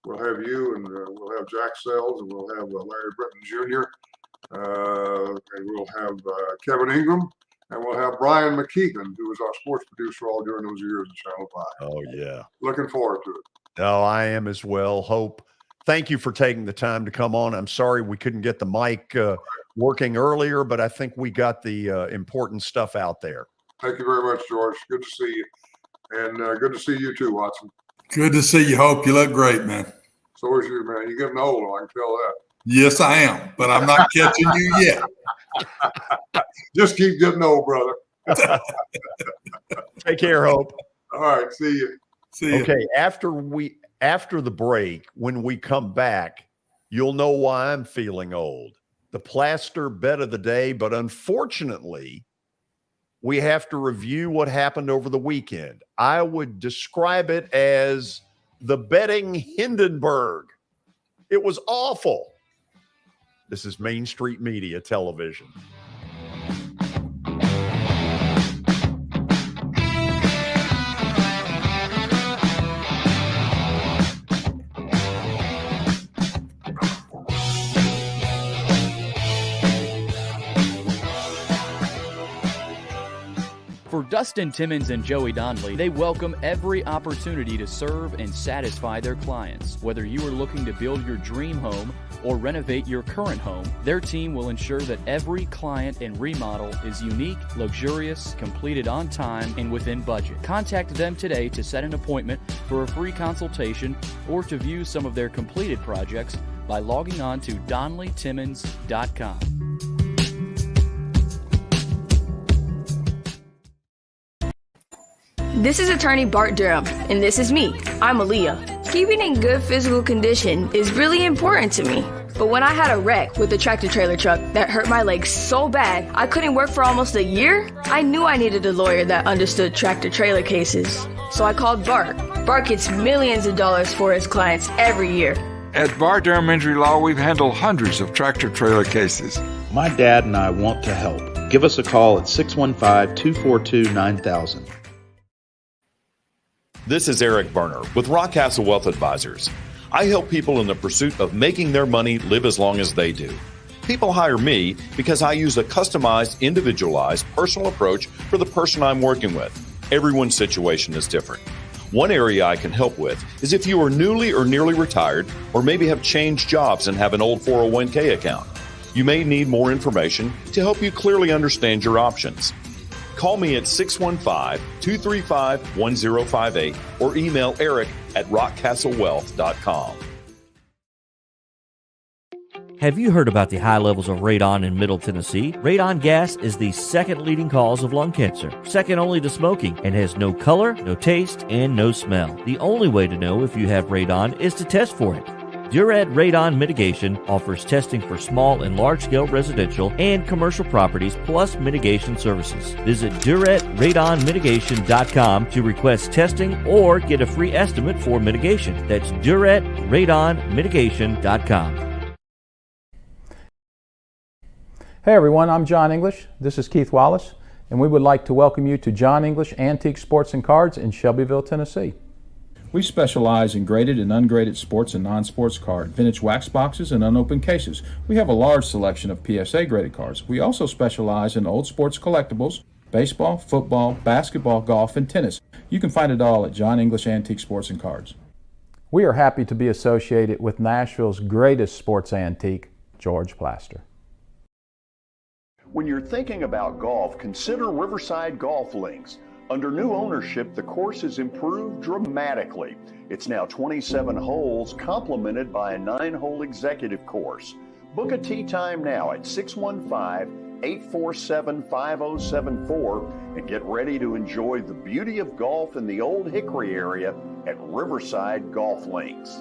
[SPEAKER 3] we'll have you, and we'll have Jack Sells, and we'll have Larry Britton Jr., and we'll have Kevin Ingram, and we'll have Brian McKeegan, who was our sports producer all during those years at Channel 5.
[SPEAKER 7] Oh, yeah.
[SPEAKER 3] Looking forward to it.
[SPEAKER 7] Oh, I am as well. Hope, thank you for taking the time to come on. I'm sorry we couldn't get the mic working earlier, but I think we got the important stuff out there.
[SPEAKER 3] Thank you very much, George. Good to see you. And good to see you too, Watson.
[SPEAKER 4] Good to see you, Hope. You look great, man.
[SPEAKER 3] So is you, man. You're getting old, I can tell that.
[SPEAKER 4] Yes, I am, but I'm not catching you yet.
[SPEAKER 3] Just keep getting old, brother.
[SPEAKER 7] Take care, Hope.
[SPEAKER 3] All right, see you.
[SPEAKER 4] See you.
[SPEAKER 7] Okay, after the break, when we come back, you'll know why I'm feeling old. The plaster bet of the day, but unfortunately, we have to review what happened over the weekend. I would describe it as the betting Hindenburg. It was awful. This is Main Street Media Television.
[SPEAKER 5] For Dustin Timmons and Joey Donnelly, they welcome every opportunity to serve and satisfy their clients. Whether you are looking to build your dream home or renovate your current home, their team will ensure that every client and remodel is unique, luxurious, completed on time, and within budget. Contact them today to set an appointment for a free consultation or to view some of their completed projects by logging on to DonnellyTimmons.com.
[SPEAKER 13] This is attorney Bart Durham, and this is me. I'm Aaliyah. Keeping in good physical condition is really important to me. But when I had a wreck with a tractor-trailer truck that hurt my legs so bad I couldn't work for almost a year, I knew I needed a lawyer that understood tractor-trailer cases. So I called Bart. Bart gets millions of dollars for his clients every year.
[SPEAKER 19] At Bar Durham Injury Law, we've handled hundreds of tractor-trailer cases.
[SPEAKER 15] My dad and I want to help. Give us a call at 615-242-9000.
[SPEAKER 16] This is Eric Berner with Rockcastle Wealth Advisors. I help people in the pursuit of making their money live as long as they do. People hire me because I use a customized, individualized, personal approach for the person I'm working with. Everyone's situation is different. One area I can help with is if you are newly or nearly retired, or maybe have changed jobs and have an old 401k account. You may need more information to help you clearly understand your options. Call me at 615-235-1058 or email Eric at rockcastlewealth.com.
[SPEAKER 1] Have you heard about the high levels of radon in Middle Tennessee? Radon gas is the second leading cause of lung cancer, second only to smoking, and has no color, no taste, and no smell. The only way to know if you have radon is to test for it. Duret Radon Mitigation offers testing for small and large-scale residential and commercial properties, plus mitigation services. Visit DuretRadonMitigation.com to request testing or get a free estimate for mitigation. That's DuretRadonMitigation.com.
[SPEAKER 21] Hey everyone, I'm John English. This is Keith Wallace, and we would like to welcome you to John English Antique Sports and Cards in Shelbyville, Tennessee. We specialize in graded and ungraded sports and non-sports card, vintage wax boxes, and unopened cases. We have a large selection of PSA graded cards. We also specialize in old sports collectibles, baseball, football, basketball, golf, and tennis. You can find it all at John English Antique Sports and Cards. We are happy to be associated with Nashville's greatest sports antique, George Plaster.
[SPEAKER 7] When you're thinking about golf, consider Riverside Golf Links. Under new ownership, the course has improved dramatically. It's now 27 holes, complemented by a 9-hole executive course. Book a tee time now at 615-847-5074 and get ready to enjoy the beauty of golf in the Old Hickory area at Riverside Golf Links.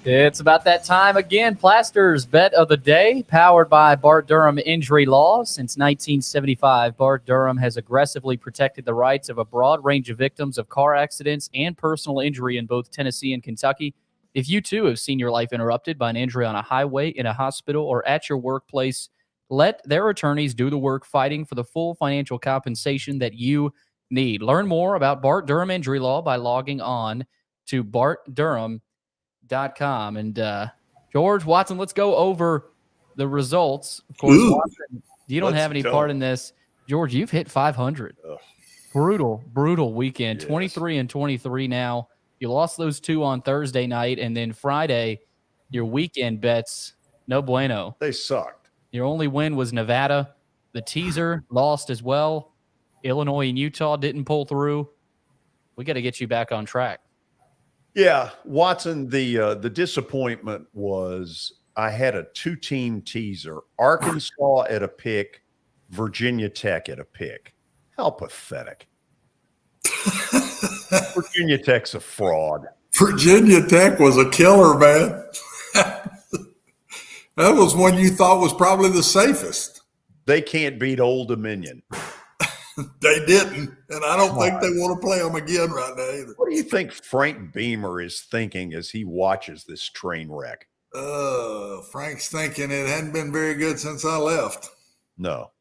[SPEAKER 5] It's about that time again. Plaster's Bet of the Day, powered by Bart Durham Injury Law. Since 1975, Bart Durham has aggressively protected the rights of a broad range of victims of car accidents and personal injury in both Tennessee and Kentucky. If you, too, have seen your life interrupted by an injury on a highway, in a hospital, or at your workplace, let their attorneys do the work fighting for the full financial compensation that you need. Learn more about Bart Durham Injury Law by logging on to bartdurham.com. And George, Watson, let's go over the results. Of course, Watson, you don't have any part in this. George, you've hit 500.
[SPEAKER 7] Ugh.
[SPEAKER 5] Brutal weekend.
[SPEAKER 7] Yes.
[SPEAKER 5] 23-23 now. You lost those two on Thursday night, and then Friday, your weekend bets, no bueno.
[SPEAKER 7] They sucked.
[SPEAKER 5] Your only win was Nevada. The teaser lost as well. Illinois and Utah didn't pull through. We got to get you back on track.
[SPEAKER 7] Yeah, Watson, the disappointment was I had a 2-team teaser. Arkansas at a pick, Virginia Tech at a pick. How pathetic. Virginia Tech's a fraud.
[SPEAKER 4] Virginia Tech was a killer, man. That was one you thought was probably the safest.
[SPEAKER 7] They can't beat Old Dominion.
[SPEAKER 4] They didn't, and I don't think they want to play them again right now either.
[SPEAKER 7] What do you think Frank Beamer is thinking as he watches this train wreck?
[SPEAKER 4] Frank's thinking it hadn't been very good since I left.
[SPEAKER 7] No.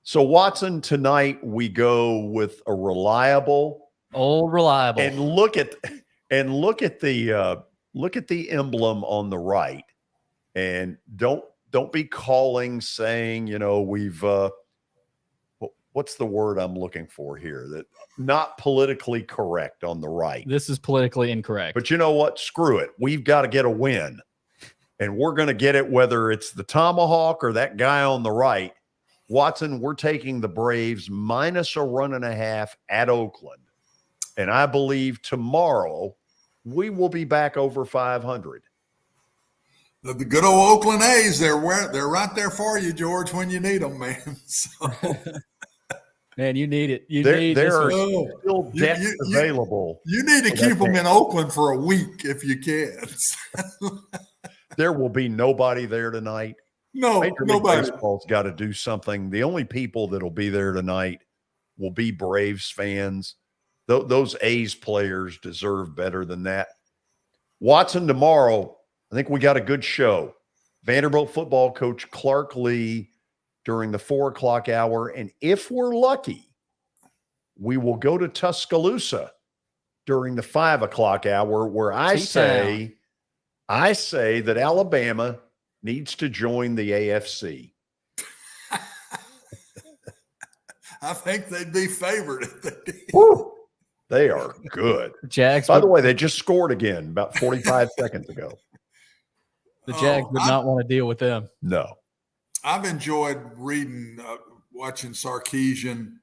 [SPEAKER 7] So, Watson, tonight we go with a reliable.
[SPEAKER 5] Old reliable.
[SPEAKER 7] And look at the emblem on the right. And don't be calling saying, we've what's the word I'm looking for here? That not politically correct on the right.
[SPEAKER 5] This is politically incorrect.
[SPEAKER 7] But you know what? Screw it. We've got to get a win. And we're going to get it whether it's the Tomahawk or that guy on the right. Watson, we're taking the Braves minus a 1.5 at Oakland. And I believe tomorrow we will be back over 500.
[SPEAKER 4] The good old Oakland A's, they're right there for you, George, when you need them, man. So.
[SPEAKER 5] Man, you need it.
[SPEAKER 7] There are still debts available.
[SPEAKER 4] You need to keep them in Oakland for a week if you can.
[SPEAKER 7] There will be nobody there tonight.
[SPEAKER 4] No,
[SPEAKER 7] Major League
[SPEAKER 4] nobody.
[SPEAKER 7] Baseball's got to do something. The only people that will be there tonight will be Braves fans. Those A's players deserve better than that. Watson, tomorrow, I think we got a good show. Vanderbilt football coach Clark Lee during the 4:00 hour. And if we're lucky, we will go to Tuscaloosa during the 5:00 hour where I say that Alabama needs to join the AFC.
[SPEAKER 4] I think they'd be favored if they did.
[SPEAKER 7] Woo! They are good.
[SPEAKER 5] Jags.
[SPEAKER 7] By the way, they just scored again about 45 seconds ago.
[SPEAKER 5] The Jags would not want to deal with them.
[SPEAKER 7] No.
[SPEAKER 4] I've enjoyed reading, watching Sarkisian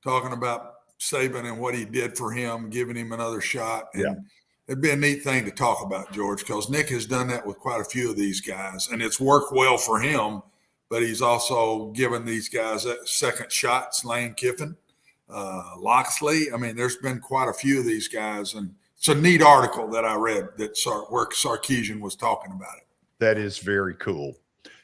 [SPEAKER 4] talking about Saban and what he did for him, giving him another shot. And it'd be a neat thing to talk about, George, because Nick has done that with quite a few of these guys, and it's worked well for him, but he's also given these guys second shots, Lane Kiffin, Loxley. I mean, there's been quite a few of these guys, and it's a neat article that I read where Sarkisian was talking about it.
[SPEAKER 7] That is very cool.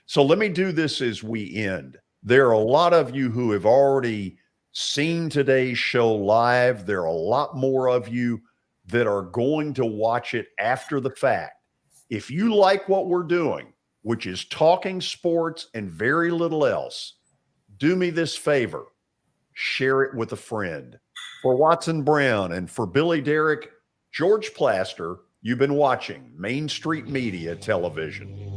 [SPEAKER 7] So let me do this as we end. There are a lot of you who have already seen today's show live. There are a lot more of you that are going to watch it after the fact. If you like what we're doing, which is talking sports and very little else, do me this favor. Share it with a friend. For Watson Brown and for Billy Derrick, George Plaster, you've been watching Main Street Media Television.